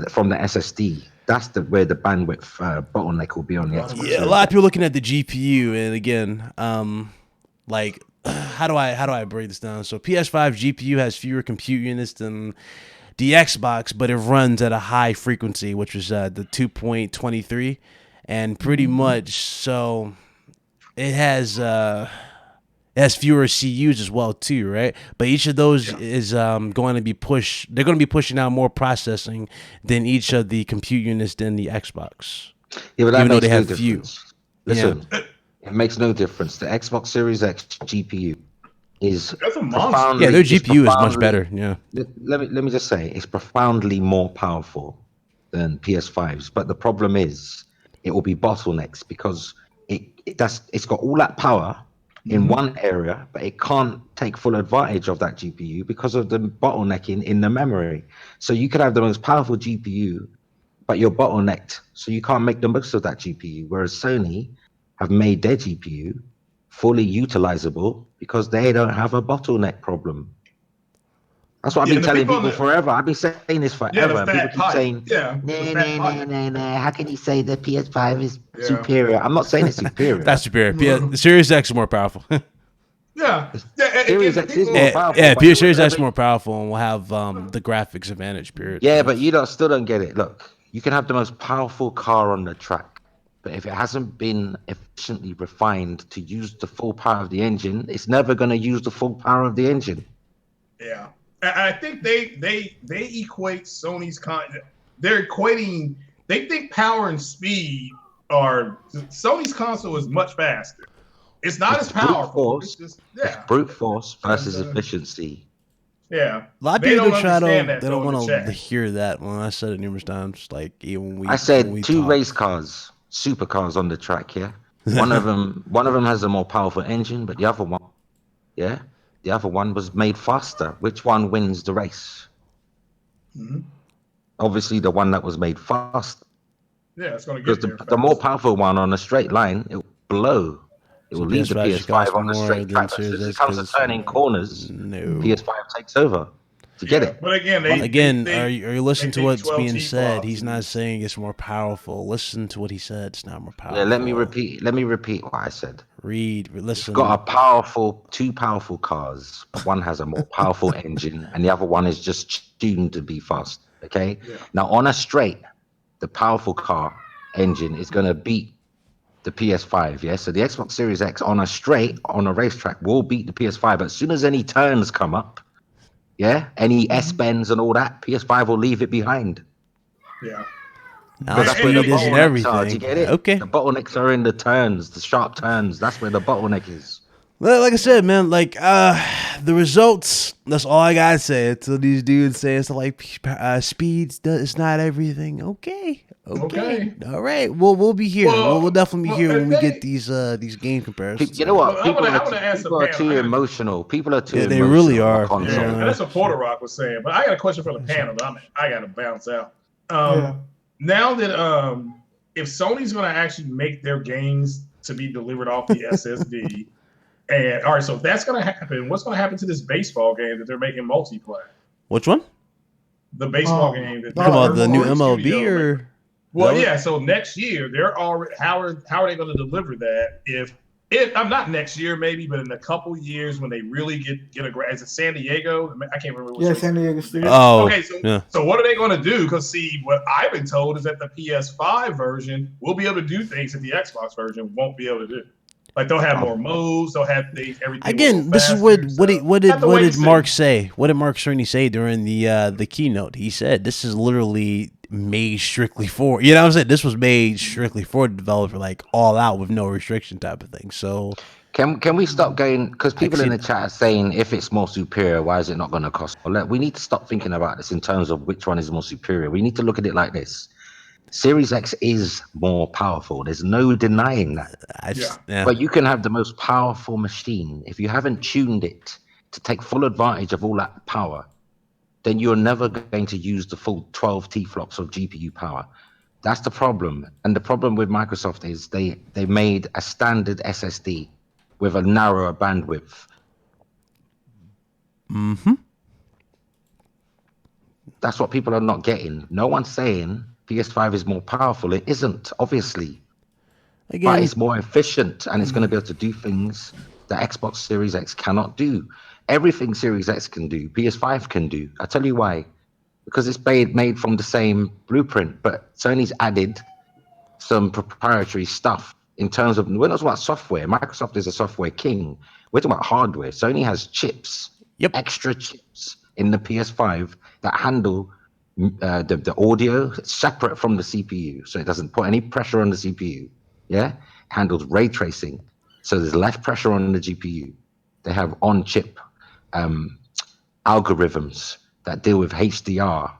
from the SSD. That's where the bandwidth bottleneck will be on the Xbox. Yeah, a lot of people looking at the GPU, and again, how do I break this down? So PS5 GPU has fewer compute units than the Xbox, but it runs at a high frequency, which is the 2.23, and pretty much so it has fewer CUs as well too, right? But each of those is going to be pushed. They're going to be pushing out more processing than each of the compute units than the Xbox. Yeah, but that even though makes they no have difference. Listen, it makes no difference. The Xbox Series X GPU is that's a monster. Yeah, their GPU is much better. Yeah. Let me just say, it's profoundly more powerful than PS5s. But the problem is, it will be bottlenecks because it's got all that power in one area, but it can't take full advantage of that GPU because of the bottlenecking in the memory. So you could have the most powerful GPU, but you're bottlenecked, so you can't make the most of that GPU. Whereas Sony have made their GPU fully utilizable because they don't have a bottleneck problem. That's what I've been telling people forever. I've been saying this forever. People keep saying, nah. How can you say the PS5 is superior? I'm not saying it's superior. That's superior. The Series X is more powerful. Yeah. Yeah. Series Again, X is people, more powerful. Yeah, but P you Series would X never- more powerful, and we'll have the graphics advantage. Period. Yeah, but you still don't get it. Look, you can have the most powerful car on the track, but if it hasn't been efficiently refined to use the full power of the engine, it's never going to use the full power of the engine. yeah. I think they equate Sony's they're equating. They think power and speed are Sony's console is much faster. It's not It's as brute powerful. force. It's just It's brute force versus And, efficiency. Yeah. A lot of They people don't try understand to that, they though, don't in the want to chat. hear that when I said it numerous times. Like even when we I said when we two talked. race cars, supercars on the track. Yeah, one of them has a more powerful engine, but the other one, yeah, the other one was made faster. Which one wins the race? Mhm. Obviously, the one that was made faster. Yeah, it's going to Because get there. the more fast. powerful one on a straight line, it will blow. It So will leave the PS5 should cost PS5 on a more straight than track. But as Series soon as it X comes to because turning corners, no. PS5 takes over to get Yeah, it. but again, Are you listening to think what's 12 being said? T-flops He's not is- saying it's more powerful. Listen to what he said. It's not more powerful. Yeah, let me repeat what I said. Listen. You've got two powerful cars. One has a more powerful engine, and the other one is just tuned to be fast. Okay. Yeah. Now on a straight, the powerful car engine is going to beat the PS5. Yeah. So the Xbox Series X on a straight on a racetrack will beat the PS5. But as soon as any turns come up, yeah, any S bends and all that, PS5 will leave it behind. Yeah. Now Because that's where the speed isn't bottlenecks are. Do everything. you get it? Okay. The bottlenecks are in the turns, the sharp turns. That's where the bottleneck is. Well, like I said, man, like the results. That's all I gotta say. Until these dudes say it's like speeds. It's not everything. Okay. All right. We'll be here. We'll definitely be here when we get these game comparisons. You know what? Well, People I wanna ask people the are panel. too I gotta- emotional. People are too Yeah, they emotional. really on are. console. Yeah, Yeah. and that's what Porter Rock was saying. But I got a question for the panel. I got to bounce out. Yeah. Now that if Sony's going to actually make their games to be delivered off the SSD, and all right, so if that's going to happen, what's going to happen to this baseball game that they're making multiplayer? Which one? The baseball Oh, game that oh, Talking about the they're new more MLB studio or? Well, Is that yeah. So next year, they're already how are they going to deliver that? If I'm not next year, maybe, but in a couple years when they really get a is it San Diego? I can't remember. Yeah, Which San Diego Studio. Oh, Okay, so yeah. so what are they going to do? Because see, what I've been told is that the PS5 version will be able to do things that the Xbox version won't be able to do. Like they'll have more modes, they'll have things, everything. Again, this is faster, what so what have to wait did and see. Mark say? What did Mark Cerny say during the keynote? He said this is literally made strictly for, you know what I'm saying? This was made strictly for the developer, like all out with no restriction type of thing. So Can we stop going? Because people in see the chat are saying if it's more superior, why is it not going to cost more? Look, we need to stop thinking about this in terms of which one is more superior. We need to look at it like this: Series X is more powerful. There's no denying that. yeah. But you can have the most powerful machine. If you haven't tuned it to take full advantage of all that power, then you're never going to use the full 12 T-flops of GPU power. That's the problem. And the problem with Microsoft is they made a standard SSD with a narrower bandwidth. That's what people are not getting. No one's saying PS5 is more powerful. It isn't, obviously. But Again, it's more efficient and it's going to be able to do things that Xbox Series X cannot do. Everything Series X can do, PS5 can do. I'll tell you why. Because it's made from the same blueprint, but Sony's added some proprietary stuff in terms of, we're not talking about software. Microsoft is a software king. We're talking about hardware. Sony has chips, extra chips in the PS5 that handle the audio separate from the CPU. So it doesn't put any pressure on the CPU. Yeah, handles ray tracing, so there's less pressure on the GPU. They have on-chip algorithms that deal with HDR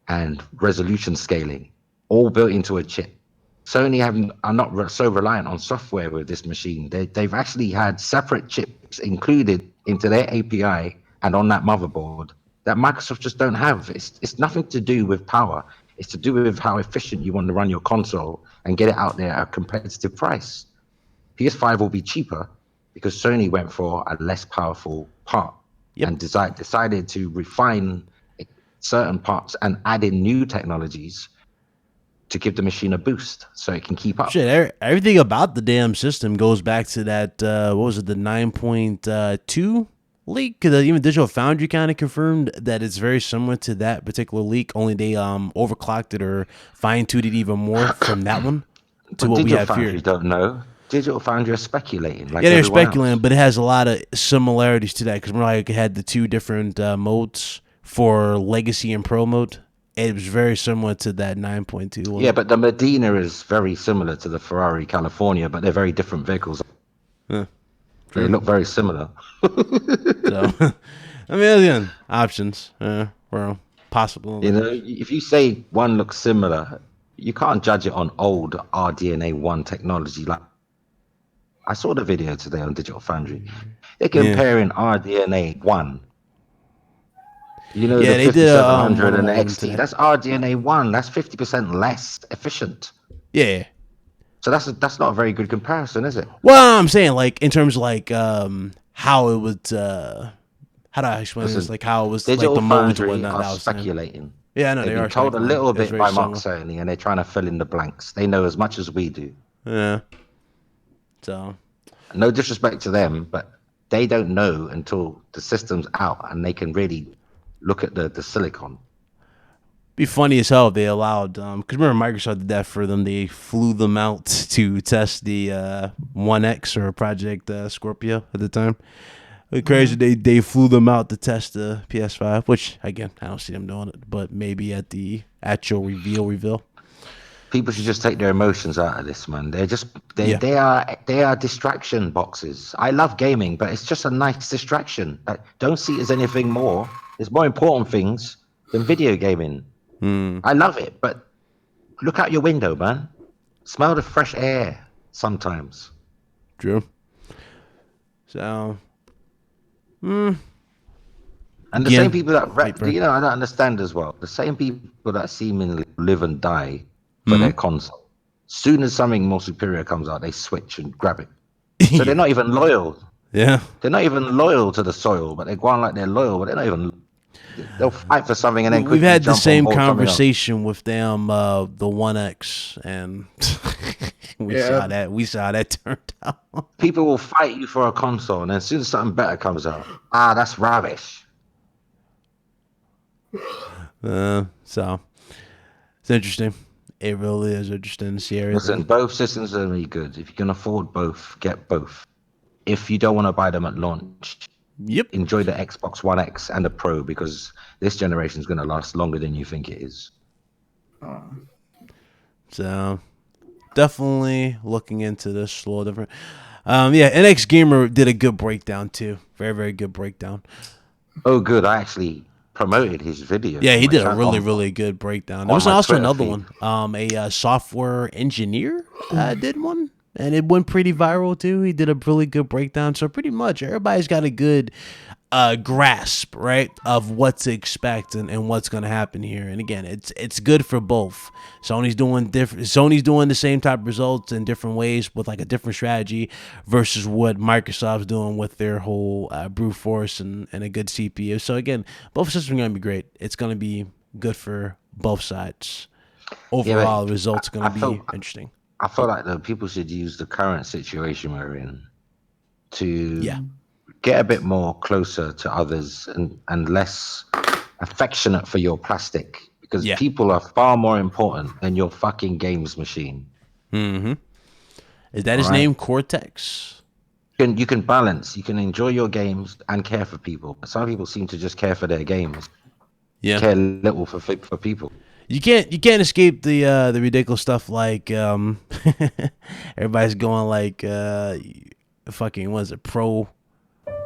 and resolution scaling, all built into a chip. Sony are not so reliant on software with this machine. They've actually had separate chips included into their API and on that motherboard that Microsoft just don't have. It's nothing to do with power. It's to do with how efficient you want to run your console and get it out there at a competitive price. PS5 will be cheaper because Sony went for a less powerful part and decided to refine certain parts and add in new technologies to give the machine a boost so it can keep up. Shit, everything about the damn system goes back to that, what was it, the 9.2 leak? Because even Digital Foundry kind of confirmed that it's very similar to that particular leak, only they overclocked it or fine-tuned it even more from that one to But what we Digital have Foundry here. don't know. Digital Foundry are speculating like Yeah, they're everyone speculating, else. but it has a lot of similarities to that because remember, like, it had the two different modes for Legacy and Pro mode. It was very similar to that 9.2 one. Yeah, but the Medina is very similar to the Ferrari California, but they're very different vehicles. Yeah, They true. look very similar. So, I mean, again, options, well, possible. You know, if you say one looks similar, you can't judge it on old RDNA 1 technology. Like, I saw the video today on Digital Foundry. They're comparing RDNA 1. You know, Yeah, the they did a 5700 and the one-on-one XT. today. That's RDNA 1. That's 50% less efficient. Yeah. So that's not a very good comparison, is it? Well, I'm saying, like, in terms of, like, how it was, how do I explain this? Like, how it was, like, Digital the modes and Foundry whatnot. are That was saying. speculating. Yeah, I know They've they been are told a speculating. little It's bit very by Mark similar. Cerny, and they're trying to fill in the blanks. They know as much as we do. Yeah. So. No disrespect to them, but they don't know until the system's out and they can really look at the silicon. Be funny as hell if they allowed, because remember Microsoft did that for them. They flew them out to test the 1X or Project Scorpio at the time. Crazy, they flew them out to test the PS5, which again I don't see them doing it, but maybe at the actual reveal. People should just take their emotions out of this, man. They are distraction boxes. I love gaming, but it's just a nice distraction. Don't see it as anything more. There's more important things than video gaming. I love it, but look out your window, man. Smell the fresh air sometimes. True. So. And the same people that I don't understand as well. The same people that seemingly live and die for their console. Soon as something more superior comes out, they switch and grab it. So they're not even loyal. Yeah. They're not even loyal to the soil, but they're going like they're loyal, but they're not even. They'll fight for something and then We've had the same jump on board conversation with them, the 1X, and we saw that turned out. People will fight you for a console, and then as soon as something better comes out, that's rubbish. So it's interesting. It really is interesting to see everything. Listen, both systems are really good. If you can afford both, get both. If you don't want to buy them at launch, enjoy the Xbox One X and the Pro, because this generation is going to last longer than you think it is. So definitely looking into this a little different. NX Gamer did a good breakdown too. Very, very good breakdown. Oh, good. I actually promoted his video. Yeah, he did a really, really good breakdown. There was also another one. A software engineer did one, and it went pretty viral too. He did a really good breakdown. So pretty much everybody's got a good grasp, right, of what to expect and what's going to happen here. And again, it's good for both. Sony's doing the same type of results in different ways with like a different strategy versus what Microsoft's doing with their whole brute force and a good CPU. So again, both systems are going to be great. It's going to be good for both sides. Overall, the results are going to be interesting. I feel like the people should use the current situation we're in to get a bit more closer to others and less affectionate for your plastic, because people are far more important than your fucking games machine. Mm-hmm. Is that his name, Cortex? You can balance. You can enjoy your games and care for people. Some people seem to just care for their games. Yeah. Care little for people. You can't escape the ridiculous stuff like everybody's going like fucking what is it, pro.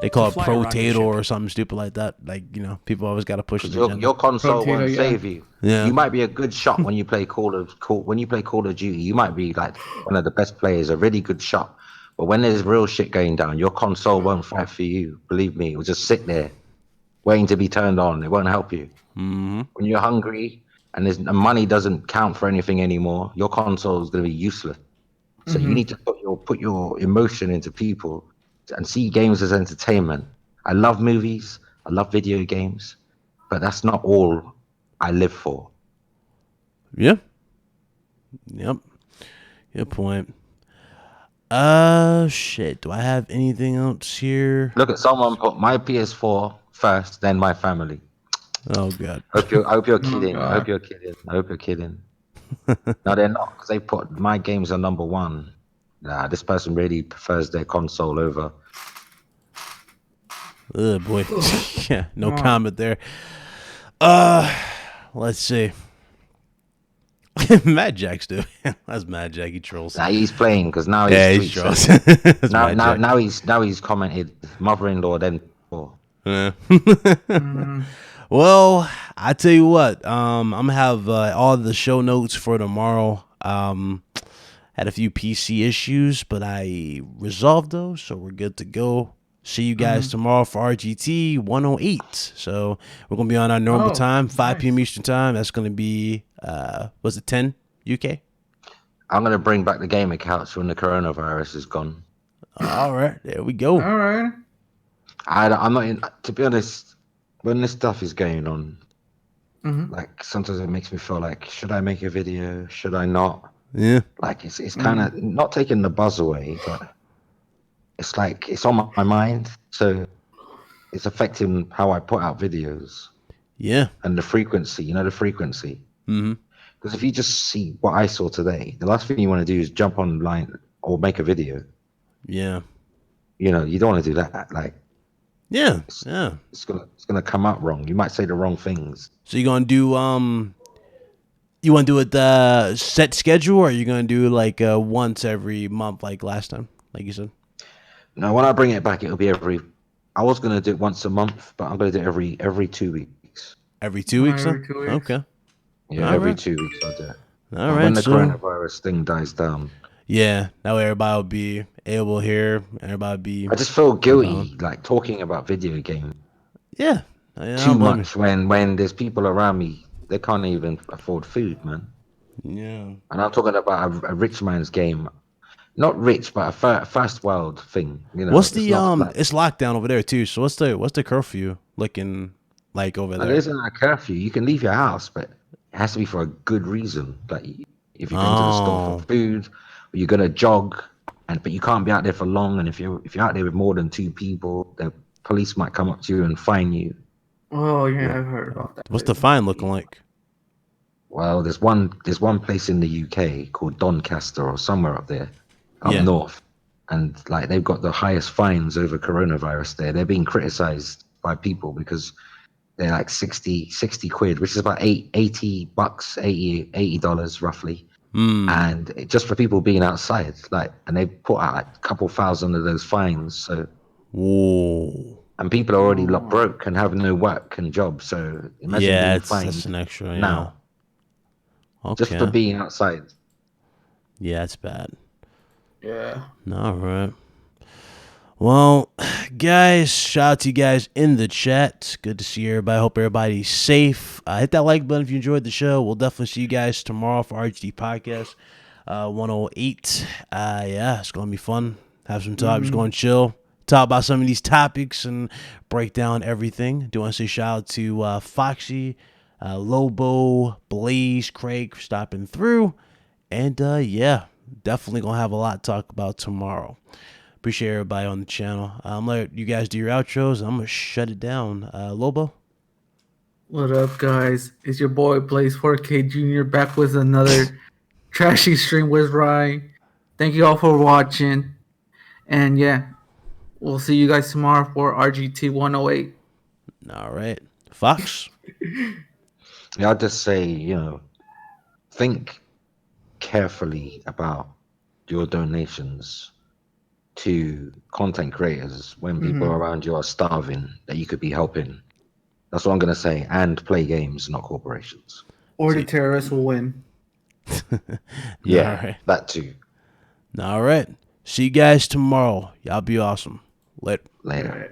They call it Pro-tato or something stupid like that. Like, people always got to push it. Your console won't save you. Yeah. You might be a good shot when you play Call of Duty. You might be like one of the best players, a really good shot. But when there's real shit going down, your console won't fight for you. Believe me, it will just sit there waiting to be turned on. It won't help you. Mm-hmm. When you're hungry and money doesn't count for anything anymore, your console is going to be useless. So you need to put your emotion into people and see games as entertainment. I love movies, I love video games, but that's not all I live for. Yeah. Yep. Good point. Shit. Do I have anything else here? Look at someone put my PS4 first, then my family. Oh god. I hope you're Oh, kidding. I hope God. you're kidding. I hope you're kidding. No, they're not, because they put my games are number one. Nah, this person really prefers their console over. Oh boy. Yeah. No Come on. comment there. Let's see. Mad Jack's doing. That's Mad Jack. He trolls. Nah, he's playing because now Yeah, he's he's tweets. trolls. That's Now, Mad now, Jack. now he's commented mother-in-law then. Oh. Yeah. Mhm. Well, I tell you what, I'm gonna have all the show notes for tomorrow. Had a few PC issues, but I resolved those, so we're good to go. See you guys tomorrow for RGT 108. So we're gonna be on our normal Oh, time, 5 p.m. nice. Eastern time. That's gonna be was it 10 UK? I'm gonna bring back the gamer couch when the coronavirus is gone. All right, there we go. All right. I'm not in. To be honest, when this stuff is going on, Mm-hmm. like sometimes it makes me feel like, should I make a video? Should I not? Yeah, Like it's kind of not taking the buzz away, but it's like it's on my mind, so it's affecting how I put out videos yeah. and the frequency. You know, the frequency. Mm-hmm. Because if you just see what I saw today, the last thing you want to do is jump online or make a video. Yeah, You know, you don't want to do that. Like yeah, yeah. it's gonna come out wrong. You might say the wrong things. So you gonna do you want to do it set schedule, or are you gonna do like once every month, like last time, like you said? Now, when I bring it back, it'll be every. I was gonna do it once a month, but I'm gonna do it every 2 weeks. Every 2 weeks, Every huh? 2 weeks. Okay. Yeah, All every right. 2 weeks I'll do it. All But right. when the So coronavirus thing dies down, yeah, that way everybody will be able to hear. Everybody will be I just feel guilty, like talking about video game yeah. I too don't blame much when there's people around me they can't even afford food, man. you. Yeah. And I'm talking about a rich man's game, not rich, but a first world thing. You know, What's it's the not like it's lockdown over there too. So what's the curfew looking like over there there? isn't a curfew. You can leave your house, but it has to be for a good reason. Like if you're going to the store Oh, for food, or you're gonna jog, but you can't be out there for long. And if you're out there with more than 2 people, the police might come up to you and fine you. Oh yeah, I've heard about that. what's the Too. fine looking like? Well, there's one place in the UK called Doncaster or somewhere up there, up Yeah. north, and like they've got the highest fines over coronavirus there. They're being criticized by people because they're like 60 quid, which is about $80, $80 roughly. And just for people being outside, like, and they put out like a couple thousand of those fines. So, Whoa. and people are already broke and have no work and job. So imagine Yeah, being that's fined an extra. Yeah. now just for Okay. being outside. Yeah, that's bad. Yeah. All right. Well, guys, shout out to you guys in the chat. Good to see everybody. Hope everybody's safe. Hit that like button if you enjoyed the show. We'll definitely see you guys tomorrow for RGD Podcast 108. Yeah, it's going to be fun. Have some time. Just going to chill. Talk about some of these topics and break down everything. Do want to say shout out to Foxy, Lobo, Blaze, Craig for stopping through. And yeah, definitely going to have a lot to talk about tomorrow. Appreciate everybody on the channel. I'm going to let you guys do your outros. I'm going to shut it down. Lobo? What up, guys? It's your boy Blaze 4K Jr. back with another trashy stream with Ryan. Thank you all for watching. And yeah, we'll see you guys tomorrow for RGT 108. All right. Fox? Yeah, I'll just say, you know, think carefully about your donations to content creators when people around you are starving that you could be helping. That's what I'm going to say. And play games, not corporations. Or the terrorists will win. Yeah, All right. that too. All right. See you guys tomorrow. Y'all be awesome. Later. Later. All right.